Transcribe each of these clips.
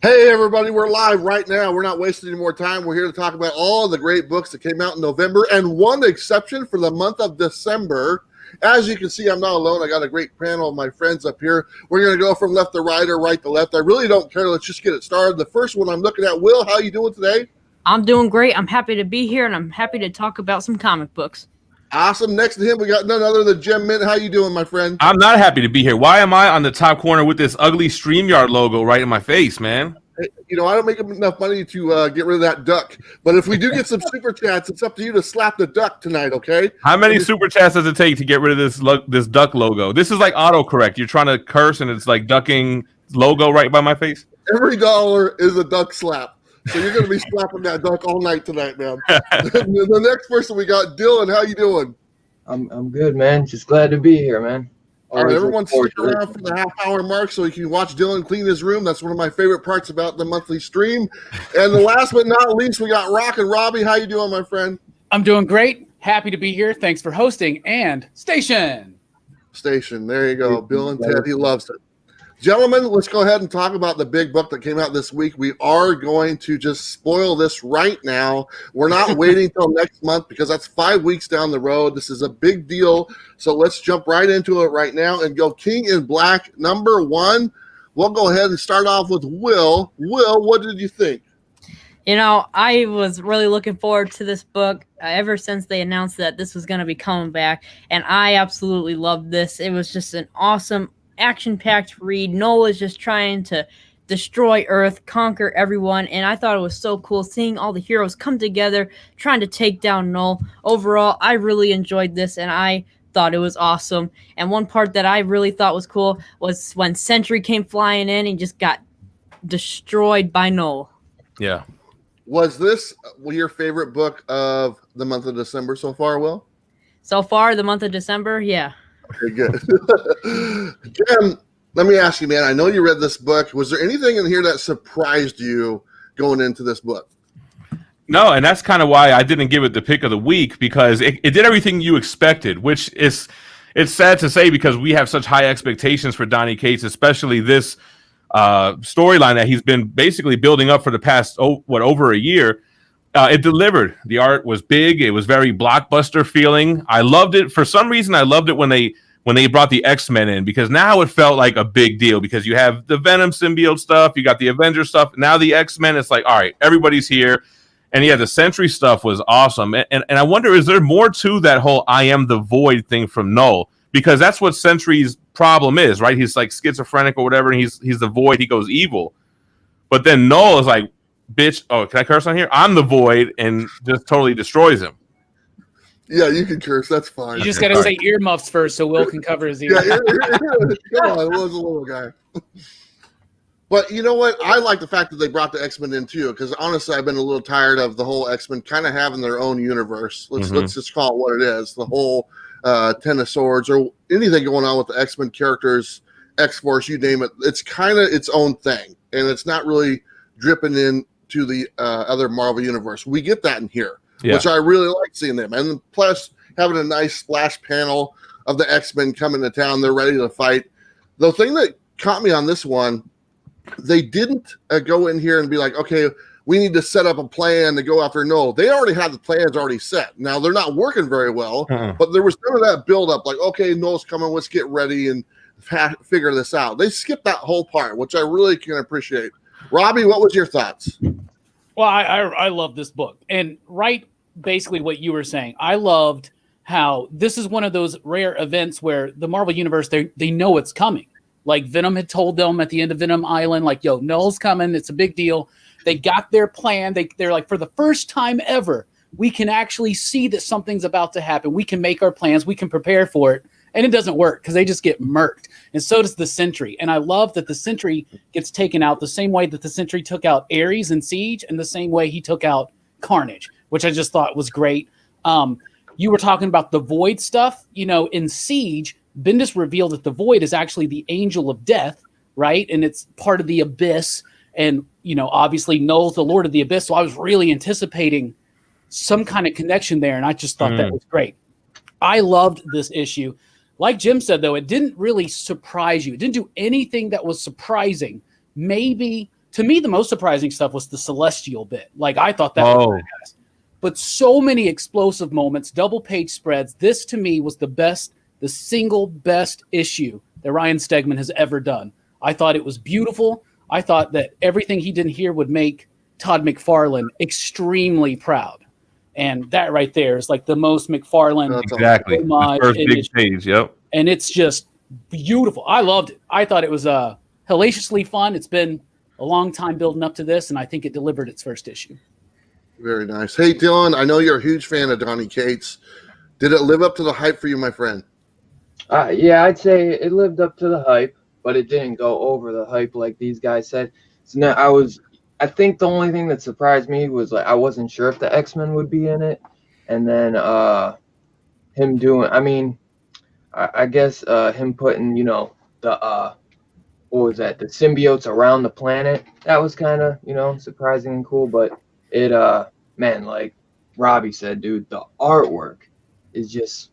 Hey everybody, we're live right now. We're not wasting any more time. We're here to talk about all the great books that came out in November, and one exception for the month of December. As you can see, I'm not alone. I got a great panel of my friends up here. We're going to go from left to right or right to left. I really don't care. Let's just get it started. The first one I'm looking at, Will, how you doing today? I'm doing great. I'm happy to be here, and I'm happy to talk about some comic books. Awesome. Next to him, we got none other than Jim Mint. How you doing, my friend? I'm not happy to be here. Why am I on the top corner with this ugly StreamYard logo right in my face, man? You know, I don't make enough money to get rid of that duck. But if we do get some super chats, it's up to you to slap the duck tonight, okay? How many super chats does it take to get rid of this duck logo? This is like autocorrect. You're trying to curse, and it's like ducking logo right by my face. Every dollar is a duck slap. So you're going to be slapping that duck all night tonight, man. The next person we got, Dylan. How you doing? I'm good, man. Just glad to be here, man. All right, everyone stick around for the half-hour mark so you can watch Dylan clean his room. That's one of my favorite parts about the monthly stream. And the last but not least, we got Rock and Robbie. How you doing, my friend? I'm doing great. Happy to be here. Thanks for hosting. And Station. There you go. Bill and Ted, he loves it. Gentlemen, let's go ahead and talk about the big book that came out this week. We are going to just spoil this right now. We're not waiting till next month because that's 5 weeks down the road. This is a big deal. So let's jump right into it right now and go King in Black #1. We'll go ahead and start off with Will. Will, what did you think? You know, I was really looking forward to this book ever since they announced that this was going to be coming back, and I absolutely loved this. It was just an awesome action-packed read. Noah is just trying to destroy Earth, conquer everyone, and I thought it was so cool seeing all the heroes come together, trying to take down Null. Overall, I really enjoyed this, and I thought it was awesome. And one part that I really thought was cool was when Sentry came flying in and just got destroyed by Null. Yeah. Was this your favorite book of the month of December so far, Will? So far, the month of December, yeah. Okay, good. Jim, let me ask you, man, I know you read this book. Was there anything in here that surprised you going into this book? No, and that's kind of why I didn't give it the pick of the week, because it did everything you expected, which is, it's sad to say because we have such high expectations for Donny Cates, especially this storyline that he's been basically building up for the past, over a year. It delivered. The art was big. It was very blockbuster feeling. I loved it. For some reason, I loved it when they brought the X-Men in, because now it felt like a big deal, because you have the Venom symbiote stuff, you got the Avengers stuff, now the X-Men. It's like, all right, everybody's here. And yeah, the Sentry stuff was awesome. And I wonder, is there more to that whole I am the Void thing from Null? Because that's what Sentry's problem is, right? He's like schizophrenic or whatever, and he's the Void. He goes evil. But then Null is like, bitch, oh, can I curse on here? I'm the Void, and just totally destroys him. Yeah, you can curse. That's fine. You just got to say earmuffs first so Will can cover his ears. Yeah, come on, Will's a little guy. But you know what? I like the fact that they brought the X-Men in too, because honestly, I've been a little tired of the whole X-Men kind of having their own universe. Let's just call it what it is. The whole Ten of Swords or anything going on with the X-Men characters, X-Force, you name it. It's kind of its own thing, and it's not really dripping in to the other Marvel universe. We get that in here, which I really like seeing them. And plus, having a nice splash panel of the X-Men coming to town. They're ready to fight. The thing that caught me on this one, they didn't go in here and be like, okay, we need to set up a plan to go after Null. They already had the plans already set. Now, they're not working very well, but there was none of that build-up, like, okay, Null's coming, let's get ready and figure this out. They skipped that whole part, which I really can appreciate. Robbie, what was your thoughts? Well, I love this book. And basically what you were saying, I loved how this is one of those rare events where the Marvel Universe, they know it's coming. Like Venom had told them at the end of Venom Island, like, yo, Null's coming. It's a big deal. They got their plan. They're like, for the first time ever, we can actually see that something's about to happen. We can make our plans. We can prepare for it. And it doesn't work because they just get murked. And so does the Sentry. And I love that the Sentry gets taken out the same way that the Sentry took out Ares in Siege and the same way he took out Carnage, which I just thought was great. You were talking about the Void stuff. You know, in Siege, Bendis revealed that the Void is actually the Angel of Death, right? And it's part of the Abyss. And, you know, obviously Null's the Lord of the Abyss. So I was really anticipating some kind of connection there. And I just thought that was great. I loved this issue. Like Jim said, though, it didn't really surprise you. It didn't do anything that was surprising. Maybe to me, the most surprising stuff was the Celestial bit. Like, I thought that was Oh, badass. But so many explosive moments, double page spreads. This to me was the single best issue that Ryan Stegman has ever done. I thought it was beautiful. I thought that everything he did here would make Todd McFarlane extremely proud. And that right there is like the most McFarlane exactly. The homage first big image. page, yep. And it's just beautiful. I loved it. I thought it was hellaciously fun. It's been a long time building up to this, and I think it delivered its first issue. Very nice. Hey, Dylan, I know you're a huge fan of Donny Cates. Did it live up to the hype for you, my friend? Yeah, I'd say it lived up to the hype, but it didn't go over the hype like these guys said. So now I think the only thing that surprised me was like I wasn't sure if the X-Men would be in it, and then him doing. I mean, I guess him putting the what was that? The symbiotes around the planet. That was kind of surprising and cool, but it man, like Robbie said, dude, the artwork is just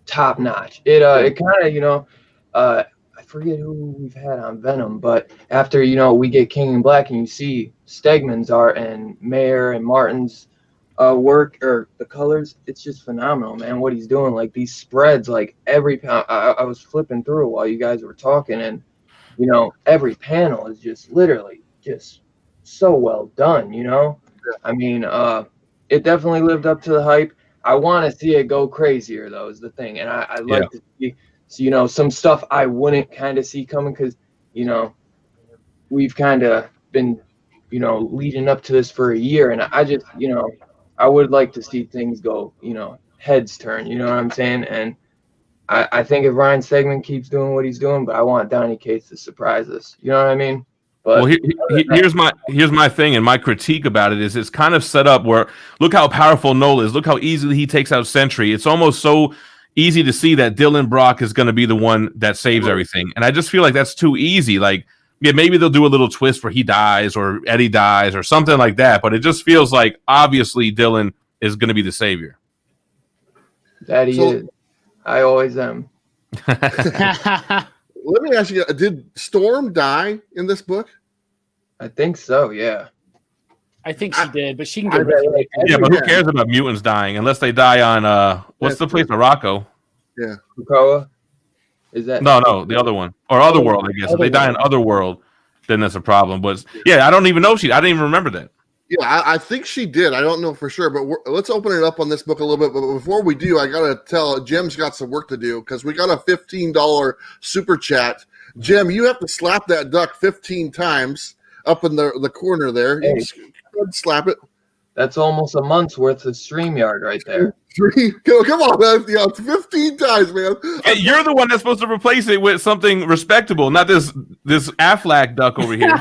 top notch. It kind of I forget who we've had on Venom, but after we get King in Black and you see Stegman's art and Mayer and Martin's work or the colors, it's just phenomenal, man. What he's doing, like these spreads, like every I was flipping through while you guys were talking, and every panel is just literally just so well done. I mean, it definitely lived up to the hype. I want to see it go crazier, though, is the thing. And I like to see, some stuff I wouldn't kind of see coming because, we've kind of been, leading up to this for a year. And I just, I would like to see things go, heads turn, you know what I'm saying? And I think if Ryan Stegman keeps doing what he's doing, but I want Donny Cates to surprise us. You know what I mean? But here's my thing, and my critique about it is it's kind of set up where look how powerful Noel is. Look how easily he takes out Sentry. It's almost so easy to see that Dylan Brock is going to be the one that saves everything, and I just feel like that's too easy. Like, yeah, maybe they'll do a little twist where he dies or Eddie dies or something like that, but it just feels like obviously Dylan is going to be the savior. That he is. I always am. Let me ask you, did Storm die in this book? I think so, yeah. I think she did, but she can get Yeah, but who cares about mutants dying unless they die on what's the place, Morocco? Yeah. Krakoa? Is that No, the other one. Or Otherworld, I guess. If they die in Otherworld, then that's a problem. But yeah, I don't even know I didn't even remember that. Yeah, I think she did. I don't know for sure, but let's open it up on this book a little bit. But before we do, I got to tell Jim's got some work to do because we got a $15 super chat. Jim, you have to slap that duck 15 times up in the corner there. Hey. You just slap it. That's almost a month's worth of StreamYard right there. Come on, man. Yeah, 15 times, man. Hey, you're the one that's supposed to replace it with something respectable, not this Aflac duck over here.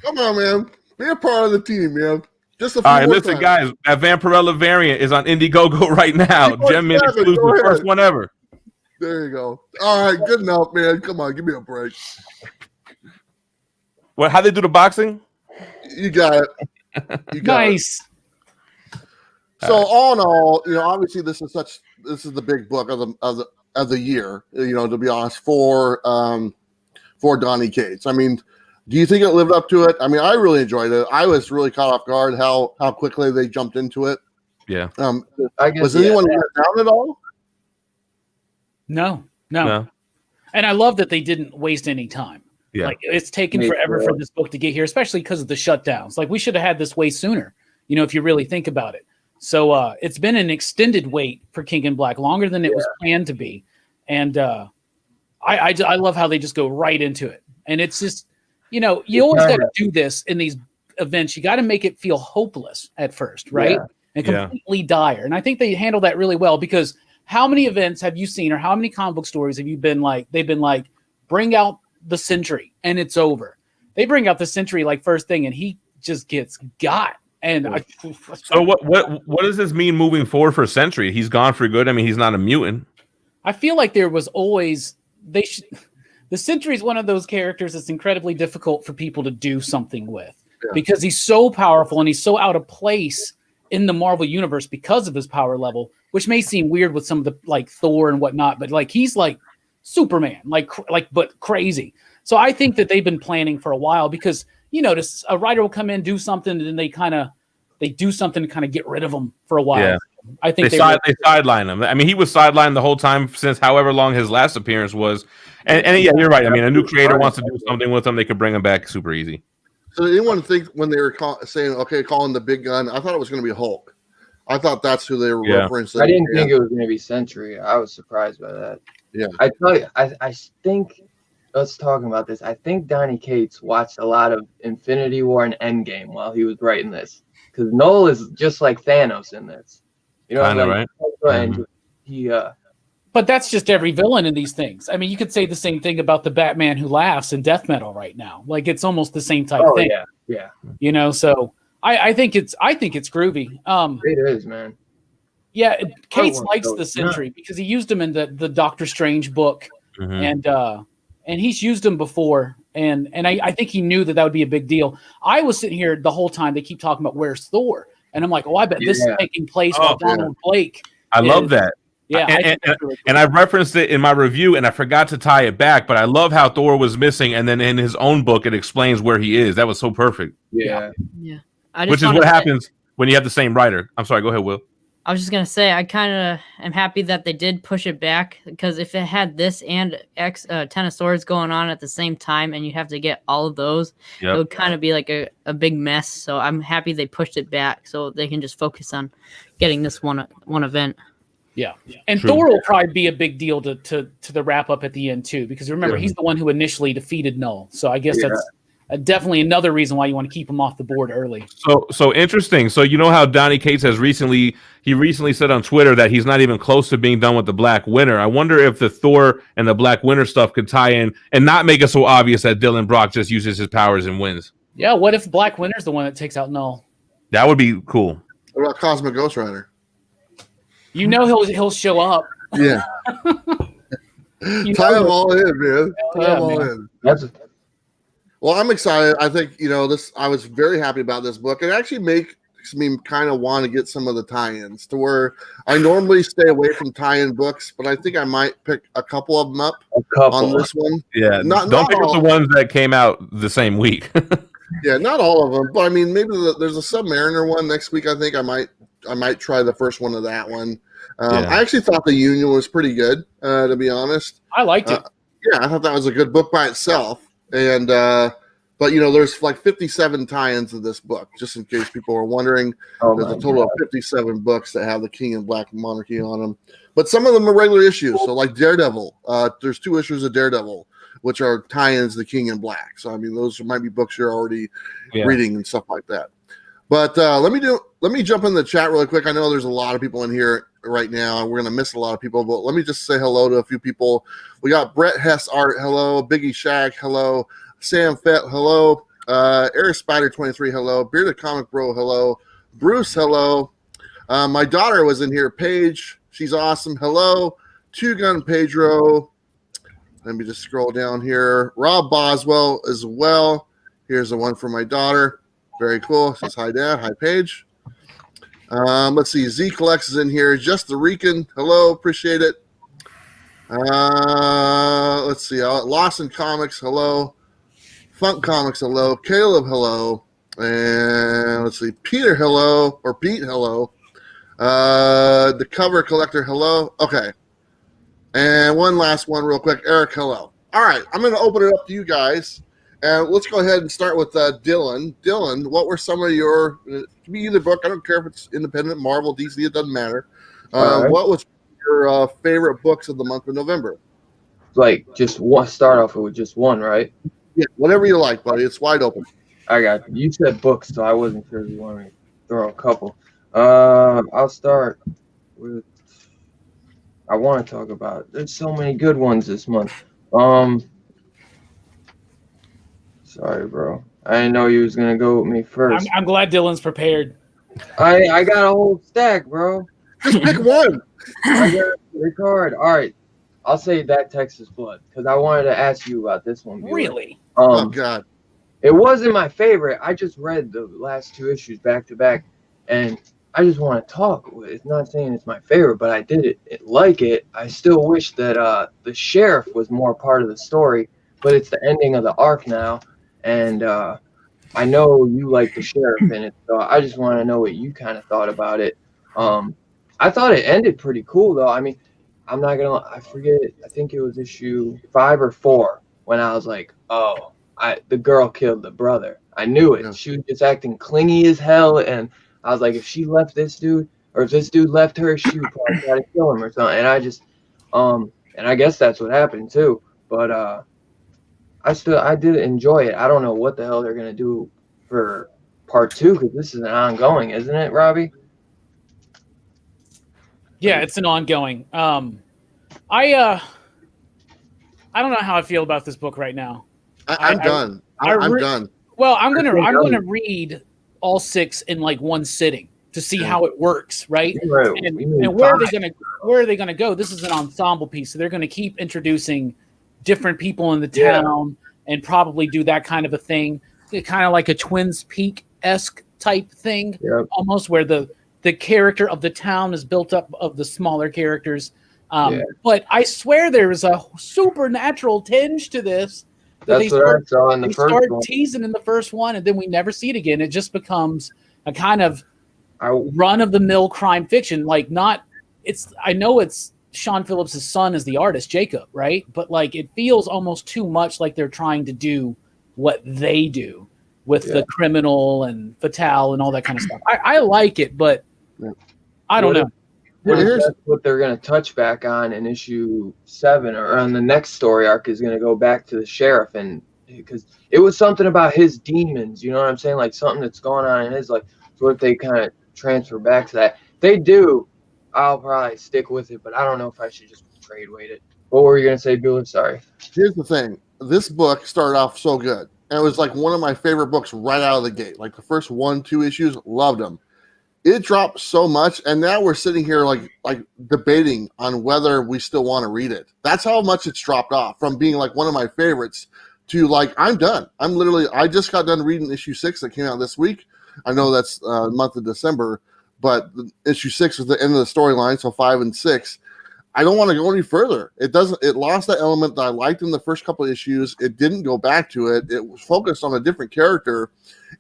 Come on, man. Be a part of the team, man. Just a few All right, more listen, times. guys. That Vampirella variant is on Indiegogo right now. Gem Mint exclusive, first one ever. There you go. All right, good enough, man. Come on, give me a break. What? How they do the boxing? You got it. You got nice. it. So all in all, obviously this is the big book of the year. To be honest, for Donny Cates. I mean, do you think it lived up to it? I mean, I really enjoyed it. I was really caught off guard how quickly they jumped into it. Yeah. I guess, Was anyone let down at all? No. And I love that they didn't waste any time. Yeah. Like it's taken forever for this book to get here, especially because of the shutdowns. Like we should have had this way sooner, if you really think about it. So it's been an extended wait for King in Black, longer than it was planned to be. And I love how they just go right into it. And it's just, you always got to do this in these events. You got to make it feel hopeless at first, right? Yeah. And completely dire. And I think they handle that really well because how many events have you seen or how many comic book stories have you been like, they've been like, bring out the Sentry and it's over. They bring out the Sentry like first thing and he just gets got. And so what does this mean moving forward for Sentry? He's gone for good. I mean, he's not a mutant. I feel like there was always the Sentry is one of those characters that's incredibly difficult for people to do something with because he's so powerful and he's so out of place in the Marvel universe because of his power level, which may seem weird with some of the like Thor and whatnot, but like he's like Superman, like but crazy. So I think that they've been planning for a while because you notice a writer will come in, do something, and then they do something to kind of get rid of them for a while. Yeah. I think they sideline him. I mean, he was sidelined the whole time since however long his last appearance was. And yeah, you're right. I mean, a new creator wants to do something with him, they could bring him back super easy. So did anyone think when they were saying, okay, calling the big gun, I thought it was going to be Hulk. I thought that's who they were referencing. I didn't think it was going to be Sentry. I was surprised by that. Yeah. I tell you, I think, let's talk about this. I think Donny Cates watched a lot of Infinity War and Endgame while he was writing this. Because Noel is just like Thanos in this. You know, right? And he but that's just every villain in these things. I mean, you could say the same thing about the Batman who laughs in Death Metal right now. Like it's almost the same type thing. Yeah. You know, so I think it's groovy. It is, man. Yeah, Cates likes the Sentry because he used him in the Doctor Strange book, and he's used him before, and I think he knew that would be a big deal. I was sitting here the whole time they keep talking about where's Thor, and I'm like, oh, I bet this is taking place while Donald Blake. I love that. Yeah, and I referenced it in my review, and I forgot to tie it back. But I love how Thor was missing, and then in his own book, it explains where he is. That was so perfect. Yeah. Which is what happens when you have the same writer. I'm sorry. Go ahead, Will. I was just gonna say I kind of am happy that they did push it back because if it had this and Ten of Swords going on at the same time, and you have to get all of those, it would kind of be like a big mess. So I'm happy they pushed it back so they can just focus on getting this one event. Yeah, and True. Thor will probably be a big deal to the wrap up at the end too, because remember he's the one who initially defeated Null. So I guess that's definitely another reason why you want to keep him off the board early. So interesting. So you know how Donny Cates has recently said on Twitter that he's not even close to being done with the Black Winter. I wonder if the Thor and the Black Winter stuff could tie in and not make it so obvious that Dylan Brock just uses his powers and wins. Yeah, what if Black Winter's the one that takes out Null? That would be cool. What about Cosmic Ghost Rider? You know he'll show up. Yeah. Tie them all in, man. Tie them all in. Well, I'm excited. I think, I was very happy about this book. It actually makes me kind of want to get some of the tie-ins to where I normally stay away from tie-in books, but I think I might pick a couple of them up on this one. Yeah. Don't pick up the ones that came out the same week. Yeah, not all of them, but I mean, maybe there's a Submariner one next week. I think I might try the first one of that one. I actually thought the Union was pretty good, to be honest. I liked it. Yeah, I thought that was a good book by itself. And but there's like 57 tie-ins of this book, just in case people are wondering. There's a total of 57 books that have the King and Black Monarchy on them. But some of them are regular issues. So like Daredevil, there's 2 issues of Daredevil, which are tie-ins to King and Black. So I mean, those might be books you're already reading and stuff like that. But let me jump in the chat really quick. I know there's a lot of people in here right now, and we're gonna miss a lot of people. But let me just say hello to a few people. We got Brett Hess Art, hello. Biggie Shag, hello. Sam Fett, hello. Air Spider 23, hello. Bearded Comic Bro, hello. Bruce, hello. My daughter was in here. Paige, she's awesome. Hello. Two Gun Pedro. Let me just scroll down here. Rob Boswell as well. Here's the one for my daughter. Very cool. Says hi, Dad. Hi, Paige. Let's see. Z Collects is in here. Just the Rican. Hello. Appreciate it. Let's see. Lawson Comics. Hello. Funk Comics. Hello. Caleb. Hello. And let's see. Peter. Hello. Or Pete. Hello. The Cover Collector. Hello. Okay. And one last one real quick. Eric. Hello. All right. I'm going to open it up to you guys. And let's go ahead and start with Dylan. Dylan, what were some of your, it can be either book, I don't care if it's independent, Marvel, DC, it doesn't matter. What was your favorite books of the month of November? Like, just one, start off with just one, right? Yeah, whatever you like, buddy. It's wide open. I got you. You said books, so I wasn't sure if you wanted me to throw a couple. I'll start with, I want to talk about, there's so many good ones this month. Sorry, bro. I didn't know you was gonna go with me first. I'm glad Dylan's prepared. I got a whole stack, bro. Just pick one. I got a card. All right, I'll say That Texas Blood because I wanted to ask you about this one. Really? Oh God. It wasn't my favorite. I just read the last 2 issues back to back, and I just want to talk. It's not saying it's my favorite, but I did it like it. I still wish that the sheriff was more part of the story. but it's the ending of the arc now, and I know you like the sheriff in it, so I just want to know what you kind of thought about it. I thought it ended pretty cool, though. I mean, I forget, I think it was issue 5 or 4 when I was like, oh, the girl killed the brother. I knew it. Yeah. She was just acting clingy as hell, and I was like, if she left this dude, or if this dude left her, she would probably try to kill him or something. And I just, and I guess that's what happened too. But I did enjoy it. I don't know what the hell they're gonna do for part 2, because this is an ongoing, isn't it, Robbie? Yeah, it's an ongoing. I don't know how I feel about this book right now. I'm done. I'm done. Well, I'm gonna read all 6 in like one sitting to see how it works, right? And where are they gonna go? This is an ensemble piece, so they're gonna keep introducing different people in the town and probably do that kind of a thing, kind of like a Twins Peak-esque type thing, almost where the character of the town is built up of the smaller characters. But I swear there is a supernatural tinge to this. That's what I saw in the first one. They start teasing in the first one, and then we never see it again. It just becomes a kind of run-of-the-mill crime fiction. Like, I know it's Sean Phillips' son is the artist, Jacob, right? But like, it feels almost too much like they're trying to do what they do with the criminal and Fatale and all that kind of stuff. I like it, but I don't know. That's what they're going to touch back on in issue 7, or on the next story arc is going to go back to the sheriff, and because it was something about his demons, you know what I'm saying? Like something that's going on in his life. So what if they kind of transfer back to that? They do. I'll probably stick with it, but I don't know if I should just trade weight it. What were you going to say, Bueller? Sorry. Here's the thing. This book started off so good. And it was like one of my favorite books right out of the gate. Like the first 1-2 issues, loved them. It dropped so much, and now we're sitting here like debating on whether we still want to read it. That's how much it's dropped off from being like one of my favorites to like, I'm done. I just got done reading issue 6 that came out this week. I know that's the month of December, but issue 6 was the end of the storyline, so 5 and 6. I don't want to go any further. It lost that element that I liked in the first couple of issues. It didn't go back to it. It was focused on a different character,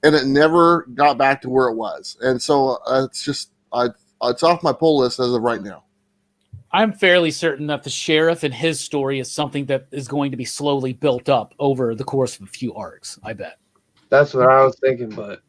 and it never got back to where it was. And so it's off my pull list as of right now. I'm fairly certain that the sheriff and his story is something that is going to be slowly built up over the course of a few arcs, I bet. That's what I was thinking, but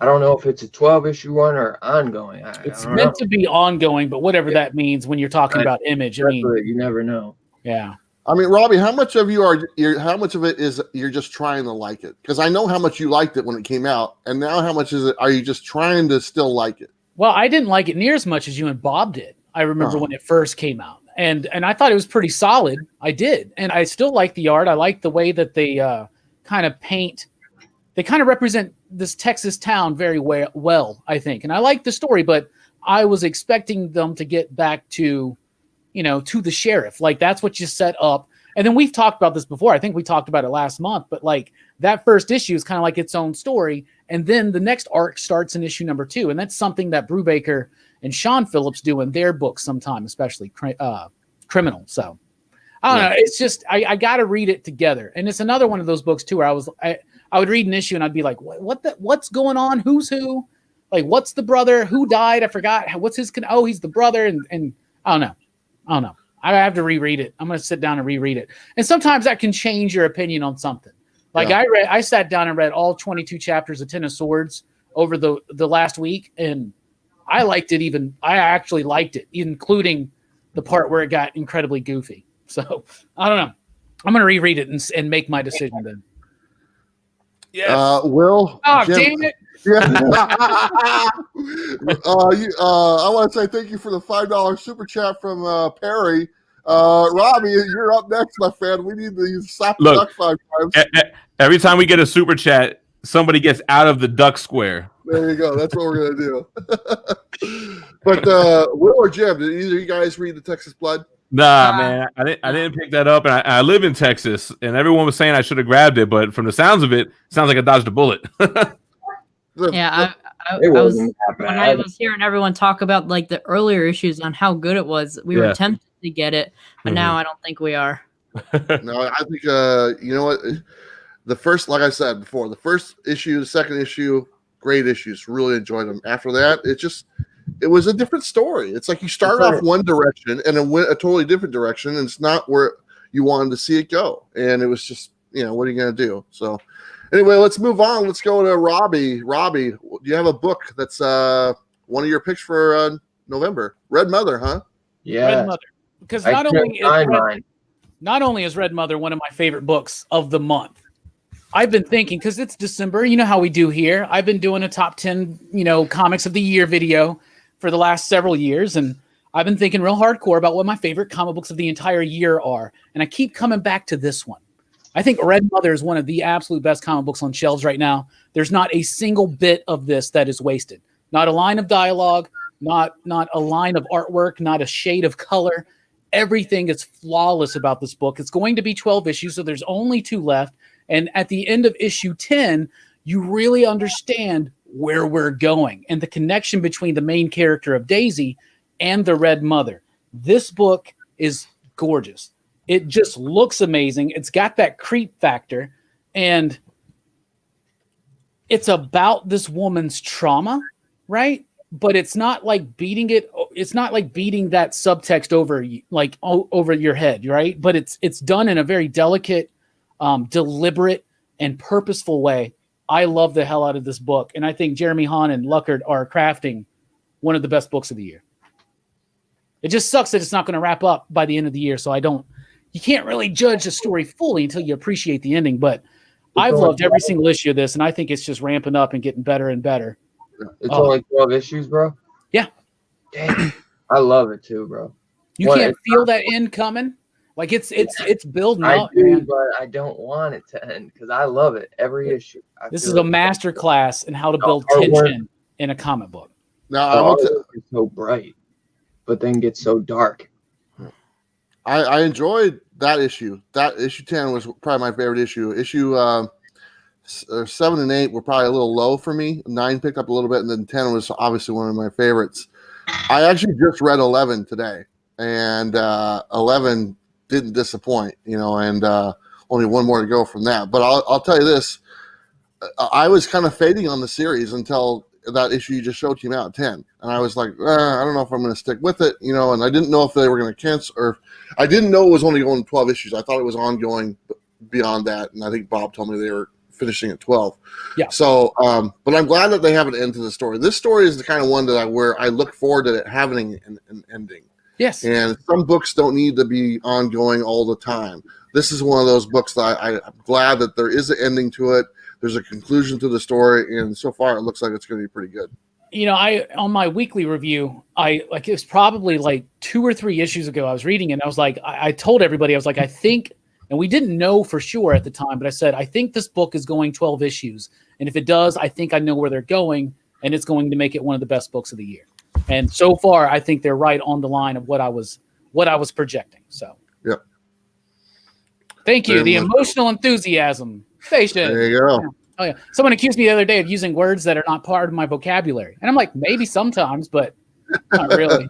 I don't know if it's a 12-issue one or ongoing. It's meant to be ongoing, but whatever that means when you're talking about Image, I mean, you never know. Yeah. I mean, Robbie, how much of it is you're just trying to like it? Because I know how much you liked it when it came out, and now how much are you just trying to still like it? Well, I didn't like it near as much as you and Bob did. I remember when it first came out, and I thought it was pretty solid. I did, and I still like the art. I like the way that they kind of paint. They kind of represent this Texas town very well, I think. And I like the story, but I was expecting them to get back to, to the sheriff. Like, that's what you set up. And then we've talked about this before. I think we talked about it last month. But, like, that first issue is kind of like its own story. And then the next arc starts in issue number 2. And that's something that Brubaker and Sean Phillips do in their books sometime, especially Criminal. So, I don't know. It's just, I got to read it together. And it's another one of those books, too, where I would read an issue and I'd be like, what's going on? Who's who? Like, what's the brother? Who died? I forgot. What's his? Oh, he's the brother. And I don't know. I have to reread it. I'm going to sit down and reread it. And sometimes that can change your opinion on something. Like I sat down and read all 22 chapters of Ten of Swords over the last week. And I actually liked it, including the part where it got incredibly goofy. So I don't know. I'm going to reread it and make my decision then. Yes. Will. Oh, Jim, damn it. Yeah. I want to say thank you for the $5 super chat from Perry. Robbie, you're up next, my friend. We need to slap the duck 5 times. Every time we get a super chat, somebody gets out of the duck square. There you go. That's what we're going to do. But Will or Jim, did either of you guys read the Texas Blood? Nah, man, I didn't pick that up, and I live in Texas, and everyone was saying I should have grabbed it, but from the sounds of it, sounds like I dodged a bullet. Yeah, I was hearing everyone talk about like the earlier issues on how good it was. We were tempted to get it, but now I don't think we are. No, I think you know what, the first, like I said before, the first issue, the second issue, great issues. Really enjoyed them. After that, it was a different story. It's like you started off one direction and it went a totally different direction, and it's not where you wanted to see it go. And it was just, what are you going to do? So anyway, let's move on. Let's go to Robbie. Robbie, do you have a book that's one of your picks for November? Red Mother, huh? Yeah. Red Mother. Because not only is Red Mother one of my favorite books of the month, I've been thinking, because it's December, you know how we do here. I've been doing a top 10, comics of the year video for the last several years, and I've been thinking real hardcore about what my favorite comic books of the entire year are, and I keep coming back to this one. I think Red Mother is one of the absolute best comic books on shelves right now. There's not a single bit of this that is wasted. Not a line of dialogue, not a line of artwork, not a shade of color. Everything is flawless about this book. It's going to be 12 issues, so there's only 2 left. And at the end of issue 10, you really understand where we're going and the connection between the main character of Daisy and the Red Mother. This book is gorgeous. It just looks amazing. It's got that creep factor, and it's about this woman's trauma, right? But it's not like beating it. It's not like beating that subtext over your head, right? But it's done in a very delicate, deliberate, and purposeful way. I love the hell out of this book, and I think Jeremy Hahn and Luckert are crafting one of the best books of the year. It just sucks that it's not going to wrap up by the end of the year, so you can't really judge the story fully until you appreciate the ending, but I've loved every single issue of this, and I think it's just ramping up and getting better and better. It's only 12 issues, bro? Yeah. Damn. I love it too, bro. You can't feel that end coming? Like it's building up. I do, man. but I don't want it to end because I love it every issue. This is a master class in how to build tension in a comic book. Now, it's so bright, but then gets so dark. I enjoyed that issue. That issue 10 was probably my favorite issue. Issue 7 and 8 were probably a little low for me. 9 picked up a little bit, and then 10 was obviously one of my favorites. I actually just read 11 today, and 11 didn't disappoint, and only one more to go from that. But I'll tell you this, I was kind of fading on the series until that issue you just showed came out at 10, and I was like, I don't know if I'm going to stick with it, and I didn't know if they were going to cancel, or I didn't know it was only going 12 issues. I thought it was ongoing beyond that, and I think Bob told me they were finishing at 12. Yeah. So, but I'm glad that they have an end to the story. This story is the kind of one where I look forward to it having an ending. Yes. And some books don't need to be ongoing all the time. This is one of those books that I'm glad that there is an ending to it. There's a conclusion to the story, and so far it looks like it's going to be pretty good. On my weekly review, it was probably like 2 or 3 issues ago. I was reading it, and I was like, I told everybody, I was like, I think, and we didn't know for sure at the time, but I said, I think this book is going 12 issues, and if it does, I think I know where they're going, and it's going to make it one of the best books of the year. And so far, I think they're right on the line of what I was projecting. So, yep. Thank you. The emotional enthusiasm station. There you go. Oh yeah. Someone accused me the other day of using words that are not part of my vocabulary, and I'm like, maybe sometimes, but not really.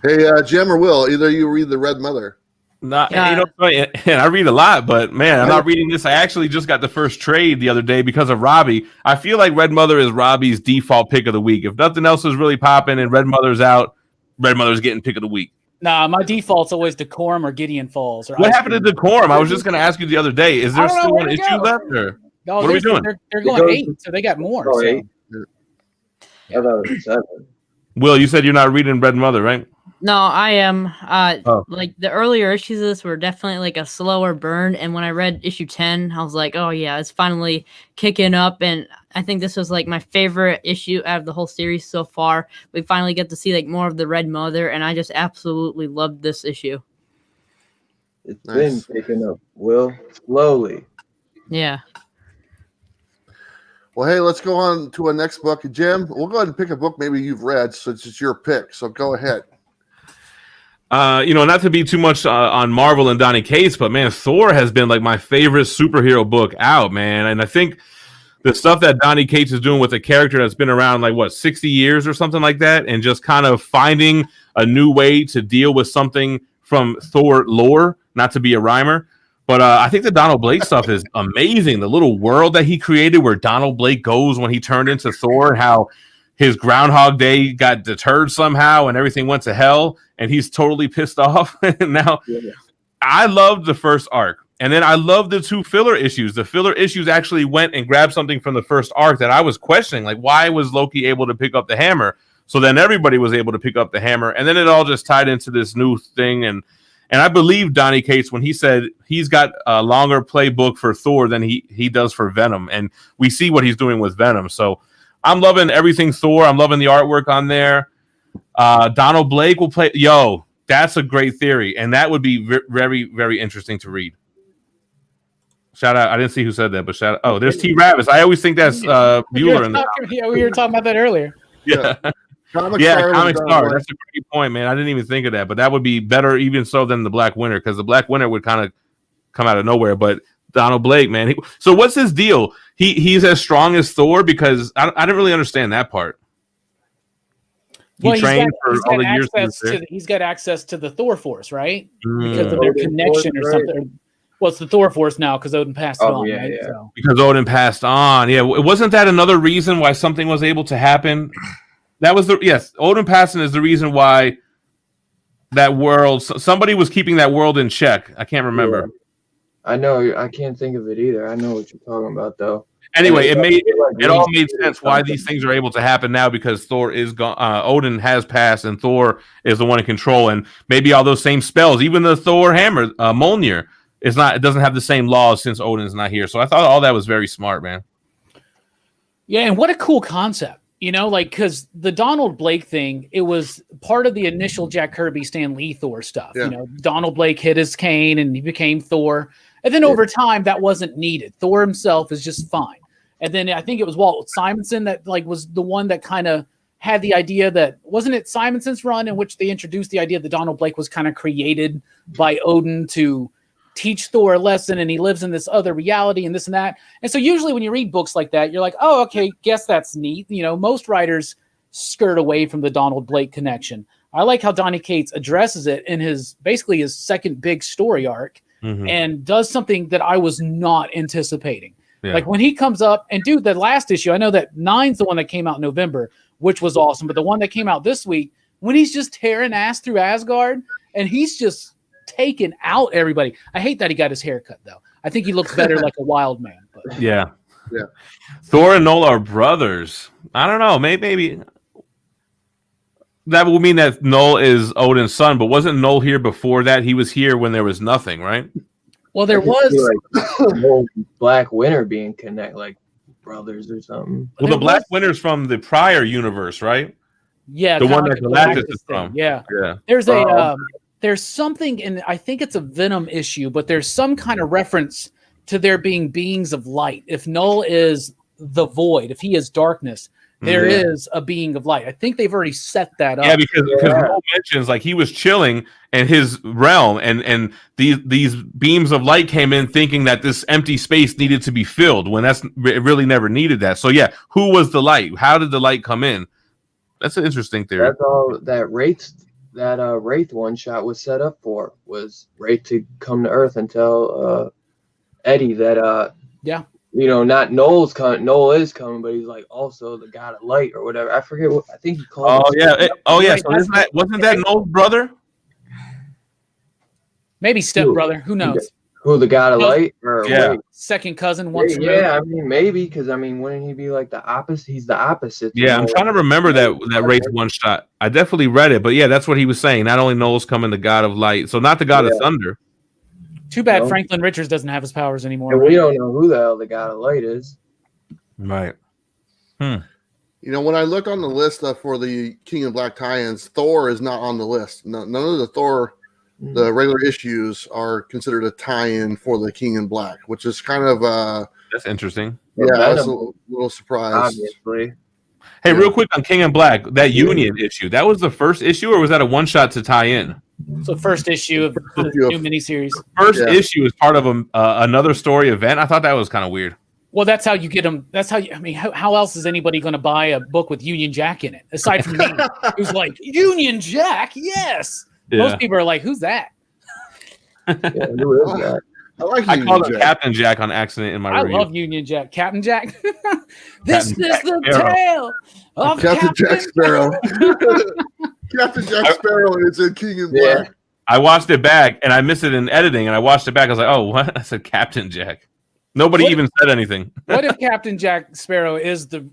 Hey, Jim or Will, either you read The Red Mother. And I read a lot, but man, I'm not reading this. I actually just got the first trade the other day because of Robbie. I feel like Red Mother is Robbie's default pick of the week. If nothing else is really popping and Red Mother's out, Red Mother's getting pick of the week. Nah, my default's always Decorum or Gideon Falls. Or what happened to Decorum? I was just going to ask you the other day. Is there still an issue left? Or what are we doing? They're going 8, so they got more. So. 8. I thought it was 7. Will, you said you're not reading Red Mother, right? No, I am. Like the earlier issues of this were definitely like a slower burn, and when I read issue 10, I was like, oh yeah, it's finally kicking up, and I think this was like my favorite issue out of the whole series so far. We finally get to see like more of the Red Mother, and I just absolutely loved this issue. It's been picking up, Will, slowly. Yeah. Well, hey, let's go on to a next book. Jim, we'll go ahead and pick a book maybe you've read, since it's your pick. So go ahead. Not to be too much on Marvel and Donny Cates, but man, Thor has been like my favorite superhero book out, man. And I think the stuff that Donny Cates is doing with a character that's been around like 60 years or something like that, and just kind of finding a new way to deal with something from Thor lore, not to be a rhymer. But I think the Donald Blake stuff is amazing. The little world that he created where Donald Blake goes when he turned into Thor, and how his Groundhog Day got deterred somehow and everything went to hell and he's totally pissed off. And now I loved the first arc. And then I loved the 2 filler issues. The filler issues actually went and grabbed something from the first arc that I was questioning. Like, why was Loki able to pick up the hammer? So then everybody was able to pick up the hammer. And then it all just tied into this new thing. And I believe Donny Cates when he said he's got a longer playbook for Thor than he does for Venom. And we see what he's doing with Venom. So I'm loving everything Thor. I'm loving the artwork on there. Donald Blake will play. Yo, that's a great theory. And that would be very, very interesting to read. Shout out. I didn't see who said that, but shout out. Oh, there's T. Ravis. I always think that's Bueller. Yeah, we were talking about that earlier. Yeah. Comic Star. That's a great point, man. I didn't even think of that, but that would be better even so than the Black Winter, because the Black Winter would kind of come out of nowhere. But Donald Blake, man. So what's his deal? He's as strong as Thor, because I didn't really understand that part. He trained for all the years. He's got access to the Thor Force, right? Because of their connection or something. Well, it's the Thor Force now because Odin passed on. Yeah, right? yeah. So. Because Odin passed on. Yeah, wasn't that another reason why something was able to happen? That was Odin passing is the reason why that world. Somebody was keeping that world in check. I can't remember. Yeah. I know. I can't think of it either. I know what you're talking about, though. Anyway, it all made sense why these things are able to happen now, because Thor is gone. Odin has passed, and Thor is the one in control. And maybe all those same spells, even the Thor hammer, Mjolnir. It doesn't have the same laws since Odin's not here. So I thought all that was very smart, man. Yeah, and what a cool concept. Because the Donald Blake thing, it was part of the initial Jack Kirby, Stan Lee Thor stuff. Yeah. Donald Blake hit his cane and he became Thor. And then over time, that wasn't needed. Thor himself is just fine. And then I think it was Walt Simonson that was the one that kind of had the idea that, wasn't it Simonson's run in which they introduced the idea that Donald Blake was kind of created by Odin to teach Thor a lesson, and he lives in this other reality and this and that. And so usually when you read books like that, you're like, oh, okay, guess that's neat. Most writers skirt away from the Donald Blake connection. I like how Donny Cates addresses it in his second big story arc, and does something that I was not anticipating. Yeah. Like when he comes up and dude, the last issue, I know that 9's the one that came out in November, which was awesome. But the one that came out this week, when he's just tearing ass through Asgard and he's just taking out everybody. I hate that he got his hair cut though. I think he looks better like a wild man. But. Yeah. Thor and Noel are brothers. I don't know. Maybe that would mean that Noel is Odin's son, but wasn't Noel here before that? He was here when there was nothing, right? Well, there was Black Winter being like brothers or something. Well, the Black Winter's from the prior universe, right? Yeah, the one that Galactus is from. Yeah. There's something in, I think it's a Venom issue, but there's some kind of reference to there being beings of light. If Null is the void, if he is darkness, there is a being of light. I think they've already set that up. Yeah, because Null mentions like he was chilling in his realm, and these beams of light came in thinking that this empty space needed to be filled when it really never needed that. So yeah, who was the light? How did the light come in? That's an interesting theory. That's all that Wraith one shot was set up for, was Wraith to come to Earth and tell Eddie that not Noel is coming, but he's like also the god of light or whatever. I forget what I think he called. So wasn't that Noel's brother? Maybe stepbrother. Who knows? Who, the god of light? Or second cousin once. I mean maybe, because wouldn't he be like the opposite? He's the opposite. Yeah, I'm trying to remember that Wraith one shot. I definitely read it, but yeah, that's what he was saying. Not only Noel's coming, the god of light, so not the god of thunder. Too bad Franklin Richards doesn't have his powers anymore. And we don't know who the hell the god of light is. Right. When I look on the list for the King in Black tie-ins, Thor is not on the list. None of the Thor, the regular issues, are considered a tie-in for the King in Black, which is kind of that's interesting. Yeah, that's a little surprise. Obviously. Hey, real quick on King in Black, that Union issue, that was the first issue, or was that a one shot to tie in? So first issue of the new miniseries. First issue is part of another story event. I thought that was kind of weird. Well, that's how you get them. That's how how else is anybody going to buy a book with Union Jack in it? Aside from me, who's like, Union Jack? Yes. Yeah. Most people are like, who's that? Yeah, who is that? I like I Union called him Jack. Captain Jack on accident in my I review. love Union Jack. Captain Jack. This Captain is Jack the Sparrow. tale of Captain Jack Sparrow. Captain Jack Sparrow, and it's in King in Black. I watched it back and I missed it in editing, and I watched it back. I was like, "Oh, what?" I said Captain Jack. Nobody even said anything. What if Captain Jack Sparrow is the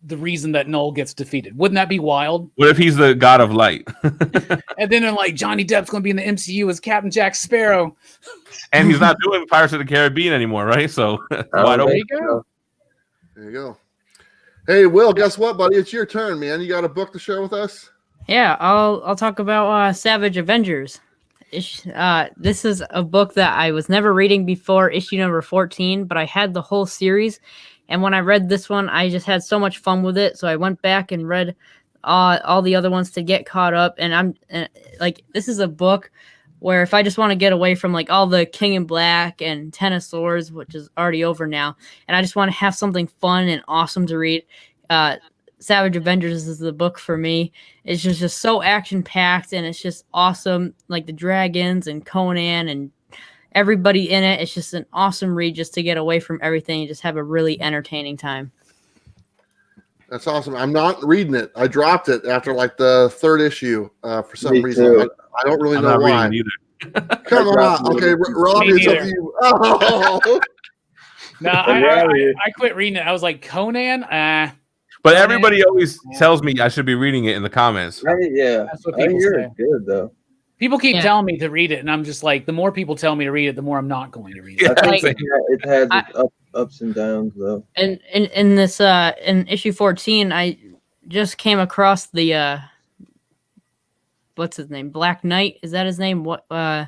reason that Null gets defeated? Wouldn't that be wild? What if he's the god of light? And then like Johnny Depp's going to be in the MCU as Captain Jack Sparrow. And he's not doing Pirates of the Caribbean anymore, right? So why don't There we? you go. There you go. Hey, Will, guess what, buddy? It's your turn, man. You got a book to share with us? Yeah, I'll talk about Savage Avengers. This is a book that I was never reading before issue number 14, but I had the whole series, and when I read this one, I just had so much fun with it. So I went back and read all the other ones to get caught up. And this is a book where if I just want to get away from like all the King in Black and Ten of Swords, which is already over now, and I just want to have something fun and awesome to read, Savage Avengers is the book for me. It's just so action packed, and it's just awesome. Like the dragons and Conan and everybody in it. It's just an awesome read just to get away from everything and just have a really entertaining time. That's awesome. I'm not reading it. I dropped it after like the third issue for some Me reason. too. I don't really I'm know not why. reading either. Come on. Okay, Robbie, it's up to you. Oh. No, I quit reading it. I was like, Conan? But everybody always tells me I should be reading it in the comments. Yeah, That's what I people hear say. it's good though. People keep Yeah. telling me to read it, and I'm just like, the more people tell me to read it, the more I'm not going to read it. Yeah. I think Like- it has its ups and downs though. And in this in issue 14, I just came across the what's his name? Black Knight, is that his name? What the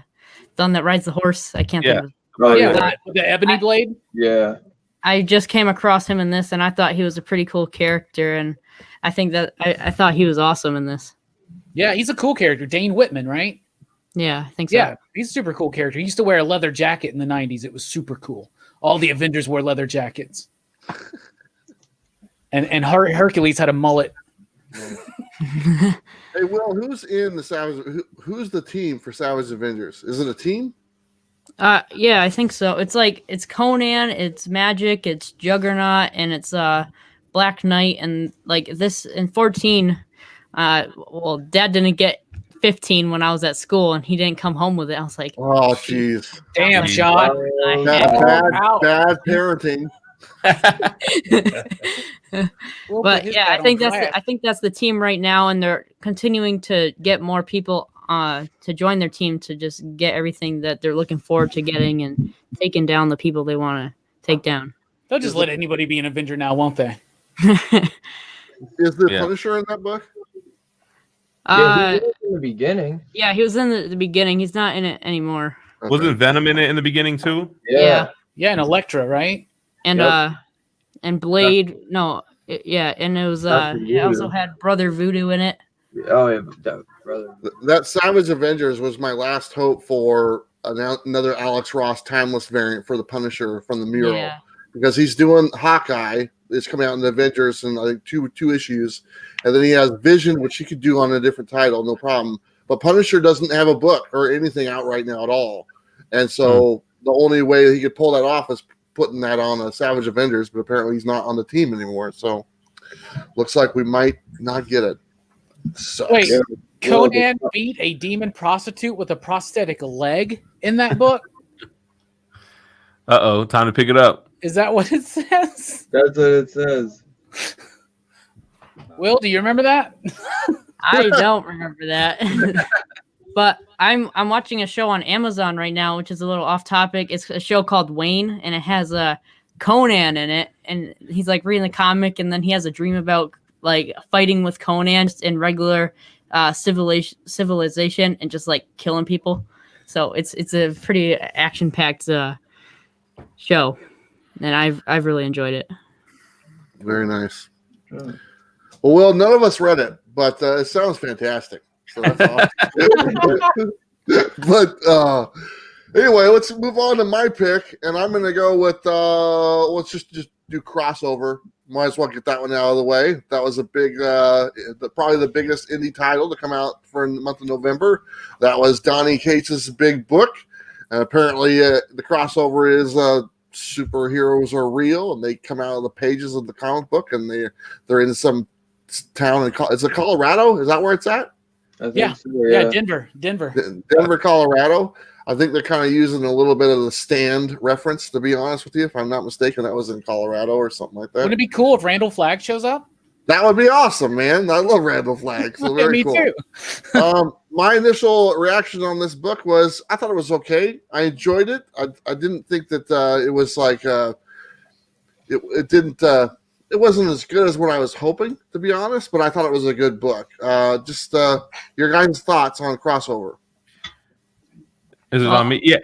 one that rides the horse? I can't Yeah. think of. Oh yeah, yeah, with the ebony blade. yeah. I just came across him in this, and I thought he was a pretty cool character, and I think that I thought he was awesome in this. Yeah, he's a cool character. Dane Whitman, right? Yeah, I think so. Yeah, he's a super cool character. He used to wear a leather jacket in the 90s. It was super cool. All the Avengers wore leather jackets. And Hercules had a mullet. Hey, Will, who's in the Savage? Who's the team for Savage Avengers? Is it a team? Yeah, I think so. It's Conan, it's Magic, it's Juggernaut, and it's Black Knight, and like this in 14. Well, Dad didn't get 15 when I was at school, and he didn't come home with it. I was like, Oh, jeez. Damn, Like, Sean. Bad parenting. But yeah, I think that's the team right now, and they're continuing to get more people to join their team to just get everything that they're looking forward to getting and taking down the people they want to take down. They'll just let anybody be an Avenger now, won't they? Is the Yeah. Punisher in that book? Yeah, he was in the beginning. Yeah, he was in the beginning. He's not in it anymore. Wasn't Venom in it in the beginning too? Yeah. Yeah, and Elektra, right? And Yep. and Blade, and it was Dr. it also Voodoo. had Brother Voodoo in it. Oh yeah, that brother. That Savage Avengers was my last hope for another Alex Ross timeless variant for the Punisher from the mural. Yeah. Because he's doing Hawkeye. It's coming out in the Avengers in I think two issues, and then he has Vision, which he could do on a different title, no problem. But Punisher doesn't have a book or anything out right now at all, and so the only way he could pull that off is putting that on a Savage Avengers. But apparently he's not on the team anymore, so looks like we might not get it. Sucks. Wait, Yeah. Conan beat a demon prostitute with a prosthetic leg in that book? Time to pick it up. Is that what it says? That's what it says. Will, do you remember that? I don't remember that. But I'm watching a show on Amazon right now, which is a little off topic. It's a show called Wayne, and it has Conan in it, and he's like reading the comic, and then he has a dream about like fighting with Conan just in regular civilization and just like killing people. So it's a pretty action packed show, and I've really enjoyed it. Very nice. Hmm. Well, none of us read it, but it sounds fantastic. So that's awesome. But anyway, let's move on to my pick, and I'm going to go with let's just do crossover. Might as well get that one out of the way. That was a big, probably the biggest indie title to come out for the month of November. That was Donny Cates' big book, apparently, the crossover is superheroes are real, and they come out of the pages of the comic book, and they're in some town in is it Colorado? Is that where it's at? I think Yeah. so, Yeah, Denver. Denver, Colorado. I think they're kind of using a little bit of the Stand reference, to be honest with you. If I'm not mistaken, that was in Colorado or something like that. Wouldn't it be cool if Randall Flagg shows up? That would be awesome, man. I love Randall Flagg. So very Me cool. too. My initial reaction on this book was I thought it was okay. I enjoyed it. I didn't think that it was like it wasn't as good as what I was hoping, to be honest, but I thought it was a good book. Just your guys' thoughts on crossover. Is it on me? Yeah.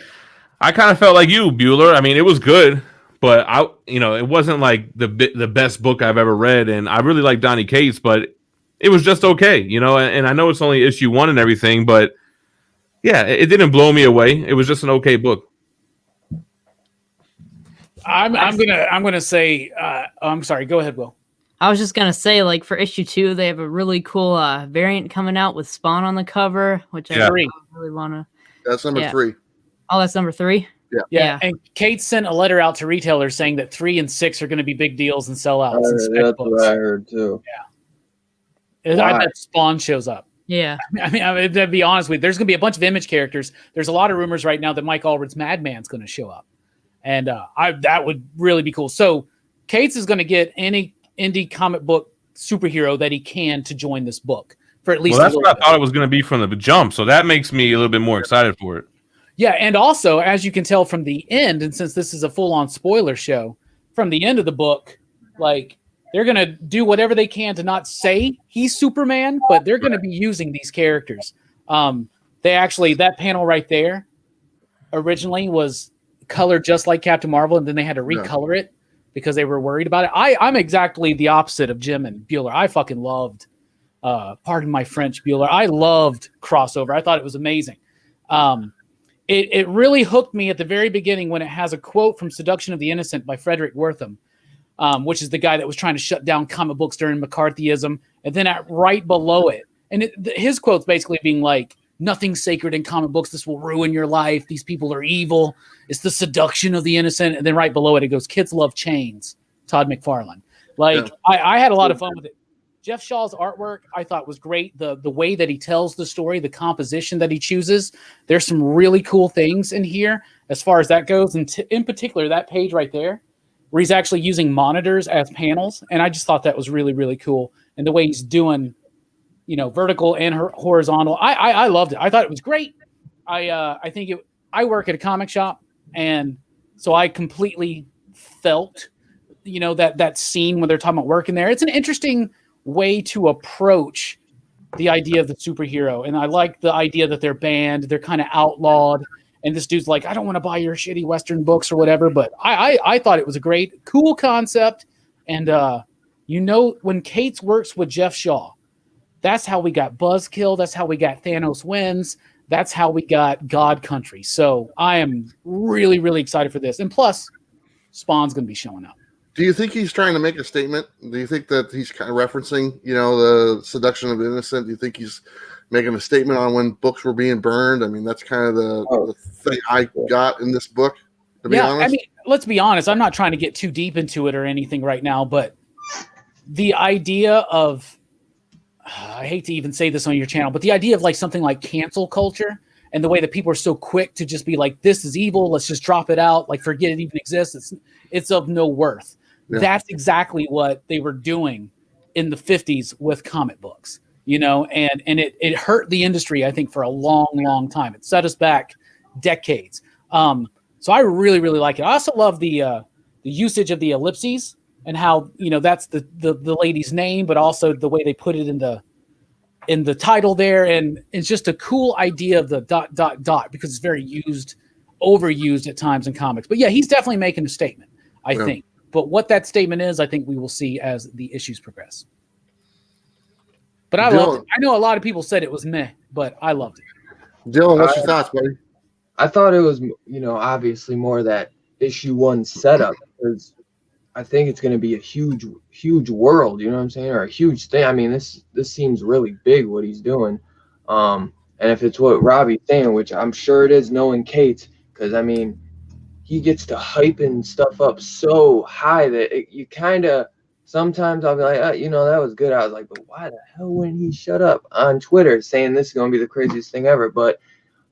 I kind of felt like you, Bueller. I mean, it was good, but it wasn't like the best book I've ever read, and I really like Donny Cates, but it was just okay, and I know it's only issue 1 and everything, but yeah, it didn't blow me away. It was just an okay book. I'm gonna say I'm sorry, go ahead, Will. I was just gonna say, like, for issue 2, they have a really cool variant coming out with Spawn on the cover, which I really wanna. That's number 3. Oh, that's number 3. Yeah. And Kate sent a letter out to retailers saying that 3 and 6 are going to be big deals and sell out. That's what I heard too. Yeah. I bet Spawn shows up. Yeah. I mean, to be honest with you, there's going to be a bunch of Image characters. There's a lot of rumors right now that Mike Allred's Madman's going to show up. And that would really be cool. So Cates is going to get any indie comic book superhero that he can to join this book for at least. Well, that's what I thought it was going to be from the jump. So that makes me a little bit more excited for it. Yeah, and also, as you can tell from the end, and since this is a full-on spoiler show, from the end of the book, like, they're going to do whatever they can to not say he's Superman, but they're going to be using these characters. They actually, that panel right there originally was colored just like Captain Marvel, and then they had to recolor it because they were worried about it. I'm exactly the opposite of Jim and Bueller. I fucking loved, pardon my French, Bueller. I loved crossover. I thought it was amazing. It really hooked me at the very beginning when it has a quote from Seduction of the Innocent by Frederick Wortham, which is the guy that was trying to shut down comic books during McCarthyism. And then right below it, and his quote's basically being like, nothing's sacred in comic books. This will ruin your life. These people are evil. It's the seduction of the innocent. And then right below it, it goes, kids love chains. Todd McFarlane. I had a lot of fun with it. Jeff Shaw's artwork, I thought, was great. The way that he tells the story, the composition that he chooses, there's some really cool things in here as far as that goes. And in particular, that page right there, where he's actually using monitors as panels. And I just thought that was really, really cool. And the way he's doing, vertical and horizontal, I loved it. I thought it was great. I work at a comic shop, and so I completely felt, that scene when they're talking about working there. It's an interesting way to approach the idea of the superhero, and I like the idea that they're banned, they're kind of outlawed, and this dude's like, I don't want to buy your shitty Western books or whatever, but I thought it was a great, cool concept. And when Cates works with Jeff Shaw, that's how we got Buzzkill, that's how we got Thanos Wins, that's how we got God Country. So I am really, really excited for this, and plus Spawn's going to be showing up. Do you think he's trying to make a statement? Do you think that he's kind of referencing, the seduction of the innocent? Do you think he's making a statement on when books were being burned? I mean, that's kind of the thing I got in this book, to be honest. I mean, let's be honest. I'm not trying to get too deep into it or anything right now, but the idea of, I hate to even say this on your channel, but the idea of like something like cancel culture and the way that people are so quick to just be like, this is evil, let's just drop it out, like forget it even exists. It's of no worth. Yeah. That's exactly what they were doing in the 50s with comic books, and it hurt the industry, I think, for a long, long time. It set us back decades. So I really, really like it. I also love the usage of the ellipses and how, that's the lady's name, but also the way they put it in the title there. And it's just a cool idea of the ... because it's very overused at times in comics. But yeah, he's definitely making a statement, I think. But what that statement is, I think we will see as the issues progress. But I loved it. I know a lot of people said it was meh, but I loved it. Dylan, what's your thoughts, buddy? I thought it was, obviously more that issue 1 setup, because I think it's going to be a huge, huge world, you know what I'm saying? Or a huge thing. I mean, this seems really big, what he's doing. And if it's what Robbie's saying, which I'm sure it is, knowing Cates, because I mean, he gets to hyping stuff up so high that you kind of sometimes I'll be like, that was good. I was like, but why the hell wouldn't he shut up on Twitter saying this is gonna be the craziest thing ever? But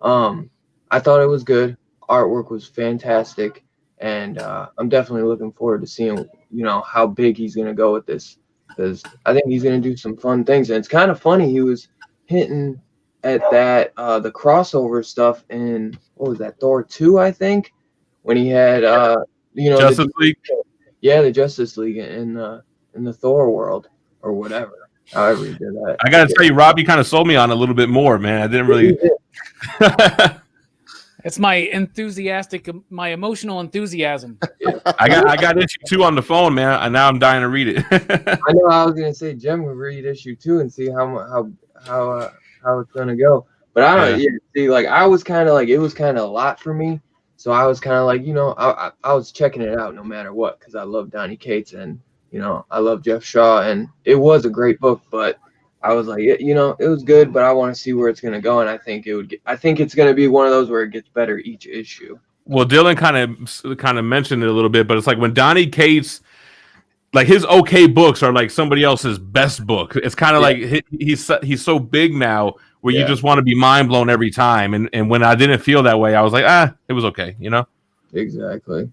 I thought it was good. Artwork was fantastic, and I'm definitely looking forward to seeing how big he's gonna go with this, because I think he's gonna do some fun things. And it's kind of funny, he was hinting at that the crossover stuff in what was that, Thor 2, I think, when he had Justice League. Yeah, the Justice League in the Thor world or whatever. However you did that. I gotta tell you, Robbie kind of sold me on a little bit more, man. I didn't really. It's my emotional enthusiasm. I got issue 2 on the phone, man, and now I'm dying to read it. I know I was gonna say Jim would read issue 2 and see how it's gonna go. But I don't see, like, I was kind of like, it was kind of a lot for me. So I was kind of like, I was checking it out no matter what, because I love Donny Cates and, I love Jeff Shaw, and it was a great book, but I was like, it was good, but I want to see where it's going to go. And I think it's going to be one of those where it gets better each issue. Well, Dylan kind of mentioned it a little bit, but it's like when Donny Cates, like, his okay books are like somebody else's best book. It's kind of like he's so big now where you just want to be mind blown every time. And when I didn't feel that way, I was like, it was okay, Exactly.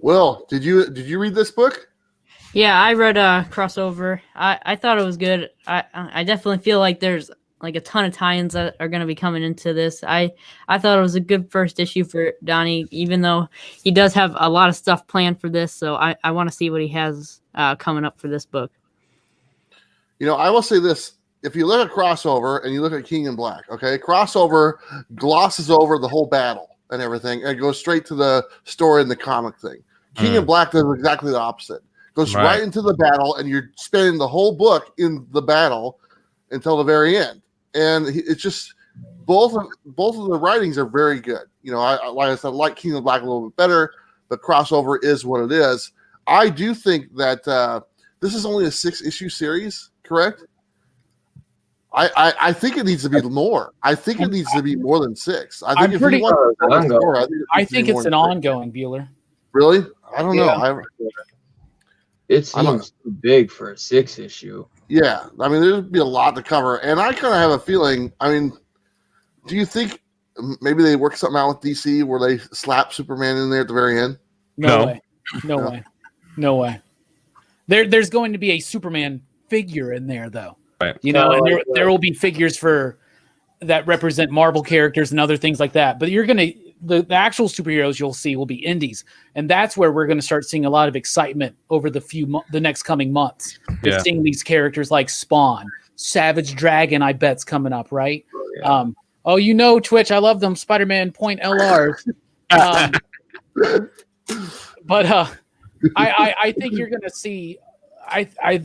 Will, did you read this book? Yeah, I read Crossover. I thought it was good. I definitely feel like there's like a ton of tie-ins that are going to be coming into this. I thought it was a good first issue for Donnie, even though he does have a lot of stuff planned for this. So I want to see what he has coming up for this book. I will say this. If you look at Crossover and you look at King in Black, okay, Crossover glosses over the whole battle and everything and goes straight to the story and the comic thing. King in Black does exactly the opposite. Goes right into the battle, and you're spending the whole book in the battle until the very end. And it's just both of the writings are very good. Like I said, I like King of Black a little bit better, but Crossover is what it is. I do think that this is only a 6-issue series, correct? I think it needs to be more. I think it needs to be more than 6. I think I think it's an ongoing, Bueller. Really? I don't know. It seems too big for a 6-issue. Yeah, I mean, there'd be a lot to cover, and I kind of have a feeling. I mean, do you think maybe they work something out with DC where they slap Superman in there at the very end? No way. There's going to be a Superman figure in there, though. Right. And there will be figures that represent Marvel characters and other things like that. But you're gonna the actual superheroes you'll see will be indies, and that's where we're going to start seeing a lot of excitement over the next coming months. We're seeing these characters like Spawn, Savage Dragon. I bet's coming up, right? Twitch. I love them Spider-Man point LRs. But I think you're going to see.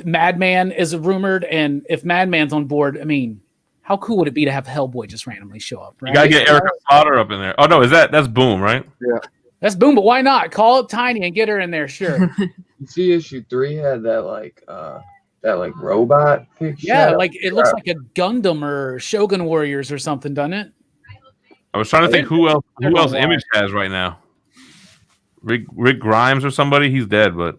Madman is rumored, and if Madman's on board, I mean, how cool would it be to have Hellboy just randomly show up? Right? You gotta get Erica Slaughter up in there. Oh no, that's Boom, right? Yeah, that's Boom. But why not call up Tiny and get her in there? Sure. You see, issue 3 had that robot picture. Yeah, like it looks like a Gundam or Shogun Warriors or something, doesn't it? I was trying to think who else Image has right now. Rick Grimes or somebody. He's dead, but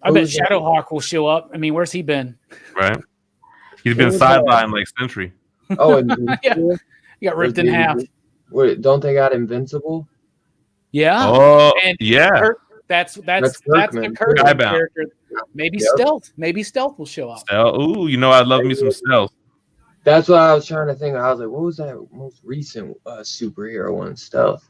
I bet Shadowhawk will show up. I mean, where's he been? Right. He's been sidelined like Sentry. Oh, and he got ripped in half. Wait, don't they got Invincible? Yeah. Oh, and yeah. That's the Kirkman character. Maybe Stealth. Maybe Stealth will show up. Ooh, I'd love me some Stealth. That's what I was trying to think. I was like, what was that most recent superhero one? Stealth.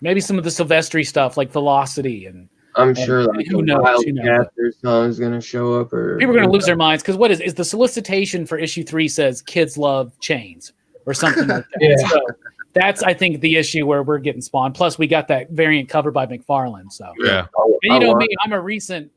Maybe some of the Silvestri stuff like Velocity and. I'm sure like who knows? Wildcat's son is going to show up, or people are going to lose their minds because what is the solicitation for issue 3 says kids love chains or something like that. Yeah. So that's I think the issue where we're getting spawned. Plus we got that variant covered by McFarlane. So yeah, and me, I'm a recent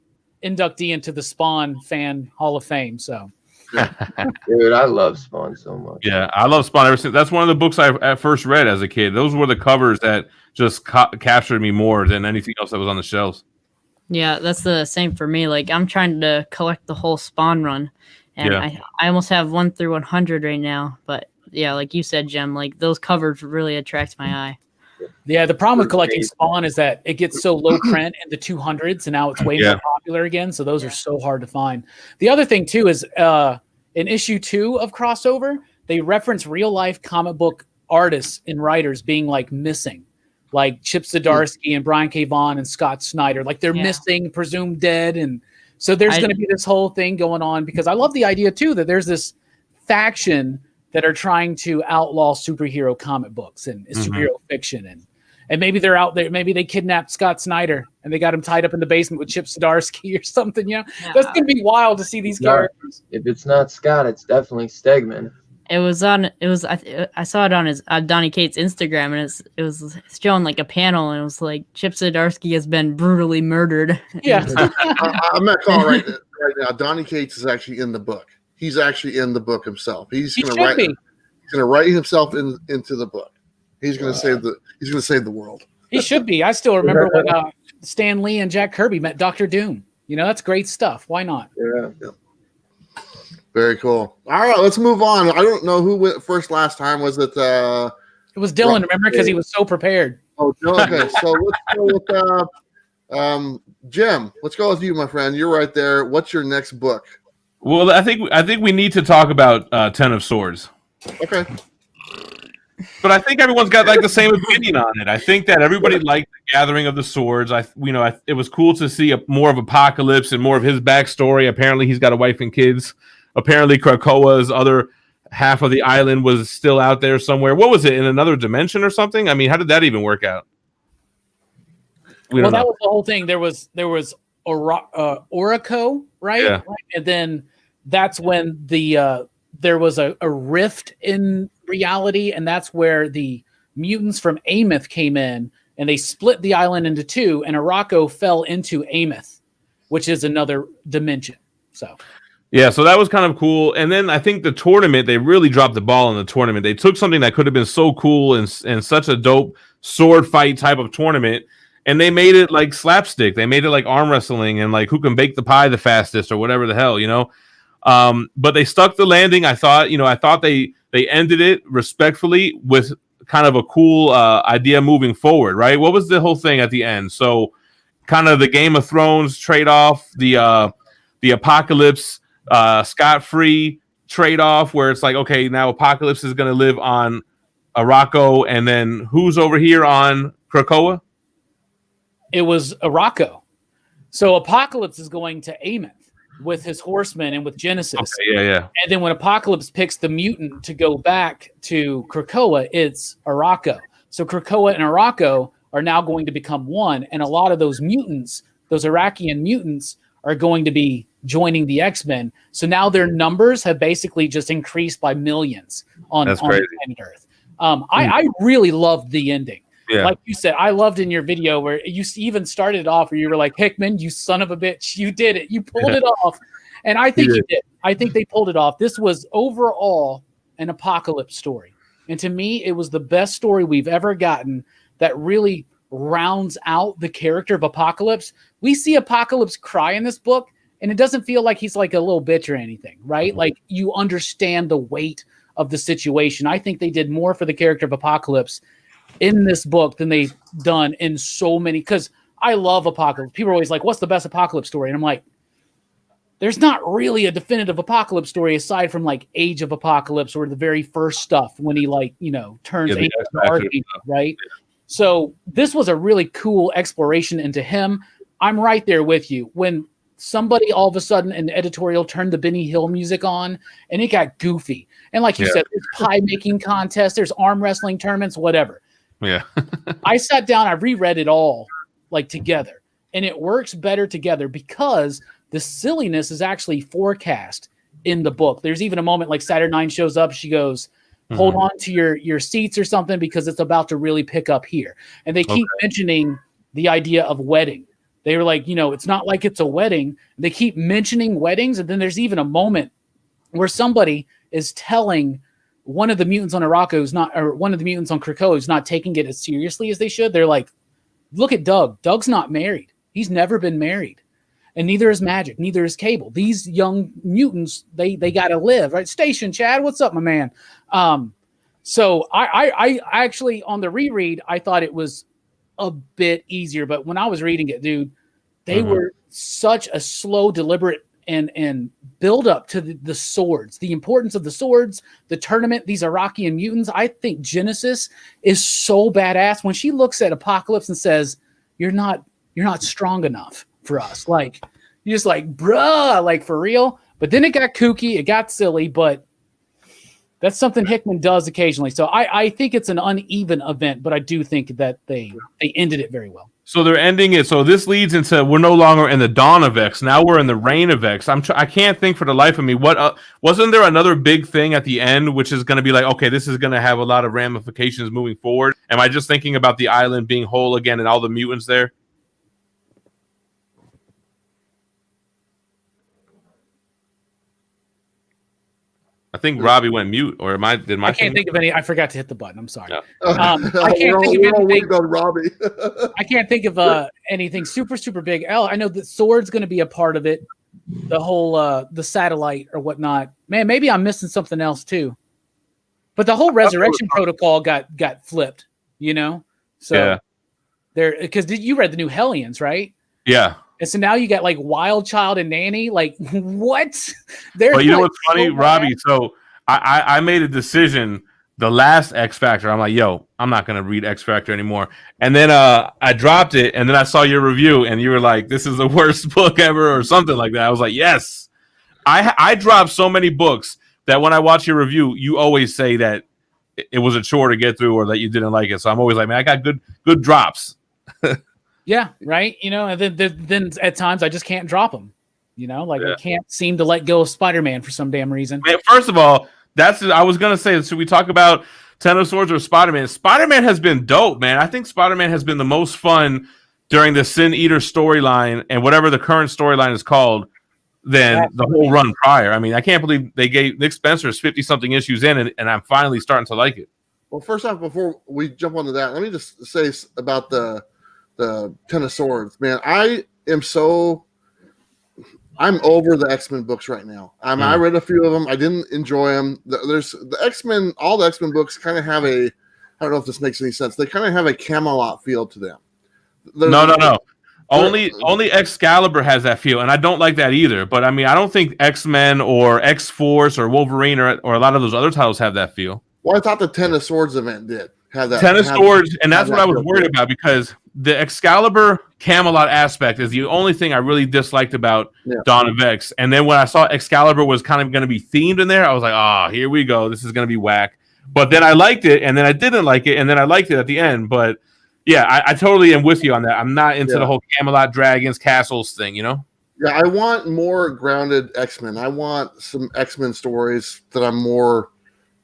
inductee into the Spawn fan Hall of Fame. So dude, I love Spawn so much. Yeah, I love Spawn ever since. That's one of the books I first read as a kid. Those were the covers that just captured me more than anything else that was on the shelves. Yeah, that's the same for me. Like I'm trying to collect the whole Spawn run, and I almost have 1 through 100 right now. But yeah, like you said, Jem, like those covers really attract my eye. Yeah, the problem with collecting Spawn is that it gets so low print in the 200s, and now it's way more popular again. So those are so hard to find. The other thing too is in issue 2 of Crossover, they reference real life comic book artists and writers being like missing, like Chip Zdarsky and Brian K. Vaughan and Scott Snyder. Like they're missing, presumed dead, and so there's going to be this whole thing going on, because I love the idea too that there's this faction that are trying to outlaw superhero comic books and superhero fiction, and maybe they're out there. Maybe they kidnapped Scott Snyder and they got him tied up in the basement with Chip Zdarsky or something. You know, that's gonna be wild to see these characters. If it's not Scott, it's definitely Stegman. I saw it on his Donny Cates Instagram, and it was showing like a panel, and it was like Chip Zdarsky has been brutally murdered. Yeah, I'm not calling right now. Donny Cates is actually in the book. He's actually in the book himself. He's going to write himself into the book. He's going to save the world. He should be. I still remember when Stan Lee and Jack Kirby met Dr. Doom. You know, that's great stuff. Why not? Yeah. Very cool. All right, let's move on. I don't know who went first last time. Was it? It was Dylan. Remember, because he was so prepared. Oh, okay. So let's go with Jim. Let's go with you, my friend. You're right there. What's your next book? Well, I think we need to talk about Ten of Swords. Okay. But I think everyone's got like the same opinion on it. I think that everybody liked the Gathering of the Swords. It was cool to see more of Apocalypse and more of his backstory. Apparently, he's got a wife and kids. Apparently, Krakoa's other half of the island was still out there somewhere. What was it, in another dimension or something? I mean, how did that even work out? That was the whole thing. There was Oraco, right? Yeah. And then that's when there was a rift in reality, and that's where the mutants from Ameth came in, and they split the island into 2, and Oraco fell into Ameth, which is another dimension. So that was kind of cool. And then I think the tournament, they really dropped the ball in the tournament. They took something that could have been so cool and such a dope sword fight type of tournament, and they made it like slapstick. They made it like arm wrestling and like who can bake the pie the fastest or whatever the hell, you know. But they stuck the landing. I thought they ended it respectfully with kind of a cool idea moving forward, right? What was the whole thing at the end? So kind of the Game of Thrones trade-off, the Apocalypse scot-free trade-off, where it's like, okay, now Apocalypse is going to live on Araco, and then who's over here on Krakoa? It was Araco. So Apocalypse is going to Ameth with his horsemen and with Genesis. Okay, yeah. And then when Apocalypse picks the mutant to go back to Krakoa, it's Araco. So Krakoa and Araco are now going to become one, and a lot of those mutants, those Arakian mutants, are going to be joining the X-Men. So now their numbers have basically just increased by millions on planet Earth. I really loved the ending. Yeah. Like you said, I loved in your video where you even started off where you were like, Hickman, you son of a bitch, you did it. You pulled it off. And I think you did. I think they pulled it off. This was overall an Apocalypse story. And to me, it was the best story we've ever gotten that really rounds out the character of Apocalypse. We see Apocalypse cry in this book, and it doesn't feel like he's like a little bitch or anything, right? Like you understand the weight of the situation. I think they did more for the character of Apocalypse in this book than they've done in so many, because I love Apocalypse. People are always like, what's the best Apocalypse story? And I'm like, there's not really a definitive Apocalypse story aside from like Age of Apocalypse or the very first stuff when he turns into Archangel, right? So this was a really cool exploration into him. I'm right there with you. When somebody all of a sudden in the editorial turned the Benny Hill music on and it got goofy. And like you said, there's pie making contests, there's arm wrestling tournaments, whatever. Yeah. I sat down, I reread it all like together, and it works better together because the silliness is actually forecast in the book. There's even a moment like Saturnine shows up. She goes, hold on to your seats or something because it's about to really pick up here. And they keep mentioning the idea of wedding. They were like, it's not like it's a wedding. They keep mentioning weddings. And then there's even a moment where somebody is telling one of the mutants on one of the mutants on Krakoa who's not taking it as seriously as they should. They're like, look at Doug. Doug's not married. He's never been married. And neither is Magic. Neither is Cable. These young mutants, they got to live, right? Station, Chad. What's up, my man? So I actually on the reread, I thought it was a bit easier, but when I was reading it, dude, they were such a slow, deliberate and build up to the swords, the importance of the swords, the tournament, these Iraqian mutants. I think Genesis is so badass when she looks at Apocalypse and says, you're not strong enough for us. Like, you're just like, bruh, like for real. But then it got kooky, it got silly, but that's something Hickman does occasionally. So I think it's an uneven event, but I do think that they ended it very well. So they're ending it. So this leads into we're no longer in the dawn of X. Now we're in the reign of X. I can't think for the life of me. What wasn't there another big thing at the end, which is going to be like, okay, this is going to have a lot of ramifications moving forward? Am I just thinking about the island being whole again and all the mutants there? I think Robbie went mute, or I can't think of any. I forgot to hit the button. I'm sorry. No. I can't think of anything. On Robbie. I can't think of anything super big. I know that Sword's going to be a part of it. The whole the satellite or whatnot. Man, maybe I'm missing something else too. But the whole resurrection protocol got flipped. You know, so yeah. There because you read the new Hellions, right? Yeah. And so now you got like Wild Child and Nanny. Like what? But you know what's funny, Robbie? So I made a decision. The last X Factor, I'm like, yo, I'm not gonna read X Factor anymore. And then I dropped it, and then I saw your review, and you were like, this is the worst book ever, or something like that. I was like, yes. I dropped so many books that when I watch your review, you always say that it was a chore to get through or that you didn't like it. So I'm always like, man, I got good drops. Yeah, right. You know, and then at times I just can't drop them. You know, like I can't seem to let go of Spider-Man for some damn reason. Man, first of all, I was gonna say, should we talk about Ten of Swords or Spider-Man? Spider-Man has been dope, man. I think Spider-Man has been the most fun during the Sin Eater storyline and whatever the current storyline is called than the whole run prior. I mean, I can't believe they gave Nick Spencer's 50-something issues in, and I'm finally starting to like it. Well, first off, before we jump onto that, let me just say about the Ten of Swords, man. I'm over the X-Men books right now. I read a few of them. I didn't enjoy them. There's the X-Men. All the X-Men books kind of have I don't know if this makes any sense. They kind of have a Camelot feel to them. No. Only Excalibur has that feel, and I don't like that either. But I mean, I don't think X-Men or X-Force or Wolverine or a lot of those other titles have that feel. Well, I thought the Ten of Swords event did have that. Ten of Swords, and that's what I was worried about, because the Excalibur Camelot aspect is the only thing I really disliked about Dawn of X. And then when I saw Excalibur was kind of going to be themed in there, I was like, oh, here we go. This is going to be whack. But then I liked it, and then I didn't like it, and then I liked it at the end. But yeah, I totally am with you on that. I'm not into the whole Camelot dragons, castles thing, you know? Yeah, I want more grounded X-Men. I want some X-Men stories that I'm more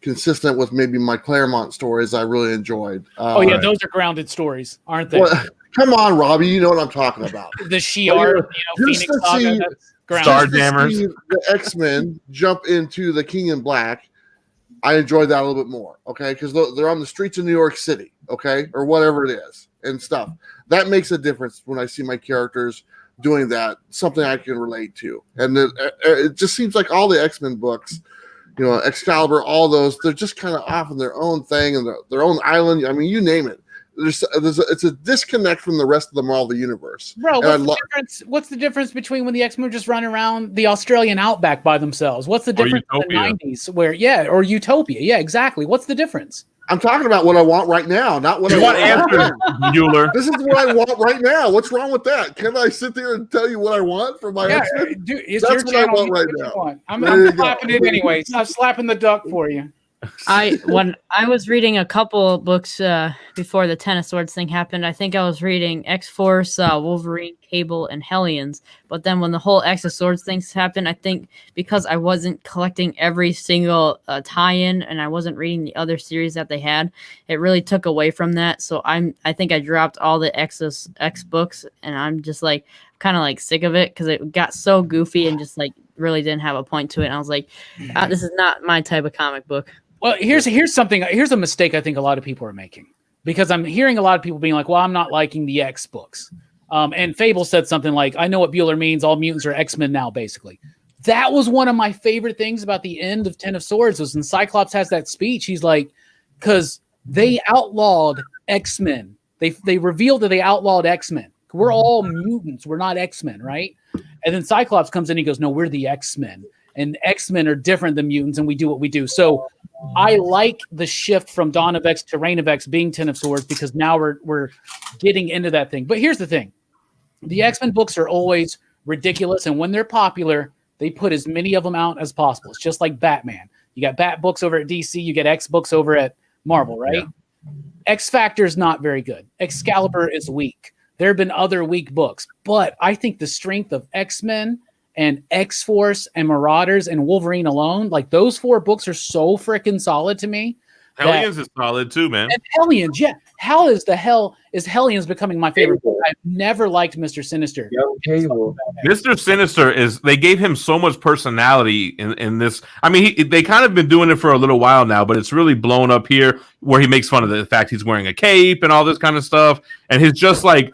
consistent with maybe my Claremont stories I really enjoyed. Those are grounded stories, aren't they? Well, come on, Robbie, you know what I'm talking about. The Shi'ar, Phoenix Saga, Starjammers. The X-Men jump into the King in Black. I enjoyed that a little bit more, okay? Because they're on the streets of New York City, okay? Or whatever it is and stuff. That makes a difference when I see my characters doing that, something I can relate to. And it just seems like all the X-Men books, you know, Excalibur, all those, they're just kind of off in their own thing and their own island. I mean, you name it. It's a disconnect from the rest of the Marvel universe. Bro, what's the difference between when the X-Men just run around the Australian outback by themselves? What's the difference in the 90s or Utopia? Yeah, exactly. What's the difference? I'm talking about what I want right now, not what I want answers, Mueller. This is what I want right now. What's wrong with that? Can I sit there and tell you what I want for my X-Men? Dude, it's your channel. I want right now. I'm slapping it anyway. I'm slapping the duck for you. When I was reading a couple books before the Ten of Swords thing happened, I think I was reading X-Force, Wolverine, Cable, and Hellions. But then when the whole X of Swords things happened, I think because I wasn't collecting every single tie-in and I wasn't reading the other series that they had, it really took away from that. So I think I dropped all the X books, and I'm just like kind of like sick of it because it got so goofy and just like really didn't have a point to it. And I was like, this is not my type of comic book. Well, here's a mistake I think a lot of people are making, because I'm hearing a lot of people being like, well, I'm not liking the X books. And Fable said something like, I know what Bueller means. All mutants are X-Men now, basically. That was one of my favorite things about the end of Ten of Swords was when Cyclops has that speech. He's like, because they outlawed X-Men. They revealed that they outlawed X-Men. We're all mutants. We're not X-Men, right? And then Cyclops comes in and he goes, no, we're the X-Men. And X-Men are different than mutants, and we do what we do. So I like the shift from Dawn of X to Reign of X being Ten of Swords, because now we're getting into that thing. But here's the thing. The X-Men books are always ridiculous, and when they're popular, they put as many of them out as possible. It's just like Batman. You got Bat books over at DC, you get X books over at Marvel, right? Yeah. X Factor is not very good. Excalibur is weak. There have been other weak books, but I think the strength of X-Men and X-Force and Marauders and Wolverine alone, like those 4 books are so freaking solid to me. Hellions is solid too, man. And Hellions, yeah. How is Hellions becoming my favorite book? I've never liked Mr. Sinister. Mr. Sinister they gave him so much personality in this. I mean, they kind of been doing it for a little while now, but it's really blown up here where he makes fun of the fact he's wearing a cape and all this kind of stuff. And his just like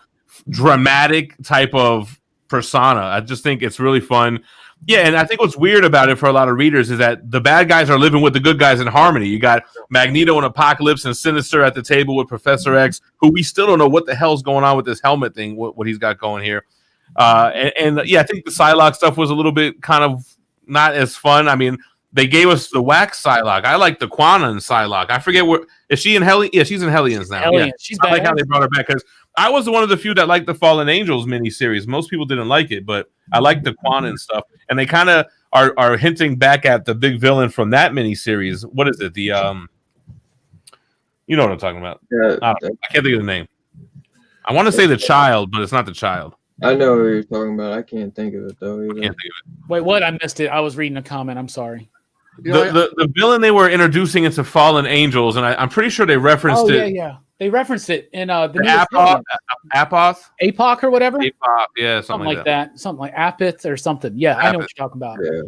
dramatic type of persona. I just think it's really fun. Yeah, and I think what's weird about it for a lot of readers is that the bad guys are living with the good guys in harmony. You got Magneto and Apocalypse and Sinister at the table with Professor X, who we still don't know what the hell's going on with this helmet thing, what he's got going here. And yeah, I think the Psylocke stuff was a little bit kind of not as fun. I mean, they gave us the wax Psylocke. I like the Quanon Psylocke. I forget where is she in Hellions? Yeah, she's in Hellions now. Hellions. Yeah. She's I like how they brought her back because I was one of the few that liked the Fallen Angels miniseries. Most people didn't like it, but I like the Quanon stuff. And they kind of are hinting back at the big villain from that miniseries. What is it? The you know what I'm talking about. Yeah, I can't think of the name. I want to say the Child, but it's not the Child. I know what you're talking about. I can't think of it though. Either. I can't think of it. Wait, what? I missed it. I was reading a comment. I'm sorry. The villain they were introducing into Fallen Angels, and I'm pretty sure they referenced it. Yeah. They referenced it in the APOC or whatever. APOC, yeah, something like that. Something like Apith or something. Yeah, I know what you're talking about. Yeah.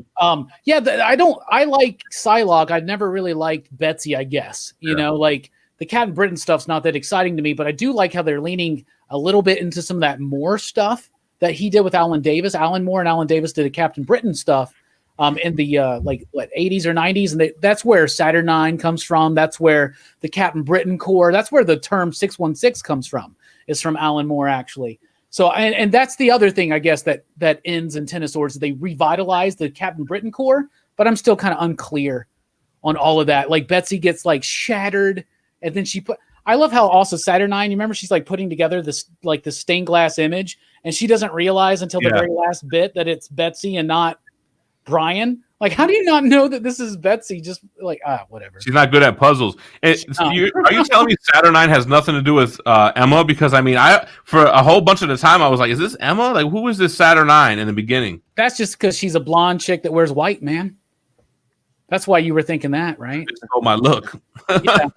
I like Psylocke. I've never really liked Betsy, I guess. You know, like the Captain Britain stuff's not that exciting to me, but I do like how they're leaning a little bit into some of that Moore stuff that he did with Alan Davis. Alan Moore and Alan Davis did the Captain Britain stuff in the 80s or 90s, and that's where Saturnine comes from. That's where the Captain Britain Corps. That's where the term 616 comes from. Is from Alan Moore actually. So and that's the other thing I guess that ends in Ten of Swords. They revitalized the Captain Britain Corps, but I'm still kind of unclear on all of that. Like Betsy gets like shattered, and then I love how also Saturnine, you remember she's like putting together this like the stained glass image, and she doesn't realize until the very last bit that it's Betsy and not Brian. Like, how do you not know that this is Betsy? Just like, whatever. She's not good at puzzles. And are you telling me Saturnine has nothing to do with Emma? Because I mean, for a whole bunch of the time I was like, is this Emma? Like, who is this Saturnine in the beginning? That's just because she's a blonde chick that wears white, man. That's why you were thinking that, right? Oh, my look. Yeah.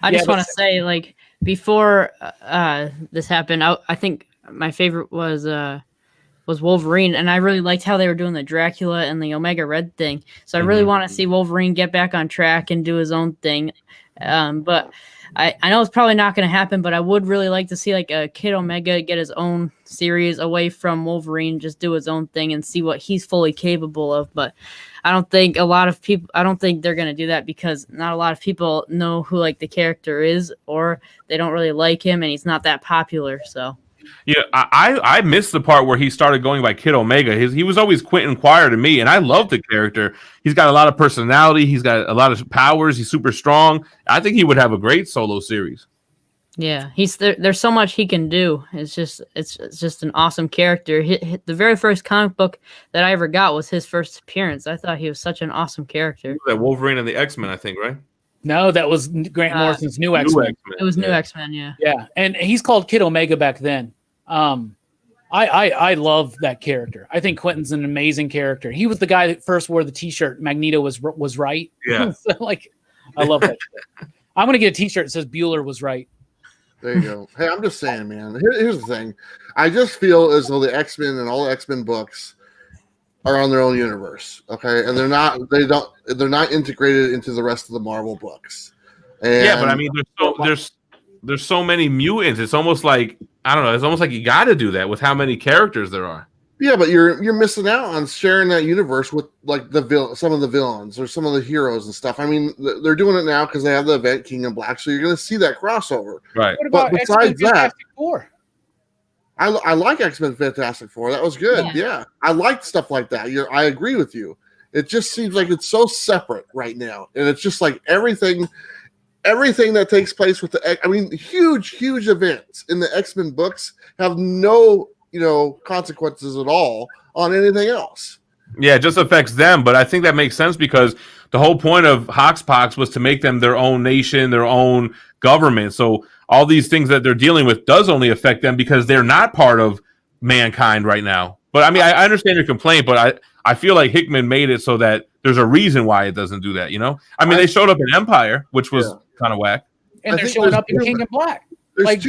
I just want to say, like, before this happened, I think my favorite was Wolverine, and I really liked how they were doing the Dracula and the Omega Red thing. So I really want to see Wolverine get back on track and do his own thing. But I know it's probably not going to happen, but I would really like to see like a Kid Omega get his own series away from Wolverine, just do his own thing and see what he's fully capable of. But I don't think they're going to do that because not a lot of people know who like the character is, or they don't really like him and he's not that popular. So. Yeah, I missed the part where he started going by Kid Omega. He was always Quentin Quire to me, and I love the character. He's got a lot of personality. He's got a lot of powers. He's super strong. I think he would have a great solo series. Yeah, there's so much he can do. It's just an awesome character. The very first comic book that I ever got was his first appearance. I thought he was such an awesome character. That Wolverine and the X-Men, I think, right? No, that was Grant Morrison's New X-Men. It was New X-Men, yeah. Yeah, and he's called Kid Omega back then. I love that character. I think Quentin's an amazing character. He was the guy that first wore the T-shirt. Magneto was right. Yeah, so, like I love that. I'm gonna get a T-shirt that says Bueller was right. There you go. Hey, I'm just saying, man. Here's the thing. I just feel as though the X-Men and all the X-Men books are on their own universe, okay, and they're not integrated into the rest of the Marvel books. And yeah, but I mean, there's so many mutants. It's almost like I don't know. It's almost like you got to do that with how many characters there are. Yeah, but you're missing out on sharing that universe with like some of the villains or some of the heroes and stuff. I mean, they're doing it now because they have the event King in Black, so you're going to see that crossover. Right. What about But X-Men besides that, Fantastic Four? I like X-Men Fantastic Four. That was good. Yeah. Yeah, I like stuff like that. I agree with you. It just seems like it's so separate right now, and it's just like everything that takes place with huge events in the X-Men books have no consequences at all on anything else. Yeah, it just affects them, but I think that makes sense because the whole point of Hoxpox was to make them their own nation, their own government. So all these things that they're dealing with does only affect them because they're not part of mankind right now. But I mean, I understand your complaint, but I feel like Hickman made it so that there's a reason why it doesn't do that, I mean, they showed up in Empire, which was kind of whack. And they're showing up in King in Black. There's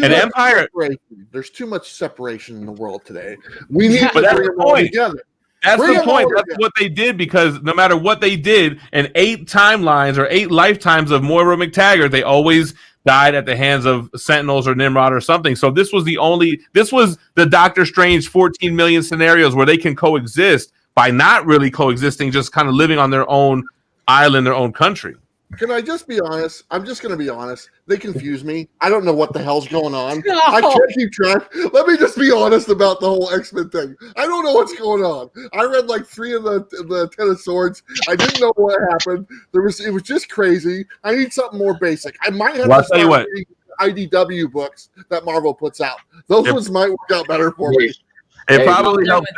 there's too much separation in the world today. We need to bring them all together. That's the point. That's what they did, because no matter what they did, in 8 timelines or 8 lifetimes of Moira McTaggart, they always died at the hands of Sentinels or Nimrod or something. So this was the Doctor Strange 14 million scenarios where they can coexist by not really coexisting, just kind of living on their own island, their own country. Can I just be honest? I'm just going to be honest. They confuse me. I don't know what the hell's going on. No. I can't keep track. Let me just be honest about the whole X-Men thing. I don't know what's going on. I read like 3 of the Ten of Swords. I didn't know what happened. It was just crazy. I need something more basic. I might have to start reading IDW books that Marvel puts out. Those ones might work out better for me. It probably helped.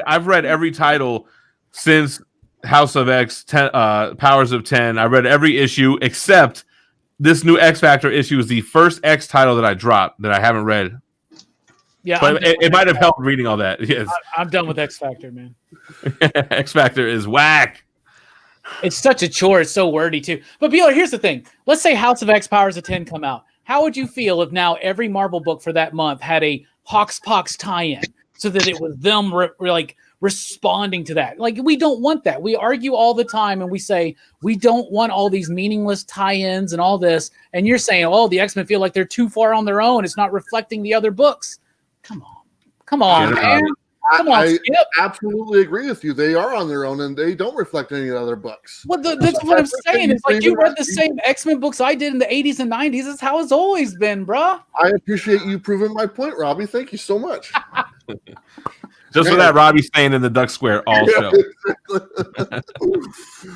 I've read every title since House of X, Powers of 10. I read every issue except this new X Factor issue is the first X title that I dropped that I haven't read. Yeah, but it might have helped reading all that. Yes, I'm done with X Factor, man. X Factor is whack. It's such a chore. It's so wordy too. But Beeler, here's the thing. Let's say House of X, Powers of 10 come out. How would you feel if now every Marvel book for that month had a Hoxpox tie-in, so that it was them responding to that? Like, we don't want that. We argue all the time and we say we don't want all these meaningless tie-ins and all this. And you're saying, oh, the X-Men feel like they're too far on their own. It's not reflecting the other books. Come on, man. I absolutely agree with you. They are on their own and they don't reflect any other books. Well, that's what I'm saying. It's like you read the same X-Men books I did in the 80s and 90s. That's how it's always been, bro. I appreciate you proving my point, Robbie. Thank you so much. Just for that, Robbie staying in the Duck Square all show.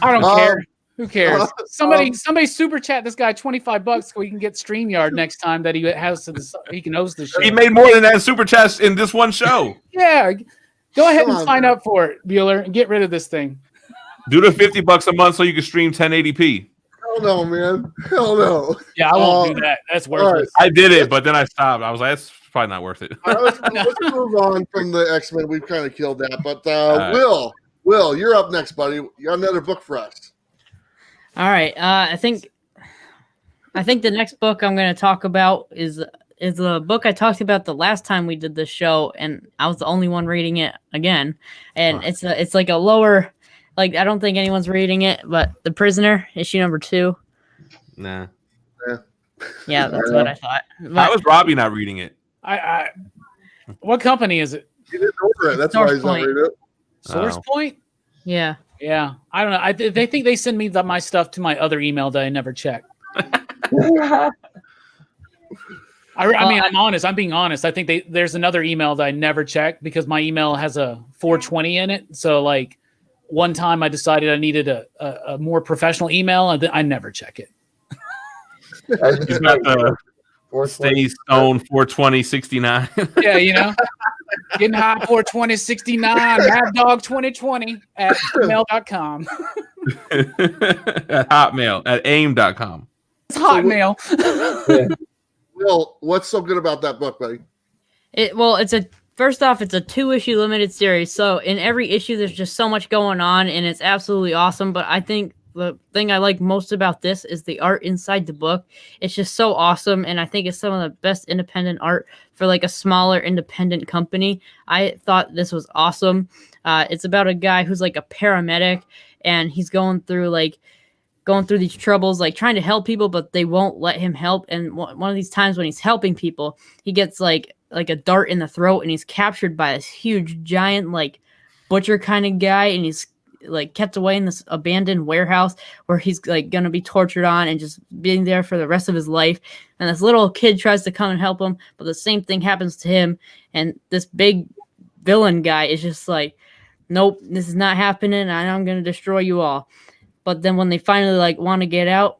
I don't care. Who cares? Somebody super chat this guy $25 so he can get StreamYard next time that he can host the show. He made more than that super chat in this one show. Yeah. Go ahead and sign up for it, Bueller, and get rid of this thing. Do the $50 a month so you can stream 1080p. Hell no, man. Hell no. Yeah, I won't do that. That's worthless. Right. I did it, but then I stopped. I was like, that's probably not worth it. Let's move on from the X-Men. We've kind of killed that. But Will, you're up next, buddy. You got another book for us. All right. I think the next book I'm going to talk about is a book I talked about the last time we did this show, and I was the only one reading it again. And it's like a lower, like, I don't think anyone's reading it, but The Prisoner, issue number 2. Nah. Yeah, that's what I thought. How was Robbie not reading it? What company is it? He didn't order it. That's why he's not reading it. Source Point? Yeah. Yeah, I don't know. They think they send me my stuff to my other email that I never check. I mean, I'm honest. I'm being honest. I think there's another email that I never check because my email has a 420 in it. So, like, one time I decided I needed a more professional email, and I never check it. He's got the Stay Stone 42069. Yeah, Getting high 42069, Mad Dog 2020 at gmail.com. At Hotmail, at aim.com. It's Hotmail. Will, what's so good about that book, buddy? It's a 2-issue limited series. So in every issue, there's just so much going on, and it's absolutely awesome. But I think the thing I like most about this is the art inside the book. It's just so awesome, and I think it's some of the best independent art for like a smaller independent company. I thought this was awesome. It's about a guy who's like a paramedic, and he's going through these troubles, like trying to help people, but they won't let him help. And one of these times when he's helping people, he gets like like a dart in the throat, and he's captured by this huge giant like butcher kind of guy, and he's like kept away in this abandoned warehouse where he's like gonna be tortured on and just being there for the rest of his life. And this little kid tries to come and help him, but the same thing happens to him. And this big villain guy is just like, nope, this is not happening. I'm gonna destroy you all. But then when they finally like want to get out,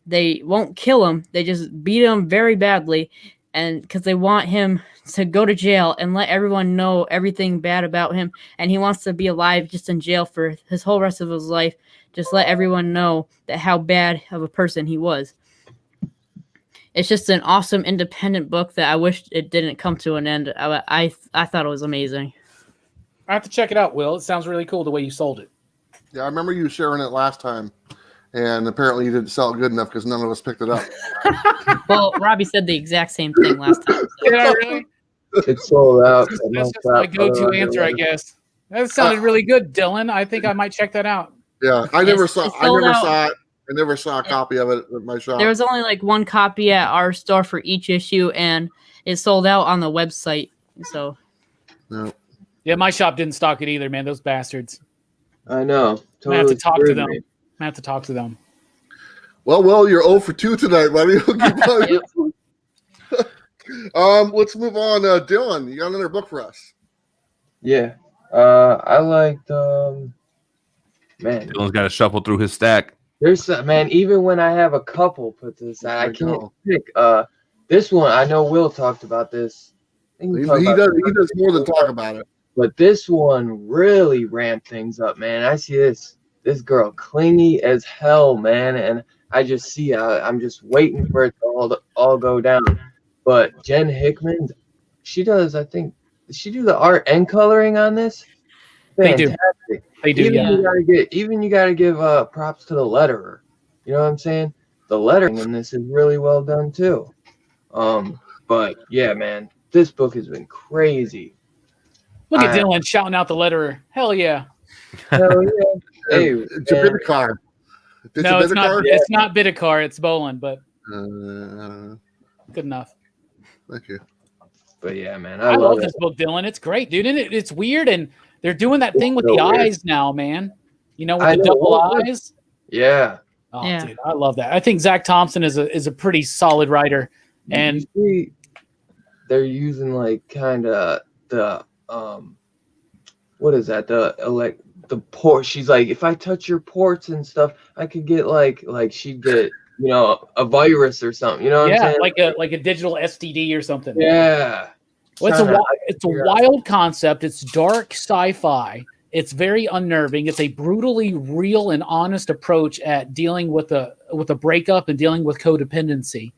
they won't kill him. They just beat him very badly, and because they want him to go to jail and let everyone know everything bad about him, and he wants to be alive just in jail for his whole rest of his life. Just let everyone know that how bad of a person he was. It's just an awesome independent book that I wish it didn't come to an end. I thought it was amazing. I have to check it out, Will. It sounds really cool the way you sold it. Yeah, I remember you sharing it last time, and apparently you didn't sell it good enough because none of us picked it up. Well, Robbie said the exact same thing last time. So. Yeah, really? It's sold out. That's just my go-to answer, I guess. That sounded really good, Dylan. I think I might check that out. Yeah, I never It's saw it. I never saw a copy of it at my shop. There was only like one copy at our store for each issue, and it sold out on the website. So, No. Yeah, my shop didn't stock it either, man. Those bastards. I know. I have to talk to screwed them. me. I have to talk to them. Well, you're 0 for 2 tonight, buddy. Let's move on. Dylan, you got another book for us? Yeah. I liked man. Dylan's got to shuffle through his stack. There's some, man, even when I have a couple put to the side, I There you can't go. pick. This one, I know Will talked about this. I think He talked about does more than talk about it. But this one really ramped things up, man. I see this girl clingy as hell, man, and I just see I'm just waiting for it to all go down. But Jen Hickman, she does, I think, does she do the art and coloring on this? They do. Fantastic. They do, Even yeah. you gotta give props to the letterer. You know what I'm saying? The lettering in this is really well done too. But yeah, man, this book has been crazy. Look at Dylan shouting out the letterer. Hell yeah. Hell yeah. Hey, It's a bit of car. No, it's not. It's not Bidikar. It's Bolin, but good enough. Thank you. But yeah, man, I love this book, Dylan. It's great, dude. And it's weird, and they're doing that thing with the eyes now, man. You know, with the double eyes. Yeah. Oh, yeah. Dude, I love that. I think Zach Thompson is a pretty solid writer, and they're using like kind of the what is that? The port. She's like, if I touch your ports and stuff, I could get like she'd get, you know, a virus or something. You know what I'm saying? like a digital STD or something. Yeah. Well, it's a wild concept. It's dark sci-fi. It's very unnerving. It's a brutally real and honest approach at dealing with a breakup and dealing with codependency,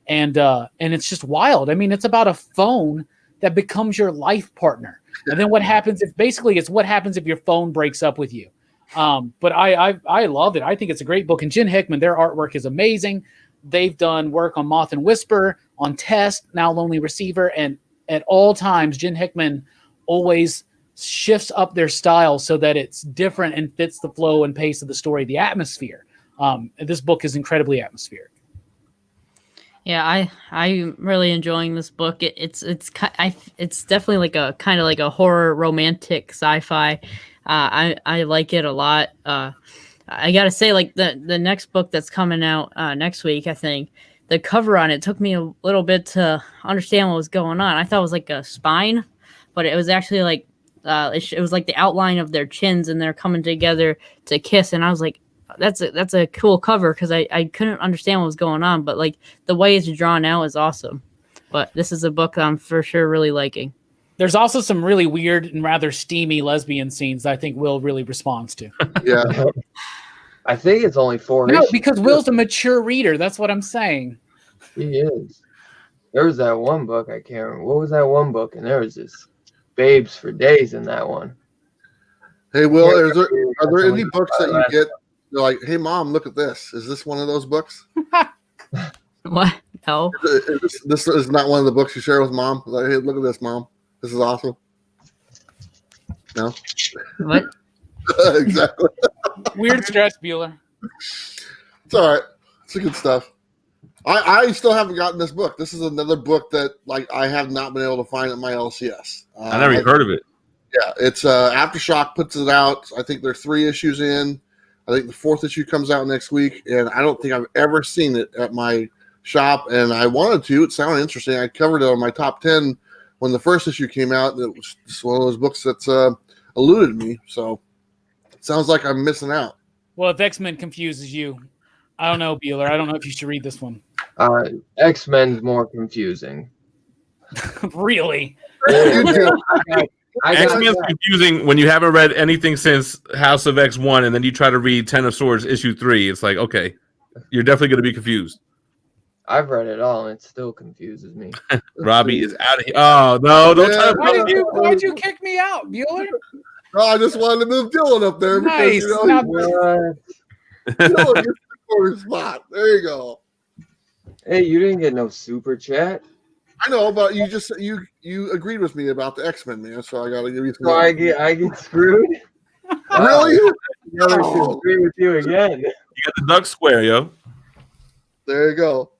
and it's just wild. I mean, it's about a phone that becomes your life partner, and then what happens it's what happens if your phone breaks up with you. But I love it. I think it's a great book. And Jen Hickman, their artwork is amazing. They've done work on Moth and Whisper, on Test, now Lonely Receiver, and at all times, Jen Hickman always shifts up their style so that it's different and fits the flow and pace of the story, the atmosphere. This book is incredibly atmospheric. Yeah, I'm really enjoying this book. It's definitely like a kind of like a horror romantic sci-fi. I like it a lot. I gotta say, like the next book that's coming out next week, I think the cover on it took me a little bit to understand what was going on. I thought it was like a spine, but it was actually like it was like the outline of their chins and they're coming together to kiss. And I was like, that's a cool cover because I couldn't understand what was going on, but like the way it's drawn out is awesome. But this is a book I'm for sure really liking. There's also some really weird and rather steamy lesbian scenes that I think Will really responds to. Yeah. I think it's only 4 No, issues. because Will's a mature reader. That's what I'm saying. He is. There was that one book, I can't remember. What was that one book? And there was this babes for days in that one. Hey, Will, are there any books that you get? You're like, hey, Mom, look at this. Is this one of those books? What? No. This is not one of the books you share with Mom? Like, hey, look at this, Mom. This is awesome. No? What? Exactly. Weird stress, Bueller. It's all right. It's good stuff. I still haven't gotten this book. This is another book that like I have not been able to find at my LCS. I never even heard of it. Yeah, it's Aftershock puts it out. I think they're 3 issues in. I think the 4th issue comes out next week, and I don't think I've ever seen it at my shop, and I wanted to. It sounded interesting. I covered it on my top 10 when the first issue came out. It was just one of those books that's eluded me, so it sounds like I'm missing out. Well, if X-Men confuses you, I don't know, Bueller. I don't know if you should read this one. X-Men's more confusing. Really? X-Men's confusing when you haven't read anything since House of X1, and then you try to read 10 of Swords issue 3. It's like, okay, you're definitely going to be confused. I've read it all, and it still confuses me. Robbie is out of here. Oh, no, don't try to... Why'd you kick me out, Bueller? No, I just wanted to move Dylan up there because, Nice. Dylan gets the corner spot. There you go. Hey, you didn't get no super chat. I know, but you agreed with me about the X-Men, man, so I got to give you some. So I get screwed? Really? Another should agree with you again. You got the duck square, yo. There you go.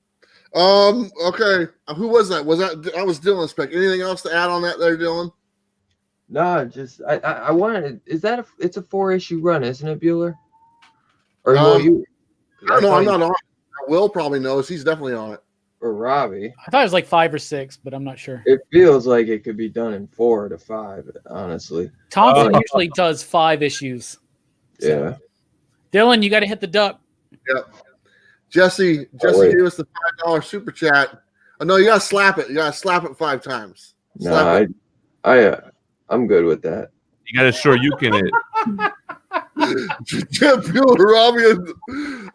Okay. Who was that? Was Dylan's pick. Anything else to add on that there, Dylan? No, just I wanted. It's a 4-issue run, isn't it, Bueller? Or you? I don't know. I'm not on it. Will probably knows. He's definitely on it. Or Robbie. I thought it was like 5 or 6, but I'm not sure. It feels like it could be done in 4 to 5, honestly. Thompson usually does 5 issues. So. Yeah. Dylan, you got to hit the duck. Yep. Jesse gave us the $5 super chat. Oh no, you gotta slap it. You gotta slap it 5 times. No, I'm good with that. You got to sure you can it. Robbie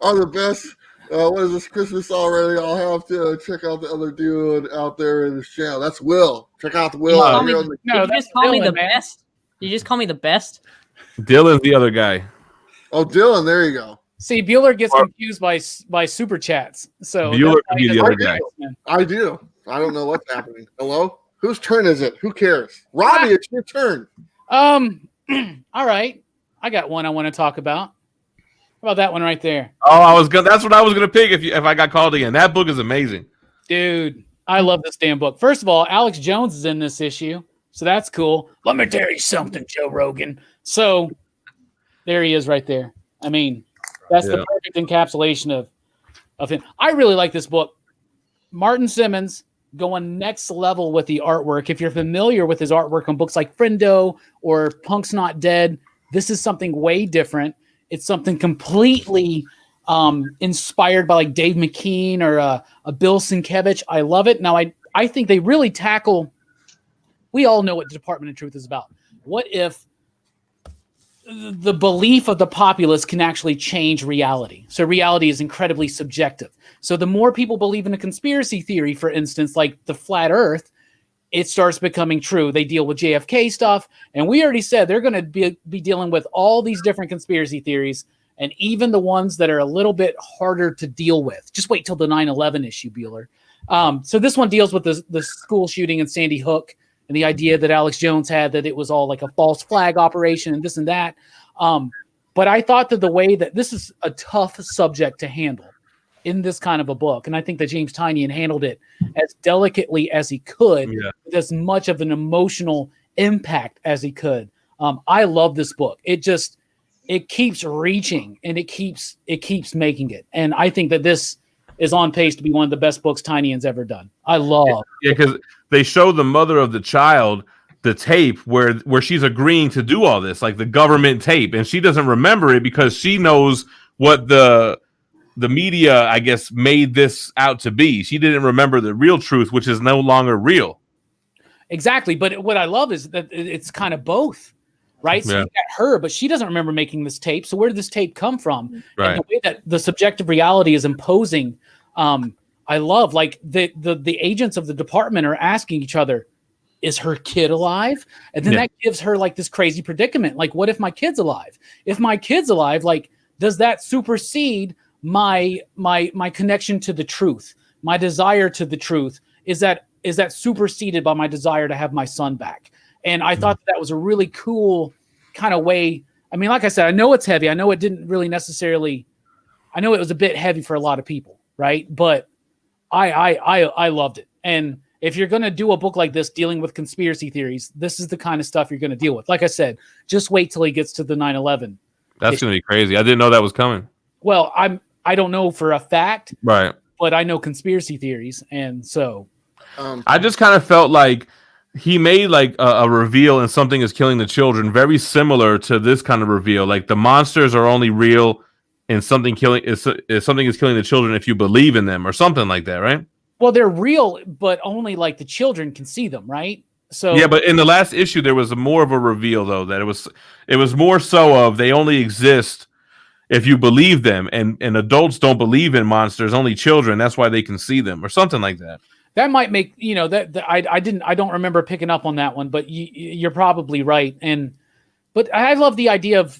are the best. What is this Christmas already? I'll have to check out the other dude out there in his channel. That's Will. Check out the Will. Did you just call me the best? Did you just call me the best? Dylan's the other guy. Oh, Dylan. There you go. See, Bueller gets confused by super chats. So Bueller could be the other guy. I do. I don't know what's happening. Hello? Whose turn is it? Who cares? Robbie, it's your turn. All right. I got one I want to talk about. How about that one right there? Oh, that's what I was gonna pick if I got called again. That book is amazing. Dude, I love this damn book. First of all, Alex Jones is in this issue, so that's cool. Let me tell you something, Joe Rogan. So there he is right there. I mean, that's the perfect encapsulation of him. I really like this book. Martin Simmons going next level with the artwork. If you're familiar with his artwork on books like Friendo or Punk's Not Dead, this is something way different. It's something completely inspired by like Dave McKean or a Bill Sienkiewicz. I love it. Now, I think they really tackle, we all know what the Department of Truth is about. What if the belief of the populace can actually change reality? So reality is incredibly subjective. So the more people believe in a conspiracy theory, for instance, like the flat earth, it starts becoming true. They deal with JFK stuff. And we already said they're going to be dealing with all these different conspiracy theories, and even the ones that are a little bit harder to deal with. Just wait till the 9/11 issue, Bueller. So this one deals with the school shooting in Sandy Hook and the idea that Alex Jones had that it was all like a false flag operation and this and that. But I thought that the way that this is a tough subject to handle in this kind of a book, and I think that James Tynion handled it as delicately as he could, with as much of an emotional impact as he could. I love this book. It keeps reaching, and it keeps making it. And I think that this is on pace to be one of the best books Tynion's ever done. I love. Yeah, because they show the mother of the child the tape where she's agreeing to do all this, like the government tape, and she doesn't remember it because she knows what the media, I guess, made this out to be. She didn't remember the real truth, which is no longer real. Exactly. But what I love is that it's kind of both, right? So you got her, but she doesn't remember making this tape. So where did this tape come from? Right. And the way that the subjective reality is imposing, I love, like the agents of the department are asking each other, is her kid alive? And then that gives her like this crazy predicament. Like, what if my kid's alive? If my kid's alive, like, does that supersede my connection to the truth, my desire to the truth? Is that superseded by my desire to have my son back? And I thought that was a really cool kind of way. I mean, like I said, I know it's heavy. I know it didn't really necessarily, I know it was a bit heavy for a lot of people, right? But I loved it. And if you're going to do a book like this dealing with conspiracy theories, this is the kind of stuff you're going to deal with. Like I said, just wait till he gets to the 9/11. That's going to be crazy. I didn't know that was coming. Well, I don't know for a fact, Right? but I know conspiracy theories, and so I just kind of felt like he made like a reveal and something is killing the children, very similar to this kind of reveal. Like the monsters are only real, and something is something is killing the children if you believe in them, or something like that, right? well, they're real, but only like the children can see them, right? So Yeah, but in the last issue, there was more of a reveal, though, that it was more so of they only exist if you believe them, and adults don't believe in monsters, only children. That's why they can see them, or something like that. that might make that I don't remember picking up on that one, but you're probably right. But I love the idea of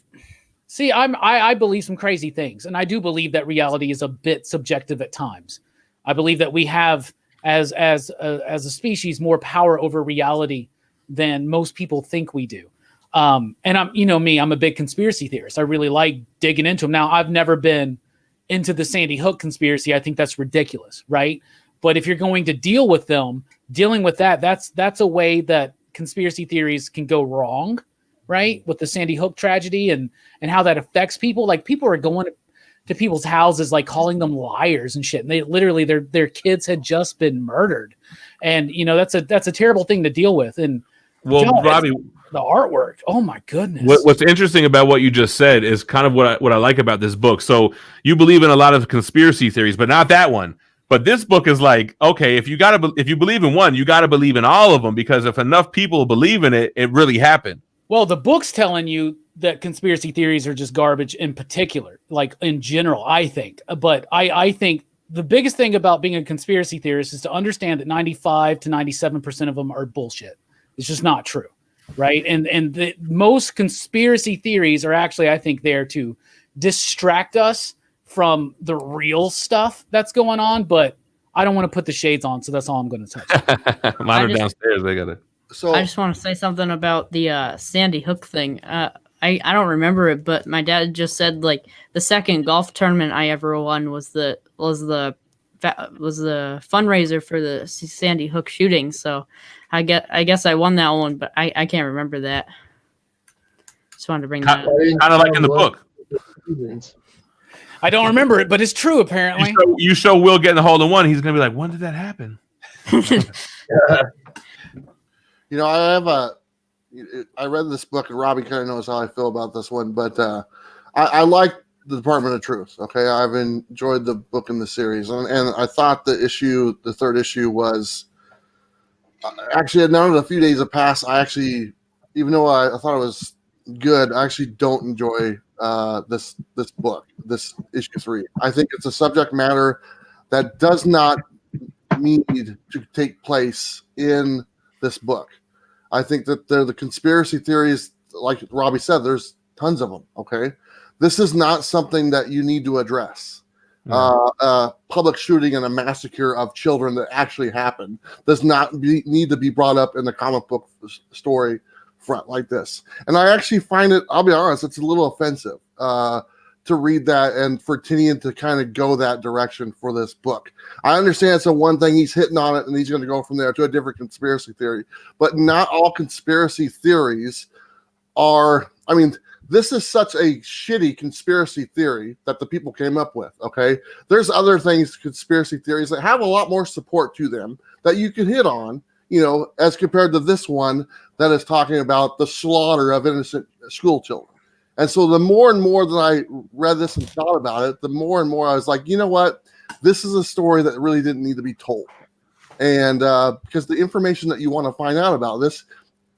I believe some crazy things, and I do believe that reality is a bit subjective at times. I believe that we have as a species more power over reality than most people think we do. And I'm a big conspiracy theorist. I really like digging into them. Now, I've never been into the Sandy Hook conspiracy. I think that's ridiculous, right? But if you're going to dealing with that's a way that conspiracy theories can go wrong, right? With the Sandy Hook tragedy and how that affects people. Like people are going to people's houses, like calling them liars and shit. And they literally, their kids had just been murdered. And, that's a terrible thing to deal with. And well, Robbie, the artwork, oh my goodness. What's interesting about what you just said is kind of what I like about this book. So you believe in a lot of conspiracy theories, but not that one. But this book is like, okay, if you believe in one, you got to believe in all of them, because if enough people believe in it, it really happened. Well, the book's telling you that conspiracy theories are just garbage in particular, like in general, I think. But I think the biggest thing about being a conspiracy theorist is to understand that 95 to 97% of them are bullshit. It's just not true, right? And most conspiracy theories are actually, I think, there to distract us from the real stuff that's going on. But I don't want to put the shades on, so that's all I'm going to touch. Mine are downstairs. They got it. So I just want to say something about the Sandy Hook thing. I don't remember it, but my dad just said like the second golf tournament I ever won was the fundraiser for the Sandy Hook shooting. So I guess I won that one, but I can't remember that. Just wanted to bring that up. Kind of like in the book. I don't remember it, but it's true apparently. You show Will getting a hole in one, he's gonna be like, when did that happen? I read this book, and Robbie kind of knows how I feel about this one, but I like the Department of Truth. Okay, I've enjoyed the book in the series, and I thought the third issue was actually, now that a few days have passed, even though I thought it was good, I actually don't enjoy this book, this issue 3. I think it's a subject matter that does not need to take place in this book. I think that the conspiracy theories, like Robbie said, there's tons of them. Okay, this is not something that you need to address. Public shooting and a massacre of children that actually happened does not need to be brought up in the comic book story front like this. And I actually find it, I'll be honest, it's a little offensive to read that and for Tinian to kind of go that direction for this book. I understand it's a one thing, he's hitting on it and he's going to go from there to a different conspiracy theory, but not all conspiracy theories are, this is such a shitty conspiracy theory that the people came up with, okay? There's other things, conspiracy theories, that have a lot more support to them that you can hit on, as compared to this one that is talking about the slaughter of innocent school children. And so the more and more that I read this and thought about it, the more and more I was like, you know what? This is a story that really didn't need to be told. And because the information that you want to find out about this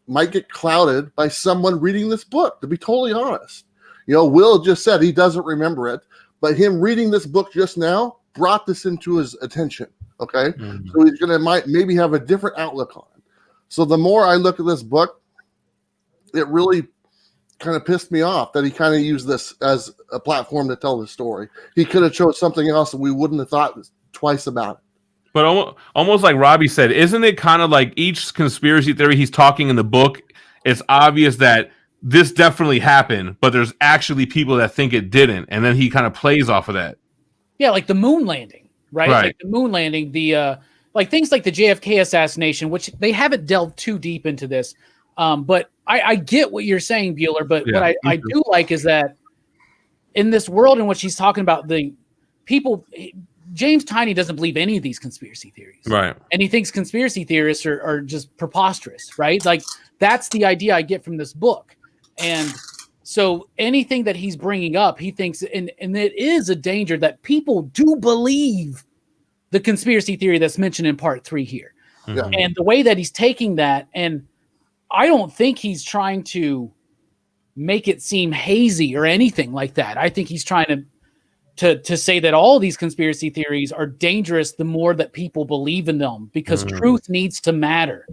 might get clouded by someone reading this book, to be totally honest. Will just said he doesn't remember it, but him reading this book just now brought this into his attention, okay? Mm-hmm. So he's going to maybe have a different outlook on it. So the more I look at this book, it really kind of pissed me off that he kind of used this as a platform to tell the story. He could have chose something else and we wouldn't have thought twice about it. But almost like Robbie said, isn't it kind of like each conspiracy theory he's talking in the book, it's obvious that this definitely happened, but there's actually people that think it didn't, and then he kind of plays off of that. Yeah, like the moon landing. right? Right. Like the moon landing, the like things like the JFK assassination, which they haven't delved too deep into this. But I get what you're saying, Bueller. But what I do like is that in this world in which he's talking about the people, James Tiny doesn't believe any of these conspiracy theories. Right. And he thinks conspiracy theorists are just preposterous, right? Like that's the idea I get from this book. And so anything that he's bringing up, he thinks, and it is a danger that people do believe the conspiracy theory that's mentioned in part 3 here. Yeah. And the way that he's taking that, and I don't think he's trying to make it seem hazy or anything like that. I think he's trying to say that all these conspiracy theories are dangerous the more that people believe in them, because truth needs to matter,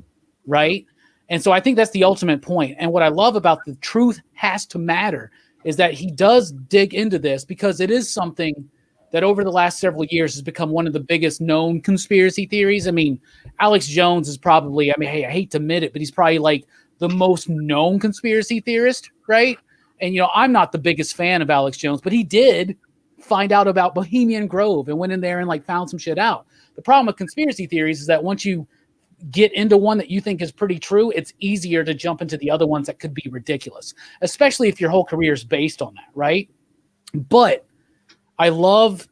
right? And so I think that's the ultimate point. And what I love about the truth has to matter is that he does dig into this, because it is something that over the last several years has become one of the biggest known conspiracy theories. I mean, Alex Jones is probably, hey, I hate to admit it, but he's probably like the most known conspiracy theorist, right? And, I'm not the biggest fan of Alex Jones, but he did find out about Bohemian Grove and went in there and like found some shit out. The problem with conspiracy theories is that once you get into one that you think is pretty true, it's easier to jump into the other ones that could be ridiculous, especially if your whole career is based on that, right? But I love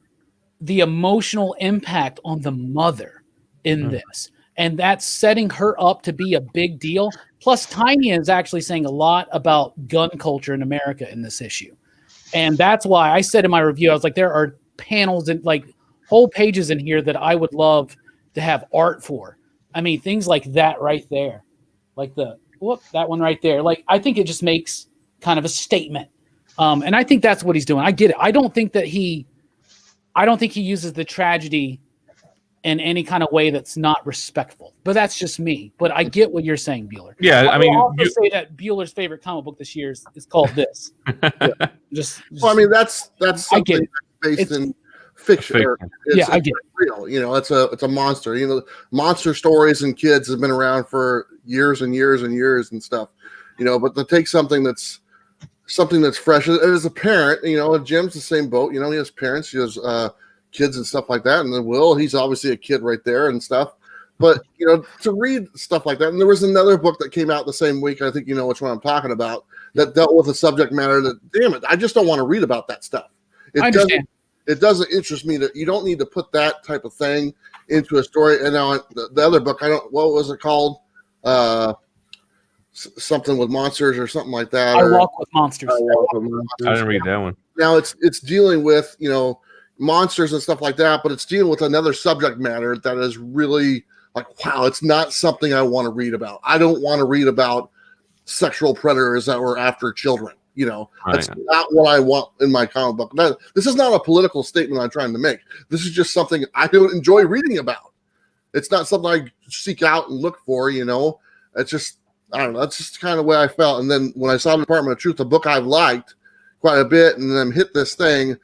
the emotional impact on the mother in this, and that's setting her up to be a big deal. Plus, Tiny is actually saying a lot about gun culture in America in this issue. And that's why I said in my review, I was like, there are panels and like whole pages in here that I would love to have art for. I mean, things like that right there, like that one right there. Like, I think it just makes kind of a statement. And I think that's what he's doing. I get it. I don't think he uses the tragedy in any kind of way that's not respectful, but that's just me. But I get what you're saying, Bueller. Yeah. I mean, also say that Bueller's favorite comic book this year is called this. Just Well, I mean, that's something it. that's based in fiction. It's I get it. real. It's a monster. Monster stories and kids have been around for years and years and years and stuff. But to take something that's fresh. As a parent, Jim's the same boat. He has parents, he has kids and stuff like that. And then Will, he's obviously a kid right there and stuff. But, to read stuff like that. And there was another book that came out the same week, I think you know which one I'm talking about, that dealt with a subject matter that, damn it, I just don't want to read about that stuff. I understand. It doesn't interest me. That you don't need to put that type of thing into a story. And now the other book, what was it called? Something with monsters or something like that. I Walk with Monsters. I didn't read that one. Now it's dealing with monsters and stuff like that, but it's dealing with another subject matter that is really like, wow, it's not something I want to read about. I don't want to read about sexual predators that were after children. That's not what I want in my comic book. Now, this is not a political statement I'm trying to make. This is just something I don't enjoy reading about. It's not something I seek out and look for. It's just, I don't know. That's just kind of the way I felt. And then when I saw the Department of Truth, a book I've liked quite a bit, and then hit this thing,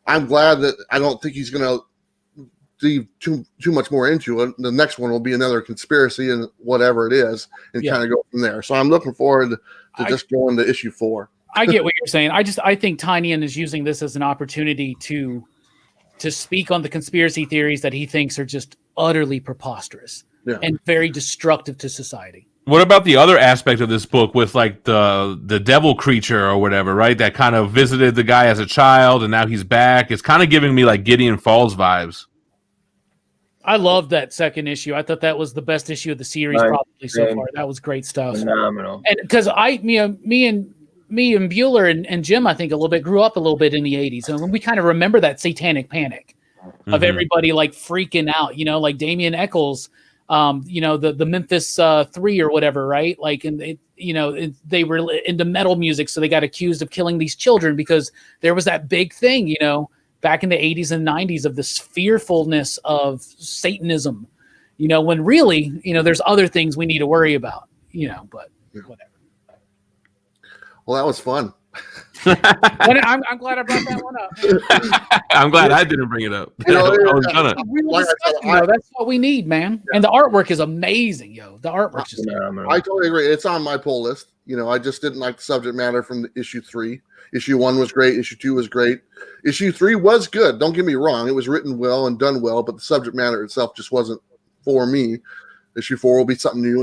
I'm glad that I don't think he's going to do too much more into it. The next one will be another conspiracy and whatever it is, and kind of go from there. So I'm looking forward to just going to issue 4. I get what you're saying. I think Tynion is using this as an opportunity to speak on the conspiracy theories that he thinks are just utterly preposterous and very destructive to society. What about the other aspect of this book with like the devil creature or whatever, right? That kind of visited the guy as a child and now he's back. It's kind of giving me like Gideon Falls vibes. I loved that second issue. I thought that was the best issue of the series probably so far. That was great stuff. Phenomenal. And because me and Bueller and Jim, I think a little bit grew up a little bit in the 80s. And we kind of remember that satanic panic of everybody like freaking out, like Damien Eccles, the Memphis 3 or whatever, right? Like, and they were into metal music. So they got accused of killing these children because there was that big thing, back in the 80s and 90s of this fearfulness of Satanism, when really, there's other things we need to worry about, but whatever. Well, that was fun. I'm glad I brought that one up. I'm glad I didn't bring it up. That's what we need, man. And the artwork is amazing, yo. The artwork is I totally agree. It's on my pull list. I just didn't like the subject matter from issue 3. Issue 1 was great. Issue 2 was great. Issue 3 was good. Don't get me wrong. It was written well and done well, but the subject matter itself just wasn't for me. Issue 4 will be something new,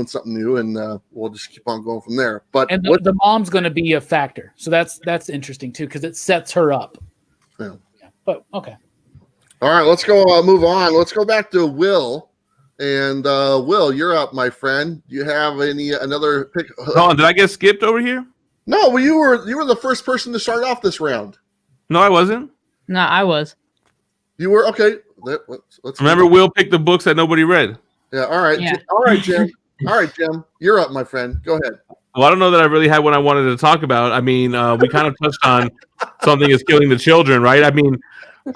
and we'll just keep on going from there. But the mom's going to be a factor, so that's interesting too because it sets her up. Yeah. But okay. All right, let's go. Move on. Let's go back to Will. And Will, you're up, my friend. Do you have another pick? Hold on, did I get skipped over here? No, well, you were the first person to start off this round. No, I wasn't. No, I was. You were okay. Let's remember. Will picked the books that nobody read. Yeah. All right. Yeah. All right, Jim. All right, Jim. You're up, my friend. Go ahead. Well, I don't know that I really had what I wanted to talk about. I mean, we kind of touched on something is killing the children, right? I mean,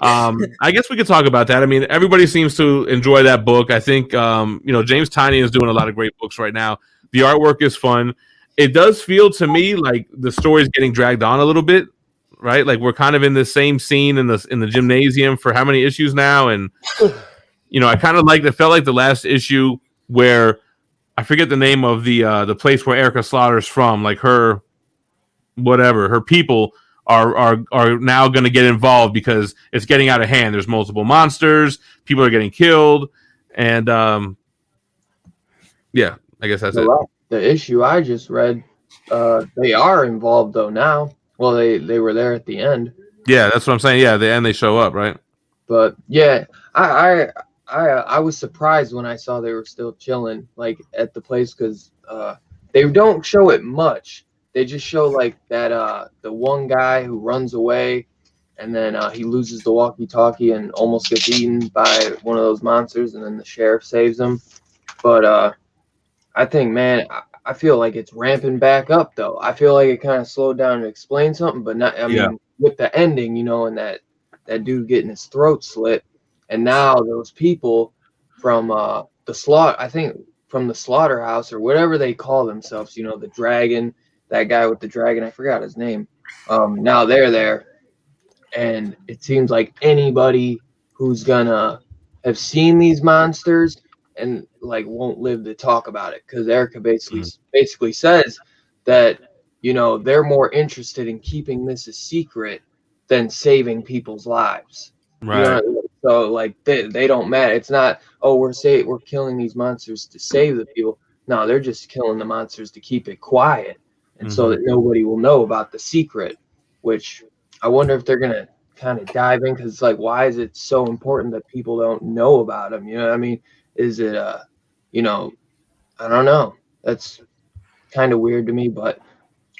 I guess we could talk about that. I mean, everybody seems to enjoy that book. I think, James Tynion is doing a lot of great books right now. The artwork is fun. It does feel to me like the story is getting dragged on a little bit, right? Like we're kind of in the same scene in the gymnasium for how many issues now? And, I kind of it felt like the last issue where I forget the name of the place where Erica Slaughter's from, like her people are now going to get involved because it's getting out of hand. There's multiple monsters, people are getting killed, and I guess that's it. The issue I just read, they are involved though now. Well, they were there at the end. Yeah, that's what I'm saying. Yeah, at the end they show up, right? But yeah, I was surprised when I saw they were still chilling like at the place because they don't show it much. They just show like that the one guy who runs away and then he loses the walkie-talkie and almost gets eaten by one of those monsters, and then the sheriff saves him. But I think, man, I feel like it's ramping back up though. I feel like it kind of slowed down to explain something, but not. I mean, with the ending, and that dude getting his throat slit. And now those people from from the slaughterhouse or whatever they call themselves, the dragon, that guy with the dragon, I forgot his name. Now they're there. And it seems like anybody who's gonna have seen these monsters and like won't live to talk about it. Because Erica basically says that, they're more interested in keeping this a secret than saving people's lives. Right. So like they don't matter. It's not, we're killing these monsters to save the people. No, they're just killing the monsters to keep it quiet and so that nobody will know about the secret, which I wonder if they're gonna kind of dive in, because it's like, why is it so important that people don't know about them? You know what I mean? Is it I don't know. That's kind of weird to me, but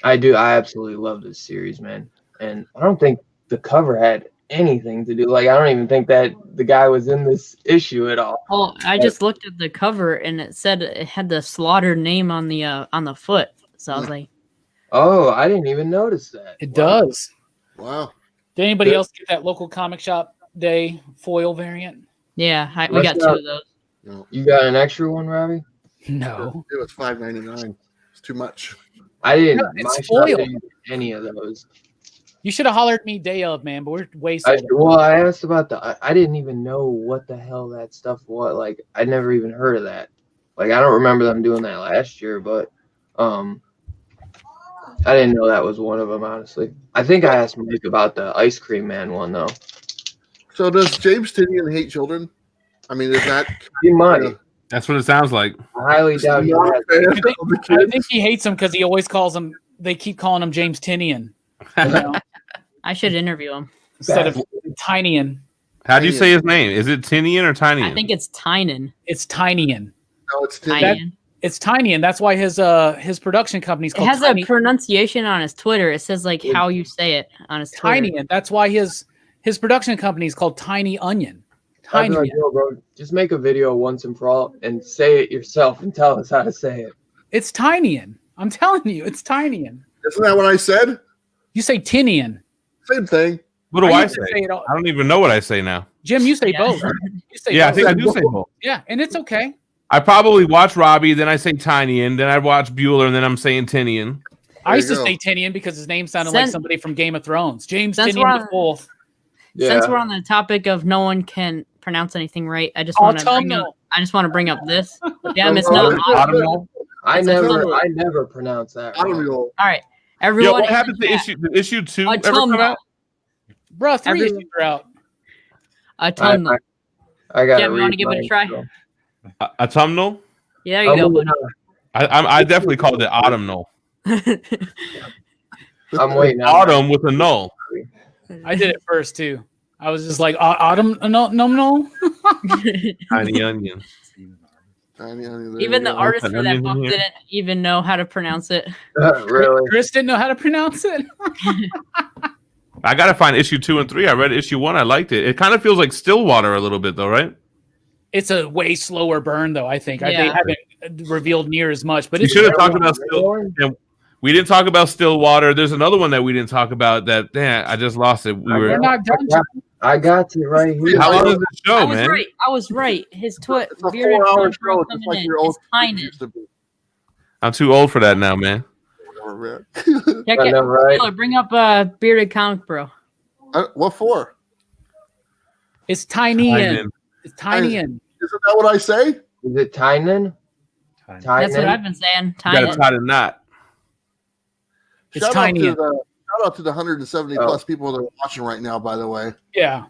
I absolutely love this series, man. And I don't think the cover had anything to do, like I don't even think that the guy was in this issue at all. Oh, I just looked at the cover and it said it had the Slaughter name on the foot. So I was like, oh, I didn't even notice that. It does. Wow. Did anybody else get that local comic shop day foil variant? Yeah, we got 2 of those. No. You got an extra one, Robbie? No. It was $5.99. It's too much. I didn't. No, it's my shop foil. didn't get any of those. You should have hollered at me day of, man, but we're way sold out. Well, I asked about I didn't even know what the hell that stuff was. Like, I never even heard of that. Like, I don't remember them doing that last year, but I didn't know that was one of them, honestly. I think I asked Mike about the Ice Cream Man one, though. So does James Tynion hate children? I mean, is that... He might. That's what it sounds like. I highly doubt he has. I think he hates him because he always calls him, they keep calling him James Tynion. I should interview him. Instead of Tynion. How do you say his name? Is it Tinian or Tynion? I think it's Tynan. It's Tynion. No, it's Tynion. Tynan. It's Tynion. That's why his production company's It called has Tiny. a pronunciation on his Twitter. It says like how you say it on his Twitter. Tynion. That's why his production company is called Tiny Onion. I'd be Tynion. like, yo, bro, just make a video once and for all and say it yourself and tell us how to say it. It's Tynion. I'm telling you, it's Tynion. Isn't that what I said? You say Tinian. Same thing. What do I used say? to say it all- I don't even know what I say now. Jim, you say Yeah. both. You say Yeah, I both. think I do say both. Yeah, and it's okay. I probably watch Robbie, then I say Tynian, then I watch Bueller, and then I'm saying Tinian. I used you to go. say Tinian because his name sounded like Since- somebody from Game of Thrones. James Since we're Tinian on- the Fourth. Since we're on the topic of no one can pronounce anything right, I just want to bring up this. Yeah, Miss No. Autumnal. I It's a never pronounce that. I don't wrong. know. All right, Yo, everyone. what in the happened to chat, issue 2 ever come autumnal. out? Bro, 3 Everyone- issues are out. Autumnal. I gotta Jim, you read. want to give it a mine, try? so. Autumnal? Yeah, there you go, buddy. I definitely called it autumnal. I'm waiting. On Autumn with a null. I did it first too. I was just like, autumn, no. Tiny onion. Even the artist an for that onion book in here? didn't even know how to pronounce it. Really? Chris didn't know how to pronounce it. I gotta find issue 2 and 3. I read issue 1. I liked it. It kind of feels like Stillwater a little bit, though, right? It's a way slower burn, though. I think they Yeah. haven't revealed near as much. But We it's should have talked about Stillwater. We didn't talk about Stillwater. There's another one that we didn't talk about. That I just lost it. We're not done. I got you right here. How long is the show, I was man? right. I was right. His twit. It's a 4-hour show, just like your old used to be. I'm too old for that now, man. Check I it. know, right? Taylor, bring up Bearded Comic Bro. What for? It's tiny Tynan. and it's tiny and Isn't that what I say? Is it Tynan? That's what I've been saying. You gotta Tynan. tie the knot. it's Shout tiny. out to the 170 plus people that are watching right now, by the way. Yeah.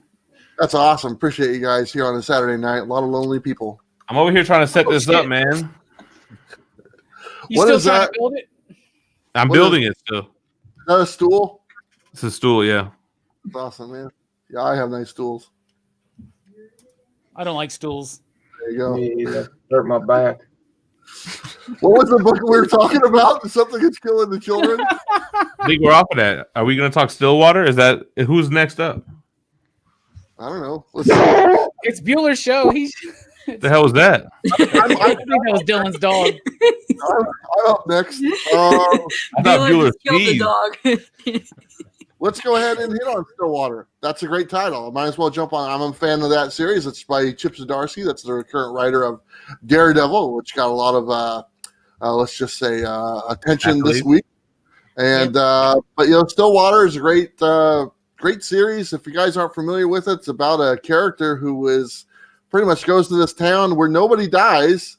That's awesome. Appreciate you guys here on a Saturday night. A lot of lonely people. I'm over here trying to set this shit. up, man. You What still is trying that? to build it? I'm What building it still. Is that a stool? It's a stool, yeah. That's awesome, man. Yeah, I have nice stools. I don't like stools. There you go. Me either. Hurt my back. What was the book we were talking about? Something that's killing the children? I think we're off of that. Are we gonna talk Stillwater? Is that who's next up? I don't know. Let's see. It's Bueller's show. The hell was that? I think that was Dylan's dog. I'm up next. I thought Bueller killed the sneezed. dog. Let's go ahead and hit on Stillwater. That's a great title. I might as well jump on. I'm a fan of that series. It's by Chip Zdarsky. That's the current writer of Daredevil, which got a lot of, let's just say, attention this week. And but Stillwater is a great series. If you guys aren't familiar with it, it's about a character who is pretty much goes to this town where nobody dies,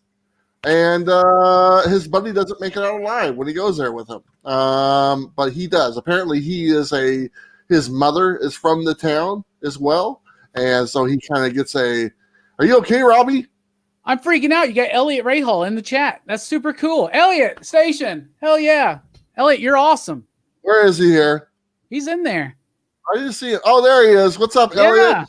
and his buddy doesn't make it out alive when he goes there with him. But he does. Apparently, his mother is from the town as well, and so he kind of gets a. Are you okay, Robbie? I'm freaking out. You got Elliot Rahal in the chat. That's super cool. Elliot, station. Hell yeah. Elliot, you're awesome. Where is he here? He's in there. I didn't see it. Oh, there he is. What's up, Elliot? Yeah.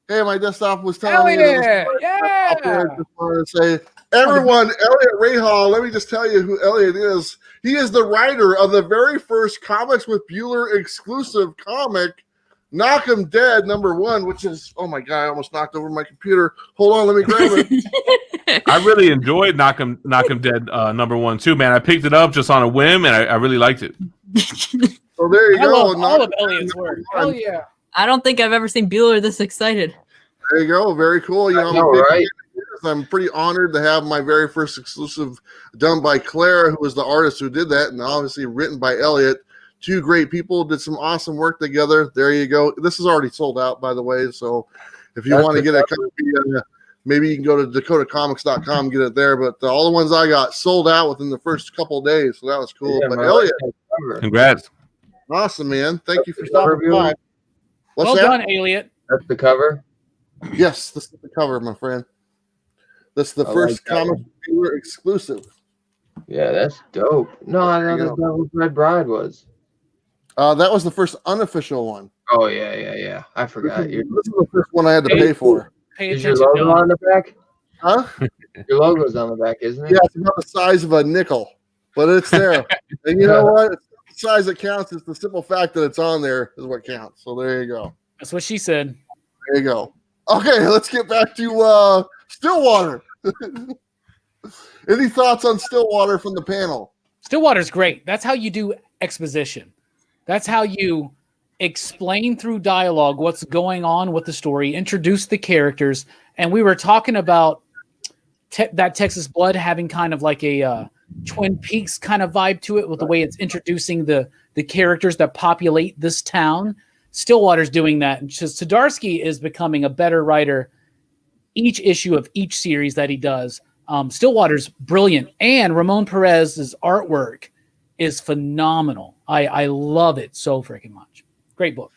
Hey, my desktop was telling me. Elliot. Yeah. I just wanted to say, everyone, Elliot Rahal, let me just tell you who Elliot is. He is the writer of the very first Comics with Bueller exclusive comic, Knock 'em Dead #1, which is, oh my God, I almost knocked over my computer. Hold on, let me grab it. I really enjoyed Knock 'em Dead #1 too, man. I picked it up just on a whim, and I really liked it. So there you I go. love all of Elliot's work. Hell yeah. I don't think I've ever seen Bueller this excited. There you go. Very cool. You know, I know, right? I'm pretty honored to have my very first exclusive done by Claire, who was the artist who did that, and obviously written by Elliot. Two great people did some awesome work together. There you go. This is already sold out, by the way. So if you want to get a copy, maybe you can go to dakotacomics.com and get it there. But all the ones I got sold out within the first couple of days. So that was cool. Yeah, but man. Elliot, Congrats. awesome, man. Thank you for stopping by. What's Well that? done, Elliot. That's the cover. Yes, this is the cover, my friend. That's the I first like that comic dealer exclusive. Yeah, that's dope. No, I There know you that's not what Red Bride was. That was the first unofficial one. Oh yeah. I This forgot. is the first one I had to pay for. Pay Is your attention, logo Dylan. on the back? Huh? Your logo's on the back, isn't it? Yeah, it's about the size of a nickel, but it's there. And you know what? It's not the size that counts. It's the simple fact that it's on there is what counts. So there you go. That's what she said. There you go. Okay, let's get back to Stillwater. Any thoughts on Stillwater from the panel? Stillwater's great. That's how you do exposition. That's how you explain through dialogue what's going on with the story, introduce the characters. And we were talking about that Texas Blood having kind of like a Twin Peaks kind of vibe to it with the way it's introducing the characters that populate this town. Stillwater's doing that. And Zdarsky is becoming a better writer each issue of each series that he does. Stillwater's brilliant, and Ramon Perez's artwork is phenomenal. I love it so freaking much. Great book.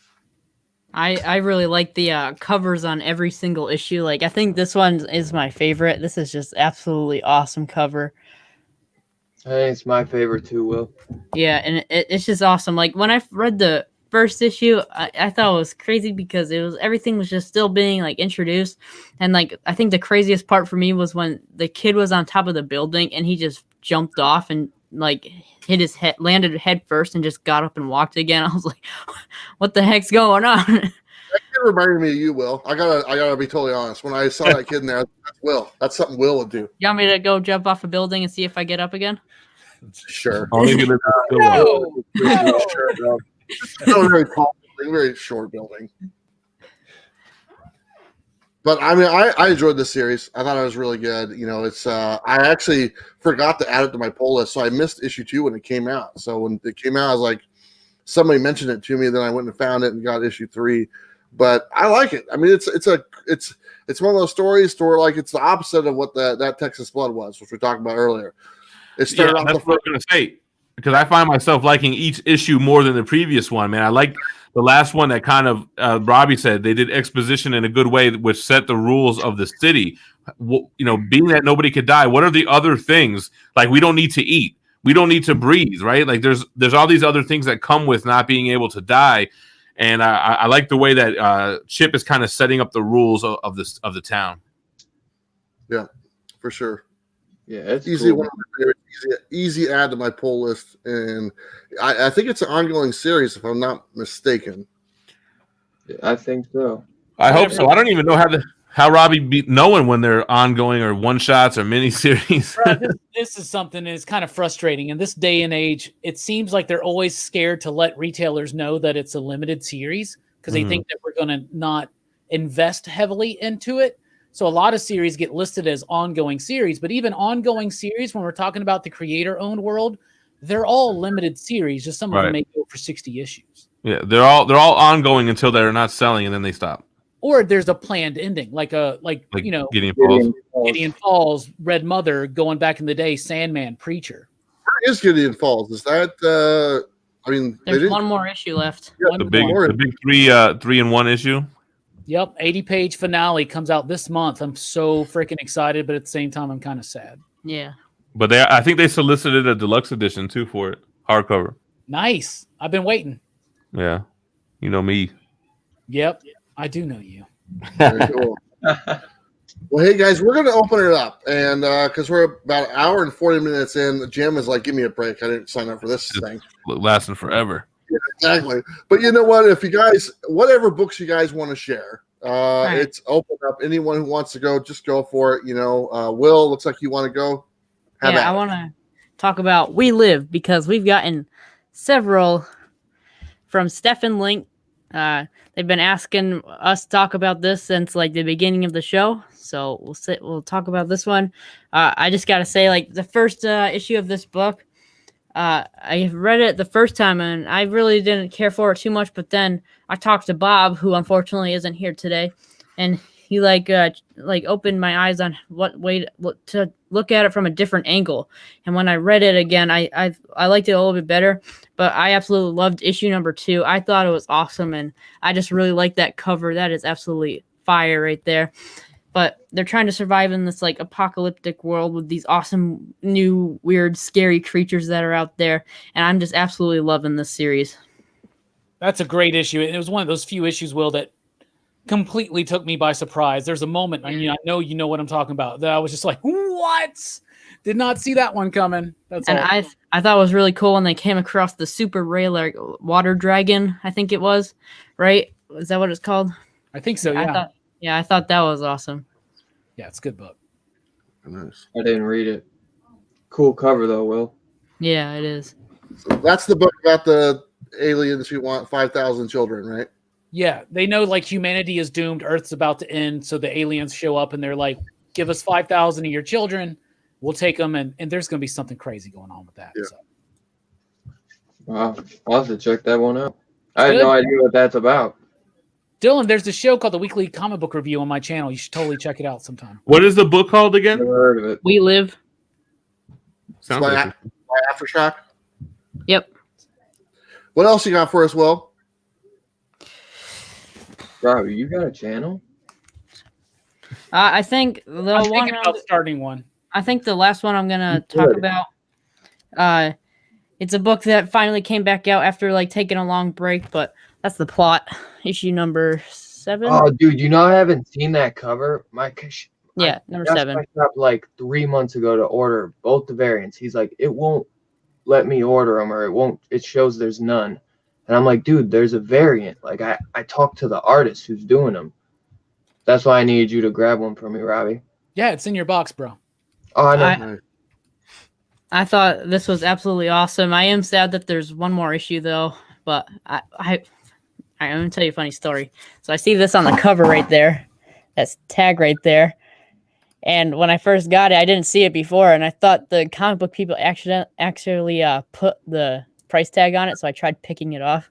I really like the covers on every single issue. Like, I think this one is my favorite. This is just absolutely awesome cover. Hey, it's my favorite too, Will. Yeah, and it's just awesome. Like, when I read the first issue, I thought it was crazy because everything was just still being like introduced. And like, I think the craziest part for me was when the kid was on top of the building and he just jumped off and like hit his head, landed head first, and just got up and walked again. I was like, what the heck's going on? That kid reminded me of you, Will. I gotta be totally honest. When I saw that kid in there, that's Will. That's something Will would do. You want me to go jump off a building and see if I get up again? Sure. Only gonna No. Sure, bro. It's not a very tall building, very short building. But I mean, I enjoyed this series. I thought it was really good. You know, it's I actually forgot to add it to my poll list, so I missed issue 2 when it came out. So when it came out, I was like, somebody mentioned it to me, then I went and found it and got issue 3. But I like it. I mean, it's one of those stories where like it's the opposite of what that Texas Blood was, which we talked about earlier. It started off that's what I'm gonna say, because I find myself liking each issue more than the previous one. Man, I like the last one that kind of Robbie said they did exposition in a good way, which set the rules of the city. You know, being that nobody could die, what are the other things? Like, we don't need to eat, we don't need to breathe, right? Like there's all these other things that come with not being able to die. And I like the way that Chip is kind of setting up the rules of the town. Yeah, for sure. Yeah, it's easy. cool. One of my favorites, easy add to my poll list, and I think it's an ongoing series, if I'm not mistaken. I think so. I hope so. I don't even know how Robbie beat knowing when they're ongoing or one shots or miniseries. This is something that's kind of frustrating in this day and age. It seems like they're always scared to let retailers know that it's a limited series because they think that we're going to not invest heavily into it. So a lot of series get listed as ongoing series, but even ongoing series, when we're talking about the creator-owned world, they're all limited series. Just some of them may go for 60 issues. Yeah, they're all ongoing until they're not selling, and then they stop. Or there's a planned ending, like you know, Gideon Falls, Red Mother, going back in the day, Sandman, Preacher. Where is Gideon Falls? Is that? I mean, there's one more issue left. Yeah, the big 3-in-1 issue. Yep, 80-page finale comes out this month. I'm so freaking excited, but at the same time, I'm kind of sad. Yeah. But I think they solicited a deluxe edition too for it, hardcover. Nice. I've been waiting. Yeah, you know me. Yep, I do know you. Very cool. Well, hey guys, we're gonna open it up, and because we're about an hour and 40 minutes in, Jim is like, "Give me a break. I didn't sign up for this thing." Lasting forever. Yeah, exactly. But you know what? If you guys, whatever books you guys want to share, it's open up. Anyone who wants to go, just go for it. You know, Will, looks like you want to go. I want to talk about We Live because we've gotten several from Stefan Link. They've been asking us to talk about this since like the beginning of the show. So we'll talk about this one. I just got to say, like, the first issue of this book, I read it the first time and I really didn't care for it too much. But then I talked to Bob, who unfortunately isn't here today, and he like opened my eyes on what way to look at it from a different angle. And when I read it again, I liked it a little bit better. But I absolutely loved issue number 2. I thought it was awesome, and I just really like that cover. That is absolutely fire right there. But they're trying to survive in this like apocalyptic world with these awesome new weird scary creatures that are out there, and I'm just absolutely loving this series. That's a great issue. It was one of those few issues, Will, that completely took me by surprise. There's a moment, I know you know what I'm talking about, that I was just like, what? Did not see that one coming. I thought it was really cool when they came across the super rare like water dragon, I think it was, right? Is that what it's called? I think so, yeah. I thought that was awesome. Yeah, it's a good book. Nice. I didn't read it. Cool cover though, Will. Yeah, it is. So that's the book about the aliens who want 5,000 children, right? Yeah, they know like humanity is doomed, Earth's about to end, so the aliens show up and they're like, give us 5,000 of your children, we'll take them, and there's going to be something crazy going on with that. Yeah. So. Wow, I'll have to check that one out. I had no idea what that's about. Dylan, there's a show called the Weekly Comic Book Review on my channel. You should totally check it out sometime. What is the book called again? Never heard of it. We Live. Sounds by, like by Aftershock. Yep. What else you got for us, Will? Robbie, you got a channel? I think the I'm one. thinking about starting one. I think the last one I'm gonna talk about. It's a book that finally came back out after like taking a long break, but that's the plot. Issue number 7. Oh, dude, you know I haven't seen that cover. Yeah, number I 7. stopped like 3 months ago to order both the variants. He's like, it won't let me order them, or it won't. It shows there's none. And I'm like, dude, there's a variant. Like I talked to the artist who's doing them. That's why I needed you to grab one for me, Robbie. Yeah, it's in your box, bro. Oh, I know. I thought this was absolutely awesome. I am sad that there's one more issue though, but I'm gonna tell you a funny story. So I see this on the cover right there. That's tag right there. And when I first got it, I didn't see it before, and I thought the comic book people actually put the price tag on it, so I tried picking it off.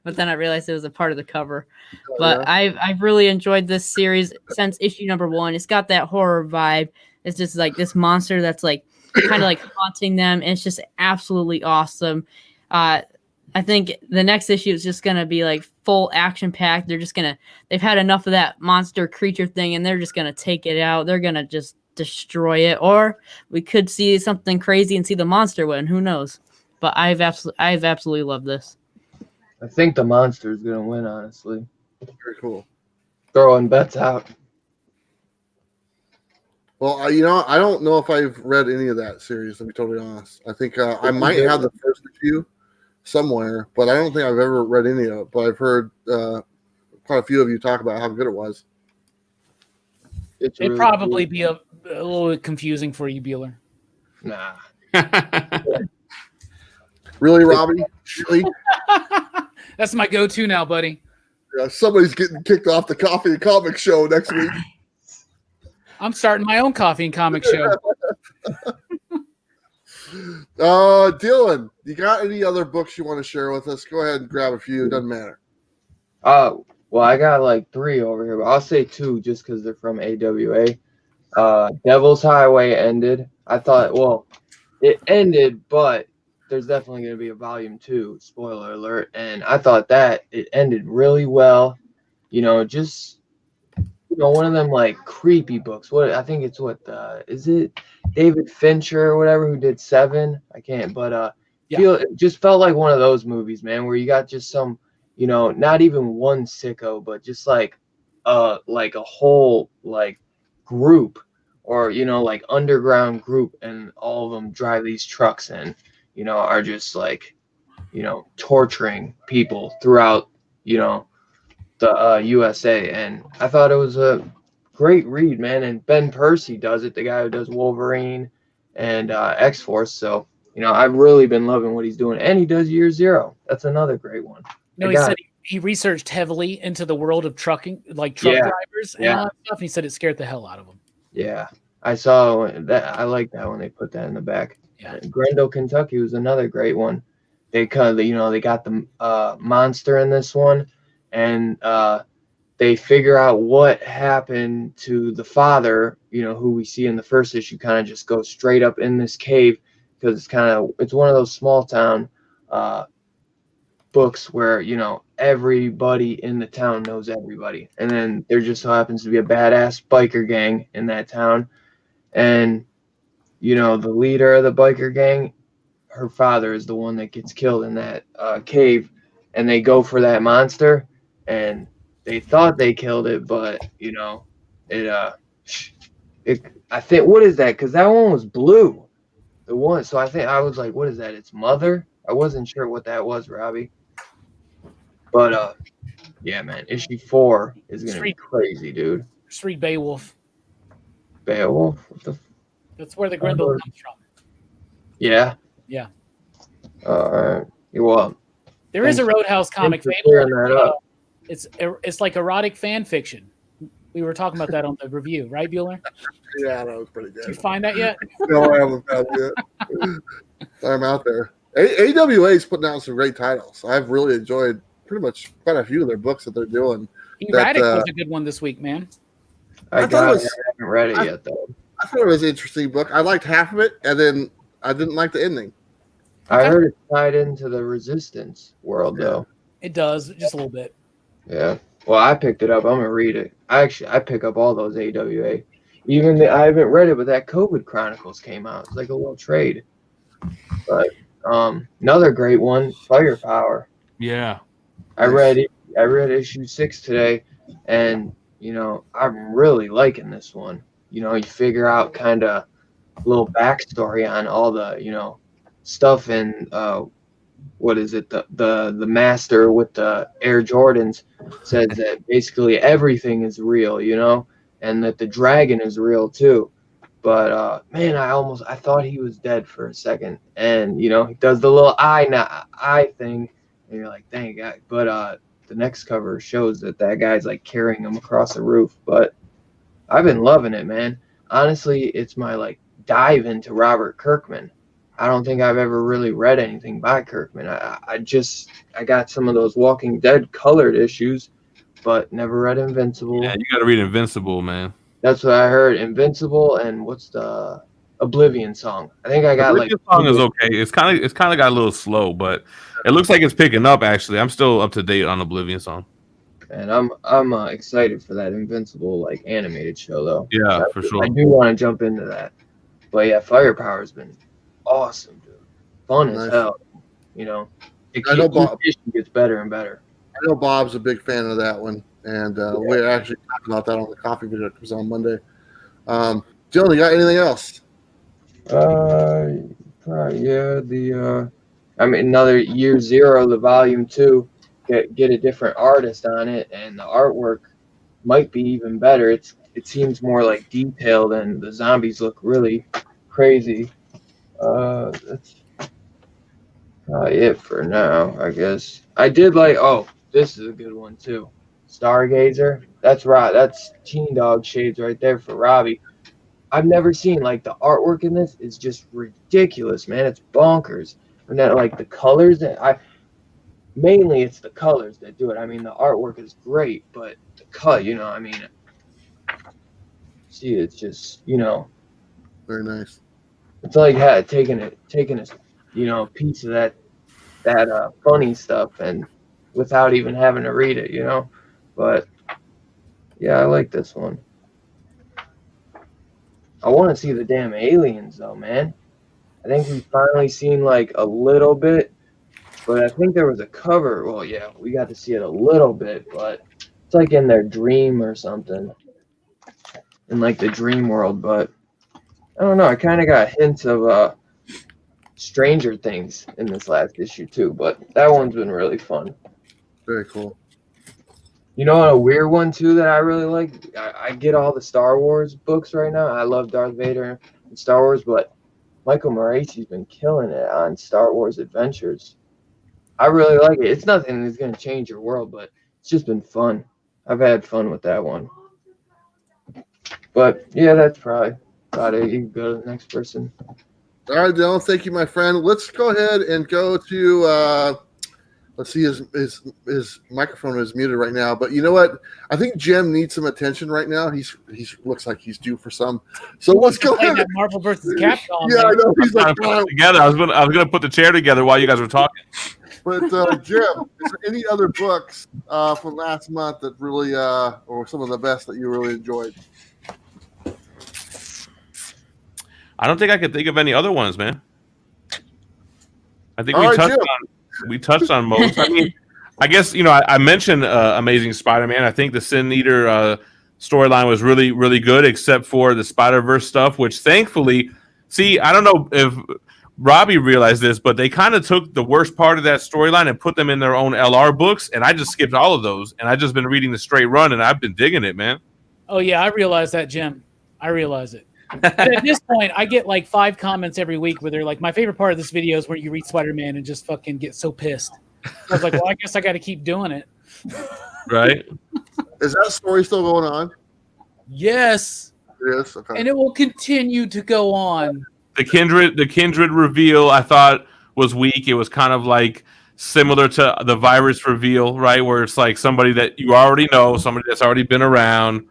But then I realized it was a part of the cover. But I've really enjoyed this series since issue number 1. It's got that horror vibe. It's just like this monster that's like kind of like haunting them. And it's just absolutely awesome. I think the next issue is just gonna be like full action packed. They've had enough of that monster creature thing, and they're just gonna take it out. They're gonna just destroy it, or we could see something crazy and see the monster win. Who knows? But I've absolutely loved this. I think the monster's gonna win, honestly. Very cool. Throwing bets out. Well, I don't know if I've read any of that series, to be totally honest. I think I might have the first few somewhere, but I don't think I've ever read any of it. But I've heard quite a few of you talk about how good it was. It'd It'd probably be a little bit confusing for you, Bueller. Nah. Really, Robbie? Really? That's my go-to now, buddy. Yeah, somebody's getting kicked off the Coffee and Comic Show next week. I'm starting my own coffee and comic show. Dylan, you got any other books you want to share with us? Go ahead and grab a few. It doesn't matter. Well, I got like 3 over here, but I'll say 2 just because they're from AWA. Devil's Highway ended. I thought, well, it ended, but there's definitely going to be a volume 2, spoiler alert. And I thought that it ended really well. One of them like creepy books. I think it's is it David Fincher or whatever who did 7? I can't, but it just felt like one of those movies, man, where you got just some, not even one sicko, but just like a whole like group, or like underground group, and all of them drive these trucks and are just like torturing people throughout the USA. And I thought it was a great read, man. And Ben Percy does it, the guy who does Wolverine and X-Force. So I've really been loving what he's doing, and he does Year Zero. That's another great one. He said he researched heavily into the world of trucking, like truck drivers and all that stuff. And he said it scared the hell out of him. Yeah, I saw that. I like that when they put that in the back. Yeah, Grendel, Kentucky was another great one. They kind of, they got the monster in this one, and they figure out what happened to the father, who we see in the first issue, kind of just goes straight up in this cave, because it's one of those small town books where, everybody in the town knows everybody. And then there just so happens to be a badass biker gang in that town. And, the leader of the biker gang, her father is the one that gets killed in that cave. And they go for that monster, and they thought they killed it, but I think, what is that? Because that one was blue, the one. So I think I was like, what is that? It's Mother. I wasn't sure what that was, Robbie. But yeah, man, issue 4 is gonna be crazy, dude. Just read Beowulf. Beowulf. That's where the Grendel comes from. Yeah. Yeah. All right. Well, there is a Roadhouse comic. It's like erotic fan fiction. We were talking about that on the review, right, Bueller? Yeah, that was pretty good. Did you find that yet? No, I haven't found it yet. I'm out there. AWA is putting out some great titles. I've really enjoyed pretty much quite a few of their books that they're doing. Erratic was a good one this week, man. I haven't read it yet, though. I thought it was an interesting book. I liked half of it, and then I didn't like the ending. I heard it tied into the Resistance world, though. It does, just a little bit. Yeah. Well, I picked it up. I'm gonna read it. I pick up all those AWA. Even I haven't read it, but that COVID Chronicles came out. It's like a little trade. But another great one, Firepower. Yeah. I read issue 6 today, and I'm really liking this one. You figure out kind of a little backstory on all the stuff in what is it, the master with the Air Jordans says that basically everything is real, and that the dragon is real too. But man, I thought he was dead for a second, and he does the little eye thing, and you're like, dang guy. But the next cover shows that guy's like carrying him across the roof. But I've been loving it, man. Honestly, it's my like dive into Robert Kirkman. I don't think I've ever really read anything by Kirkman. I got some of those Walking Dead colored issues, but never read Invincible. Yeah, you got to read Invincible, man. That's what I heard. Invincible and what's the Oblivion song? I think I got Oblivion song is okay. It's kind of got a little slow, but it looks like it's picking up. Actually, I'm still up to date on Oblivion song. And I'm excited for that Invincible like animated show though. Yeah, for sure. I do want to jump into that. But yeah, Firepower's been awesome, dude. Fun as hell. Each issue gets better and better. I know Bob's a big fan of that one, and we actually talked about that on the coffee video that was on Monday. Dylan, you got anything else? Probably, yeah. Another Year Zero, the Volume 2. Get a different artist on it, and the artwork might be even better. It seems more like detailed, and the zombies look really crazy. That's probably it for now, I guess. I did like. Oh, this is a good one too. Stargazer. That's right. That's Teen Dog shades right there for Robbie. I've never seen like the artwork in this is just ridiculous, man. It's bonkers. And that like the colors that mainly it's the colors that do it. I mean, the artwork is great, but the cut, see, it's just, very nice. It's like taking a piece of that funny stuff and without even having to read it, But yeah, I like this one. I want to see the damn aliens though, man. I think we've finally seen like a little bit. But I think there was a cover. Well, yeah, we got to see it a little bit, but it's like in their dream or something. In like the dream world, but I don't know. I kind of got hints of Stranger Things in this last issue too, but that one's been really fun. Very cool. A weird one too that I really like? I get all the Star Wars books right now. I love Darth Vader and Star Wars, but Michael Morasi's been killing it on Star Wars Adventures. I really like it. It's nothing that's going to change your world, but it's just been fun. I've had fun with that one. But, yeah, that's probably about it. You can go to the next person. All right, Dylan. Thank you, my friend. Let's go ahead and go to let's see, his microphone is muted right now. But you know what? I think Jim needs some attention right now. He looks like he's due for some. So let's go ahead. That Marvel versus Capcom. Yeah, I know. He's like, together. I was gonna put the chair together while you guys were talking. But Jim, is there any other books from last month that really, or some of the best that you really enjoyed? I don't think I could think of any other ones, man. I think we touched on most. I mean, I guess I mentioned Amazing Spider-Man. I think the Sin Eater storyline was really, really good, except for the Spider-Verse stuff, which thankfully, I don't know if Robbie realized this, but they kind of took the worst part of that storyline and put them in their own LR books, and I just skipped all of those, and I've just been reading the straight run, and I've been digging it, man. Oh, yeah, I realize that, Jim. I realize it. But at this point, I get like 5 comments every week where they're like, my favorite part of this video is where you read Spider-Man and just fucking get so pissed. I was like, well, I guess I got to keep doing it. Right? Is that story still going on? Yes. It is? Okay. And it will continue to go on. The Kindred reveal, I thought, was weak. It was kind of like similar to the virus reveal, right? Where it's like somebody that you already know, somebody that's already been around.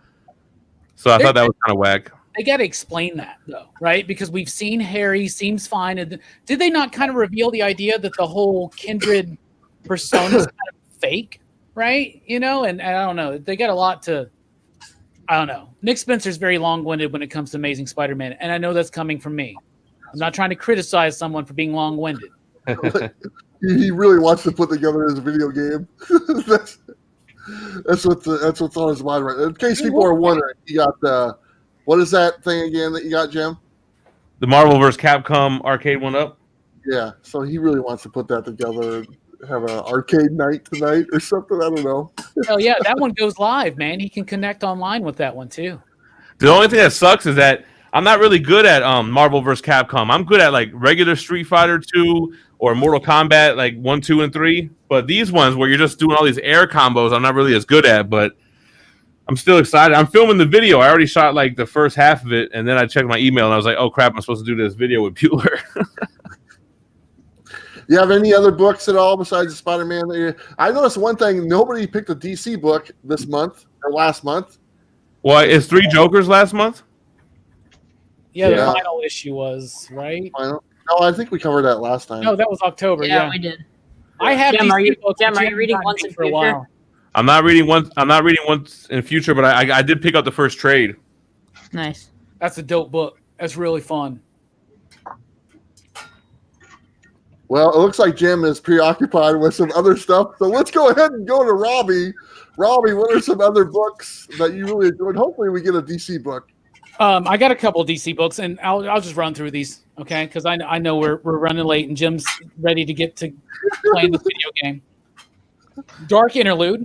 So I thought that was kind of whack. They got to explain that, though, right? Because we've seen Harry seems fine. And did they not kind of reveal the idea that the whole kindred persona is kind of fake, right? You know, and I don't know. They got a lot to, I don't know. Nick Spencer's very long-winded when it comes to Amazing Spider-Man, and I know that's coming from me. I'm not trying to criticize someone for being long-winded. He really wants to put together his video game. that's what's on his mind right now. In case people are wondering, he got what is that thing again that you got, Jim? The Marvel vs. Capcom arcade one up. Yeah, so he really wants to put that together. Have an arcade night tonight or something. I don't know. Oh yeah, that one goes live, man. He can connect online with that one too. The only thing that sucks is that I'm not really good at Marvel vs. Capcom. I'm good at like regular Street Fighter 2 or Mortal Kombat like 1, 2, and 3. But these ones where you're just doing all these air combos, I'm not really as good at. But I'm still excited. I'm filming the video. I already shot like the first half of it, and then I checked my email and I was like, "Oh crap! I'm supposed to do this video with Bueller." You have any other books at all besides the Spider-Man? I noticed one thing: nobody picked a DC book this month or last month. Well, is 3 Jokers last month? Yeah, the final issue was right. No, I think we covered that last time. No, that was October. Yeah, we did. I have Jim, these are you books. reading Once in for a Future? while. I'm not reading Once in Future, but I did pick up the first trade. Nice. That's a dope book. That's really fun. Well, it looks like Jim is preoccupied with some other stuff. So let's go ahead and go to Robbie. Robbie, what are some other books that you really enjoyed? Hopefully we get a DC book. I got a couple of DC books, and I'll just run through these, okay? Because I know we're running late, and Jim's ready to get to playing the video game. Dark Interlude.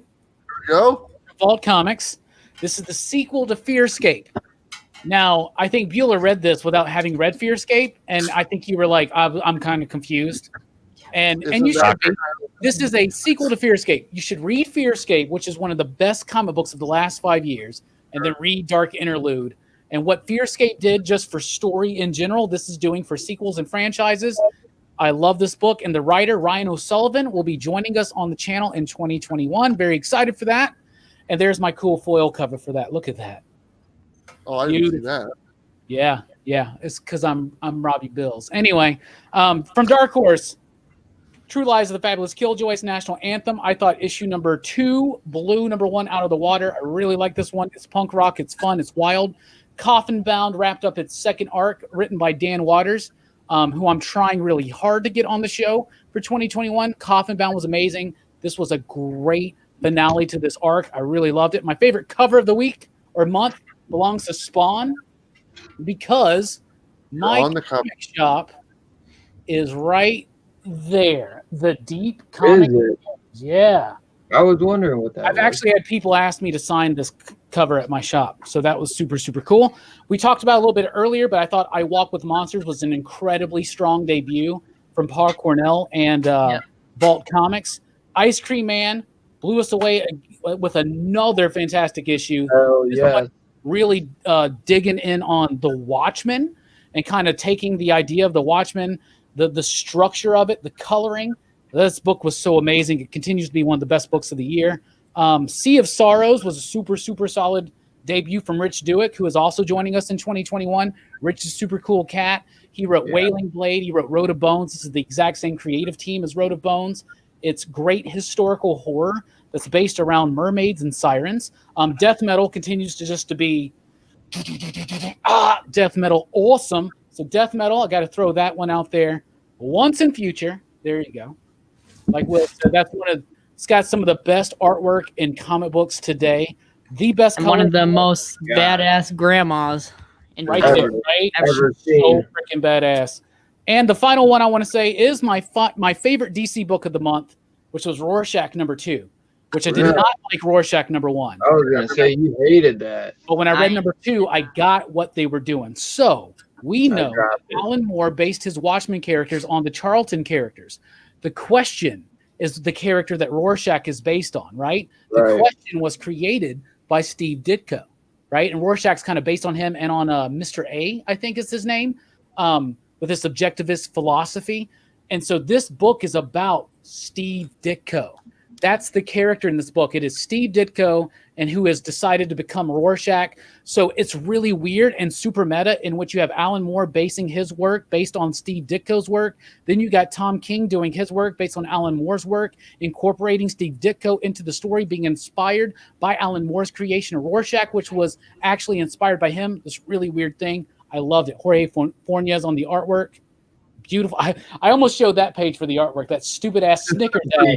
There we go. Vault Comics. This is the sequel to Fearscape. Now, I think Bueller read this without having read Fearscape, and I think you were like, I'm kind of confused. And you should be. This is a sequel to Fearscape. You should read Fearscape, which is one of the best comic books of the last 5 years, and then read Dark Interlude. And what Fearscape did just for story in general, this is doing for sequels and franchises. I love this book, and the writer, Ryan O'Sullivan, will be joining us on the channel in 2021. Very excited for that. And there's my cool foil cover for that. Look at that. Oh, I didn't see that. Yeah. It's because I'm Robbie Bills. Anyway, from Dark Horse, True Lies of the Fabulous Killjoys National Anthem. I thought issue number 2 blew number 1 out of the water. I really like this one. It's punk rock. It's fun. It's wild. Coffin Bound wrapped up its second arc, written by Dan Waters, who I'm trying really hard to get on the show for 2021. Coffin Bound was amazing. This was a great finale to this arc. I really loved it. My favorite cover of the week or month belongs to Spawn, because my comic shop is right there. The Deep Comic. Yeah. I was wondering what that I've was. actually had people ask me to sign this cover at my shop, so that was super, super cool. We talked about it a little bit earlier, but I thought I Walk with Monsters was an incredibly strong debut from Paul Cornell and Vault Comics. Ice Cream Man blew us away with another fantastic issue. Oh, yeah. Really digging in on the Watchmen and kind of taking the idea of the Watchmen, the structure of it, the coloring. This book was so amazing. It continues to be one of the best books of the year. Sea of Sorrows was a super, super solid debut from Rich Douek, who is also joining us in 2021. Rich is a super cool cat. He wrote Wailing Blade. He wrote Road of Bones. This is the exact same creative team as Road of Bones. It's great historical horror that's based around mermaids and sirens. Death metal continues to be death metal awesome. So death metal, I got to throw that one out there. Once in Future, there you go. Like Will said, it's got some of the best artwork in comic books today. The best, and one of the most badass grandmas in right there, right? Ever So freaking badass. And the final one I want to say is my favorite DC book of the month, which was Rorschach number 2, which I did not like Rorschach number 1. I was going to say you hated that. But when I read number 2, I got what they were doing. So we know Alan Moore based his Watchmen characters on the Charlton characters. The question is the character that Rorschach is based on, right? The question was created by Steve Ditko, right? And Rorschach's kind of based on him and on Mr. A, I think is his name, with this objectivist philosophy. And so this book is about Steve Ditko. That's the character in this book. It is Steve Ditko, and who has decided to become Rorschach. So it's really weird and super meta, in which you have Alan Moore basing his work based on Steve Ditko's work. Then you got Tom King doing his work based on Alan Moore's work, incorporating Steve Ditko into the story, being inspired by Alan Moore's creation of Rorschach, which was actually inspired by him. This really weird thing. I loved it. Jorge Fornes on the artwork. Beautiful. I almost showed that page for the artwork. That stupid ass Snicker day.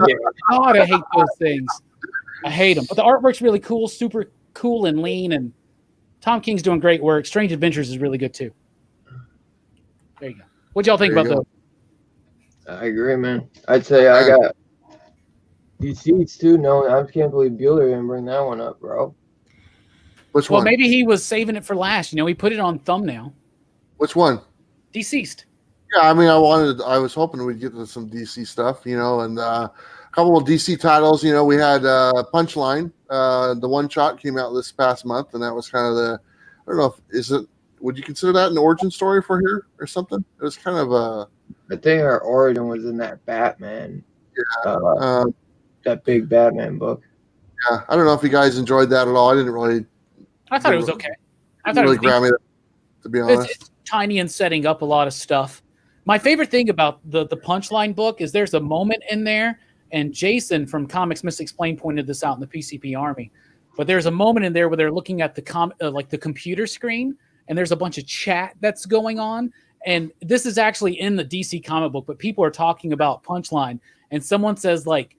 God, I hate those things. I hate them. But the artwork's really cool, super cool and lean. And Tom King's doing great work. Strange Adventures is really good too. There you go. What y'all think about those? I agree, man. I'd say I got DC's too. No, I can't believe Bueller didn't bring that one up, bro. Which Well, one? maybe he was saving it for last. You know, he put it on thumbnail. Which one? Deceased. Yeah, I mean, I was hoping we'd get to some DC stuff, you know, and a couple of DC titles. You know, we had Punchline. The one shot came out this past month, and that was kind of the, I don't know, would you consider that an origin story for here or something? It was kind of a. I think our origin was in that Batman. Yeah. That big Batman book. Yeah, I don't know if you guys enjoyed that at all. I didn't really. I thought it was okay. I thought really it was grab me, to be honest. it's tiny and setting up a lot of stuff. My favorite thing about the Punchline book is there's a moment in there, and Jason from Comics Misexplained pointed this out in the PCP Army. But there's a moment in there where they're looking at the computer screen, and there's a bunch of chat that's going on. And this is actually in the DC comic book, but people are talking about Punchline, and someone says like,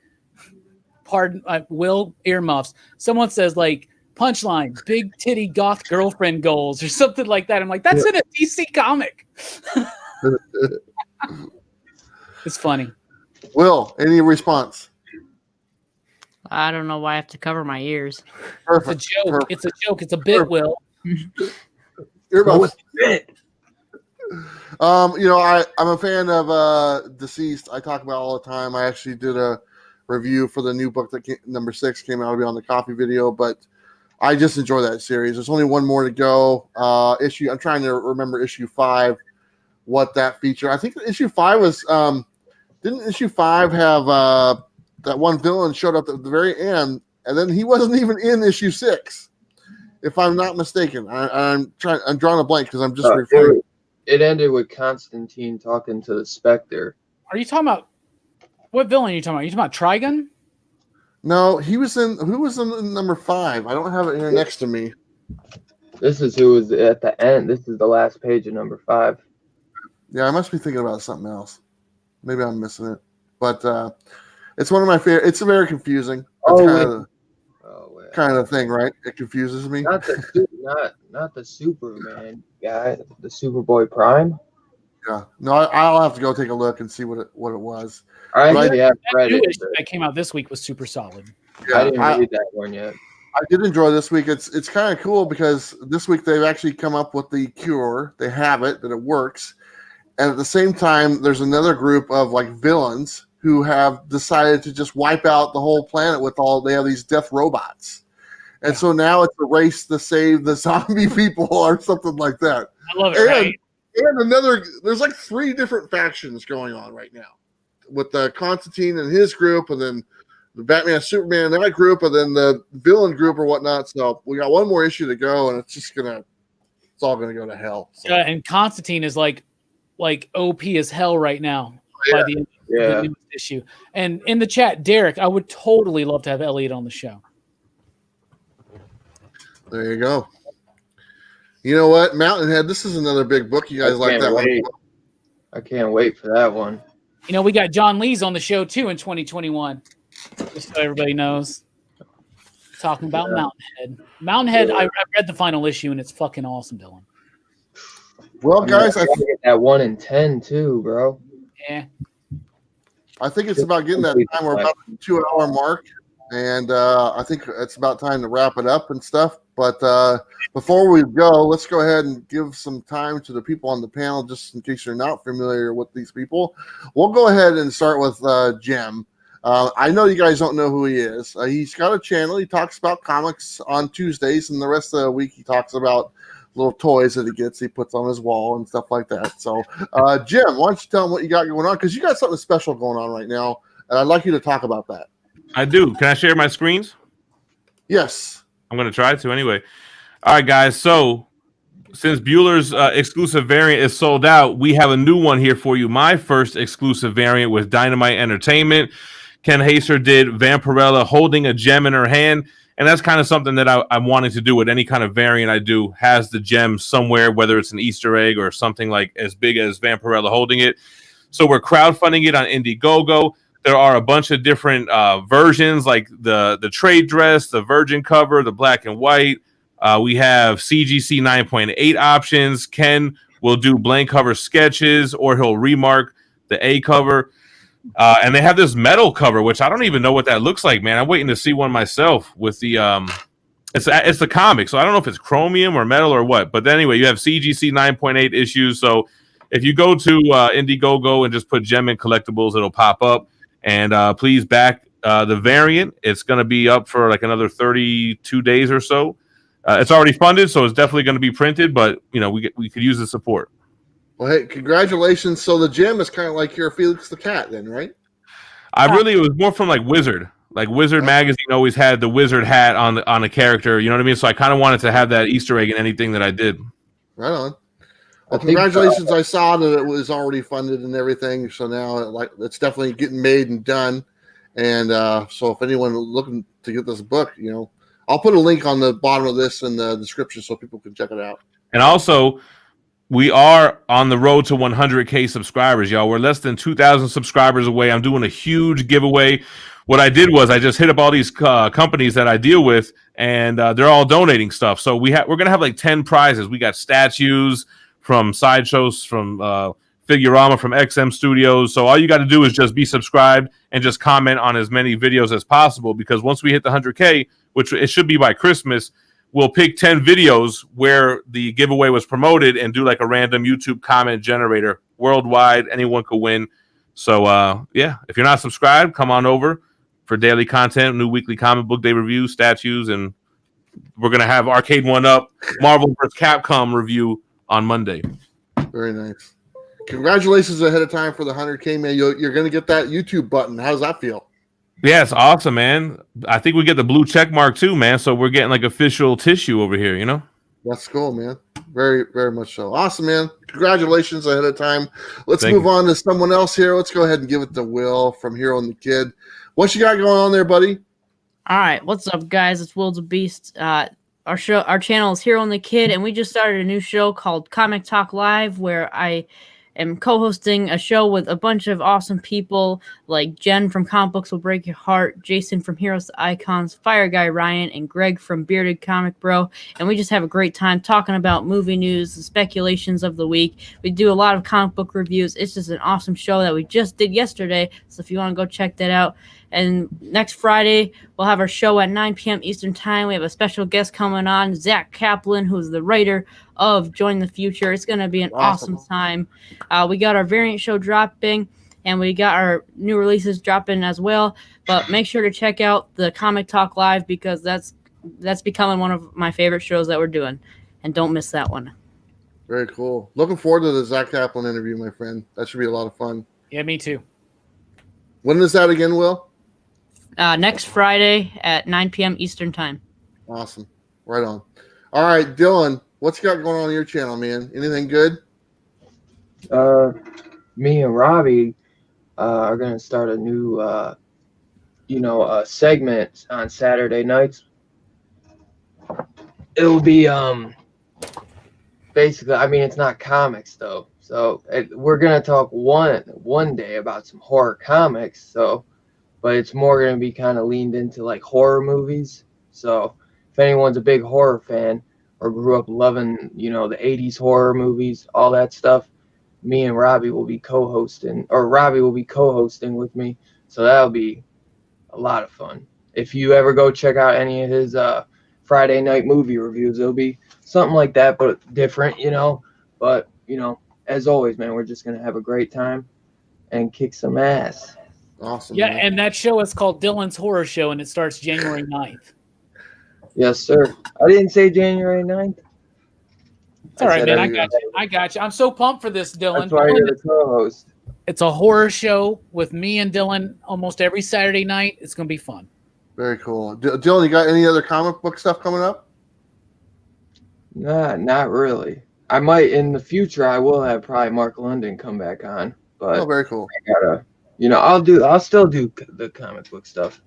"Pardon, Will earmuffs." Someone says like, "Punchline, big titty goth girlfriend goals," or something like that. I'm like, that's in a DC comic. It's funny. Will, any response? I don't know why I have to cover my ears. Perfect. It's a joke. Perfect. It's a joke. It's a bit, Will. Earmuffs. You know, I'm a fan of Deceased. I talk about it all the time. I actually did a review for the new book that number 6 came out. It'll be on the coffee video, but I just enjoy that series. There's only one more to go. I'm trying to remember issue 5, what that feature. I think issue 5 was didn't issue 5 have that one villain showed up at the very end, and then he wasn't even in issue 6, if I'm not mistaken. I'm drawing a blank because I'm just referring. It ended with Constantine talking to the Spectre. Are you talking about what villain are you talking about? Are you talking about Trigun? No, who was in number 5? I don't have it here next to me. This is who was at the end. This is the last page of number 5. Yeah, I must be thinking about something else. Maybe I'm missing it. But it's one of my favorite. It's very confusing. Kind of thing, right? It confuses me. Not the Superman guy, the Superboy Prime. Yeah. No, I'll have to go take a look and see what it was. I Right. have read New it. issue that came out this week was super solid. Yeah, I didn't read that one yet. I did enjoy this week. It's kind of cool because this week they've actually come up with the cure. They have it, that it works. And at the same time, there's another group of like villains who have decided to just wipe out the whole planet they have these death robots. And so now it's a race to save the zombie people or something like that. I love it. Right? And there's like 3 different factions going on right now with the Constantine and his group, and then the Batman, Superman, that group, and then the villain group or whatnot. So we got one more issue to go, and it's all gonna go to hell. So. Yeah, and Constantine is like OP as hell right now by the end of the newest issue. And in the chat, Derek, I would totally love to have Elliot on the show. There you go. You know what? Mountainhead, this is another big book. You guys like that one? I can't wait for that one. You know, we got John Lees on the show too in 2021. Just so everybody knows. Talking about Mountainhead. Mountainhead, I read the final issue and it's fucking awesome, Dylan. Well, guys, I get that 1 in 10 too, bro. Yeah. I think it's about getting that time. We're about the 2-hour mark. And I think it's about time to wrap it up and stuff. But before we go, let's go ahead and give some time to the people on the panel, just in case you're not familiar with these people. We'll go ahead and start with Jim. I know you guys don't know who he is. He's got a channel. He talks about comics on Tuesdays, and the rest of the week he talks about little toys that he gets, he puts on his wall and stuff like that. So, Jim, why don't you tell him what you got going on? Because you got something special going on right now, and I'd like you to talk about that. I do. Can I share my screens? Yes. I'm going to try to anyway. All right, guys. So since Bueller's exclusive variant is sold out, we have a new one here for you. My first exclusive variant with Dynamite Entertainment. Ken Haser did Vampirella holding a gem in her hand. And that's kind of something that I'm wanting to do with any kind of variant I do, has the gem somewhere, whether it's an Easter egg or something like as big as Vampirella holding it. So we're crowdfunding it on Indiegogo. There are a bunch of different versions, like the trade dress, the virgin cover, the black and white. We have CGC 9.8 options. Ken will do blank cover sketches, or he'll remark the A cover. And they have this metal cover, which I don't even know what that looks like, man. I'm waiting to see one myself with the it's the comic, so I don't know if it's chromium or metal or what. But anyway, you have CGC 9.8 issues. So if you go to Indiegogo and just put Gem and Collectibles, it'll pop up. And please back the variant. It's going to be up for like another 32 days or so. It's already funded, so it's definitely going to be printed. But you know, we could use the support. Well, hey, congratulations. So the gem is kind of like your Felix the Cat then, right? It was more from like Wizard. Like Wizard magazine always had the wizard hat on a character, you know what I mean? So I kind of wanted to have that Easter egg in anything that I did. Right on. Well, congratulations. I saw that it was already funded and everything. So now it's definitely getting made and done. And so if anyone looking to get this book, you know, I'll put a link on the bottom of this in the description so people can check it out. And also, we are on the road to 100K subscribers, y'all. We're less than 2,000 subscribers away. I'm doing a huge giveaway. What I did was I just hit up all these companies that I deal with, and they're all donating stuff. So we're going to have like 10 prizes. We got statues from Sideshows, from Figurama, from XM Studios. So all you got to do is just be subscribed and just comment on as many videos as possible, because once we hit the 100K, which it should be by Christmas, we'll pick 10 videos where the giveaway was promoted and do like a random YouTube comment generator worldwide. Anyone could win. So, yeah, if you're not subscribed, come on over for daily content, new weekly comic book day reviews, statues, and we're going to have Arcade 1-Up, Marvel vs. Capcom review on Monday. Very nice. Congratulations ahead of time for the 100K, man. You're going to get that YouTube button. How does that feel? Yeah, it's awesome, man. I think we get the blue check mark too, man. So we're getting like official tissue over here, you know? That's cool, man. Very, very much so. Awesome, man. Congratulations ahead of time. Let's Thank move you. on to someone else here. Let's go ahead and give it to Will from Hero and the Kid. What you got going on there, buddy? All right, what's up, guys? It's Will's a Beast. Our channel is Hero and the Kid, and we just started a new show called Comic Talk Live, where I am co-hosting a show with a bunch of awesome people like Jen from Comic Books Will Break Your Heart, Jason from Heroes to Icons, Fire Guy Ryan, and Greg from Bearded Comic Bro. And we just have a great time talking about movie news, the speculations of the week. We do a lot of comic book reviews. It's just an awesome show that we just did yesterday. So if you want to go check that out. And next Friday, we'll have our show at 9 p.m. Eastern Time. We have a special guest coming on, Zach Kaplan, who's the writer of Join the Future. It's going to be an awesome time. We got our variant show dropping, and we got our new releases dropping as well. But make sure to check out the Comic Talk Live, because that's becoming one of my favorite shows that we're doing. And don't miss that one. Very cool. Looking forward to the Zach Kaplan interview, my friend. That should be a lot of fun. Yeah, me too. When is that again, Will? Next Friday at 9 p.m. Eastern Time. Awesome. Right on. All right, Dylan, what's you got going on your channel, man? Anything good? Me and Robbie are going to start a new, segment on Saturday nights. It'll be, basically, I mean, it's not comics, though. So we're going to talk one day about some horror comics, but it's more going to be kind of leaned into like horror movies. So if anyone's a big horror fan or grew up loving, the 80s horror movies, all that stuff, me and Robbie will be co-hosting, or Robbie will be co-hosting with me. So that'll be a lot of fun. If you ever go check out any of his Friday night movie reviews, it'll be something like that, but different, But, as always, man, we're just going to have a great time and kick some ass. Awesome. Yeah, man. and that show is called Dylan's Horror Show, and it starts January 9th. Yes, sir. I didn't say January 9th. It's all right, man. I got you. I'm so pumped for this, Dylan. That's why you're the co-host. It's a horror show with me and Dylan almost every Saturday night. It's going to be fun. Very cool. Dylan, you got any other comic book stuff coming up? Nah, not really. I might in the future. I will have probably Mark London come back on, but Oh, very cool. I gotta, I'll still do the comic book stuff.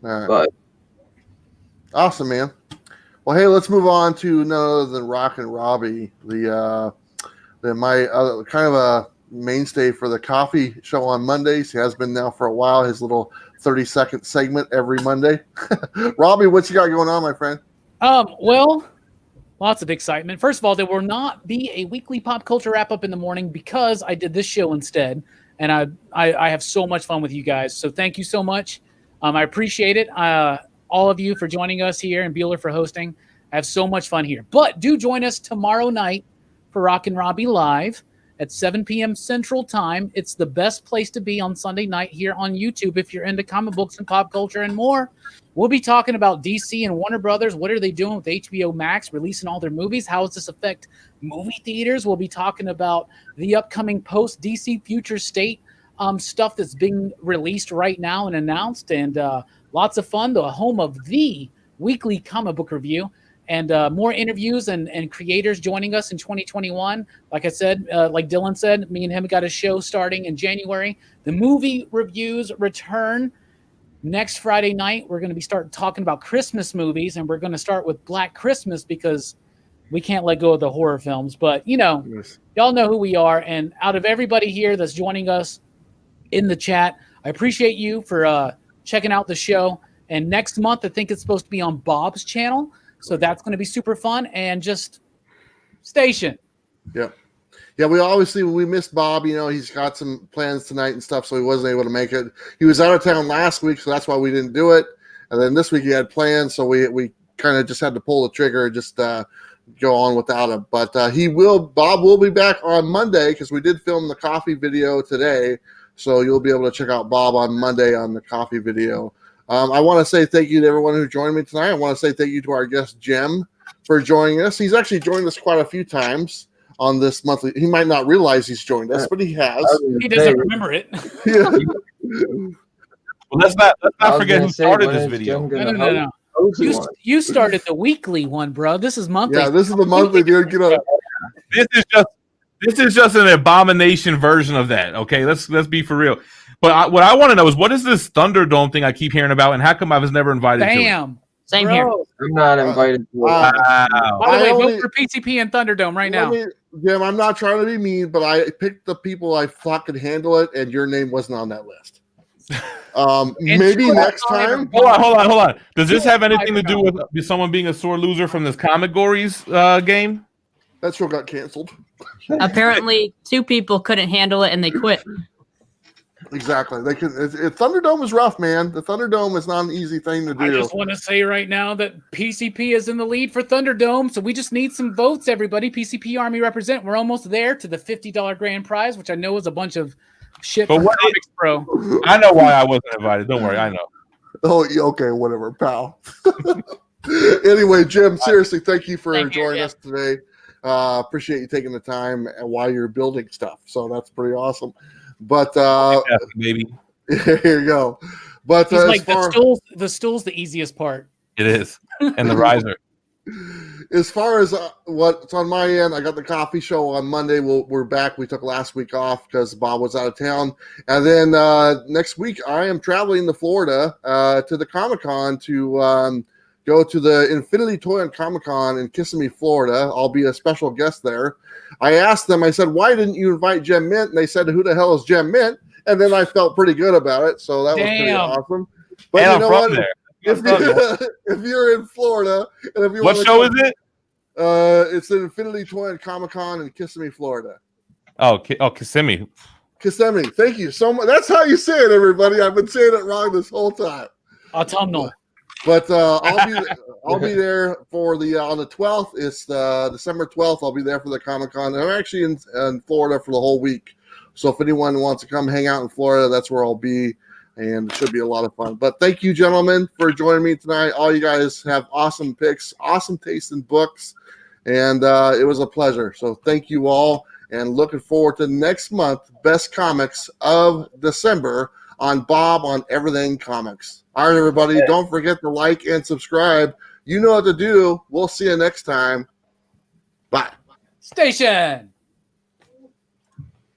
All right. But Awesome, man. Well, hey, let's move on to none other than Rock and Robbie, my kind of a mainstay for the coffee show on Mondays. He has been now for a while. His little 30-second segment every Monday. Robbie, what you got going on, my friend? Well, lots of excitement. First of all, there will not be a weekly pop culture wrap up in the morning because I did this show instead, and I have so much fun with you guys. So thank you so much. I appreciate it. All of you for joining us here, and Bueller for hosting. I have so much fun here. But do join us tomorrow night for Rock and Robbie Live at 7 p.m. Central Time. It's the best place to be on Sunday night here on YouTube if you're into comic books and pop culture and more. We'll be talking about DC and Warner Brothers. What are they doing with HBO Max, releasing all their movies? How does this affect movie theaters? We'll be talking about the upcoming post-DC Future State stuff that's being released right now and announced, and lots of fun. The home of the weekly comic book review, and more interviews and creators joining us in 2021. Like I said, like Dylan said, me and him got a show starting in January. The movie reviews return next Friday night. We're going to be starting talking about Christmas movies, and we're going to start with Black Christmas because we can't let go of the horror films. But, y'all know who we are. And out of everybody here that's joining us in the chat, I appreciate you for checking out the show. And next month, I think it's supposed to be on Bob's channel. So that's going to be super fun. And just station. Yeah. Yeah, we missed Bob. He's got some plans tonight and stuff, so he wasn't able to make it. He was out of town last week, so that's why we didn't do it. And then this week he had plans, so we kind of just had to pull the trigger and just go on without him. But Bob will be back on Monday because we did film the coffee video today. So you'll be able to check out Bob on Monday on the coffee video. I want to say thank you to everyone who joined me tonight. I want to say thank you to our guest, Jem, for joining us. He's actually joined us quite a few times on this monthly. He might not realize he's joined us, but he has. He doesn't remember it. Yeah. Well, let's not forget who started this video. No. You started the weekly one, bro. This is monthly. Yeah, this is the monthly, dude. This is just an abomination version of that. Okay, let's be for real. But what I want to know is, what is this Thunderdome thing I keep hearing about, and how come I was never invited to it? Same here. I'm not invited to it. Wow. By the way, vote for PCP and Thunderdome right now. Jim, I'm not trying to be mean, but I picked the people I thought could handle it, and your name wasn't on that list. Maybe next time. Hold on. Does this have anything to do with someone being a sore loser from this Comic Gories game? That show got canceled. Apparently, 2 people couldn't handle it, and they quit. Exactly. They could. Thunderdome is rough, man. The Thunderdome is not an easy thing to do. I just want to say right now that PCP is in the lead for Thunderdome, so we just need some votes, everybody. PCP Army represent. We're almost there to the $50 grand prize, which I know is a bunch of shit for Comics Pro. I know why I wasn't invited. Don't worry, I know. Oh, okay, whatever, pal. Anyway, Jim, seriously, thank you for joining us today. Appreciate you taking the time while you're building stuff. So that's pretty awesome. But maybe here you go. But the stool's the easiest part. It is, and the riser. As far as what's on my end, I got the coffee show on Monday. We're back. We took last week off because Bob was out of town, and then next week I am traveling to Florida to the Comic-Con to go to the Infinity Toy and Comic-Con in Kissimmee, Florida. I'll be a special guest there. I asked them, I said, why didn't you invite Jem Mint? And they said, who the hell is Jem Mint? And then I felt pretty good about it. So that was pretty awesome. But and you know what? There. If you're in Florida, and if you what show is it? It's the Infinity Toy and Comic-Con in Kissimmee, Florida. Oh, Kissimmee. Kissimmee. Thank you so much. That's how you say it, everybody. I've been saying it wrong this whole time. Autumnal. But I'll be there for the on the 12th. It's December 12th. I'll be there for the Comic-Con. I'm actually in Florida for the whole week. So if anyone wants to come hang out in Florida, that's where I'll be, and it should be a lot of fun. But thank you, gentlemen, for joining me tonight. All you guys have awesome picks, awesome taste in books, And it was a pleasure. So thank you all, and looking forward to next month, Best Comics of December on Bob on Everything Comics. All right, everybody, don't forget to like and subscribe. You know what to do. We'll see you next time. Bye. Station.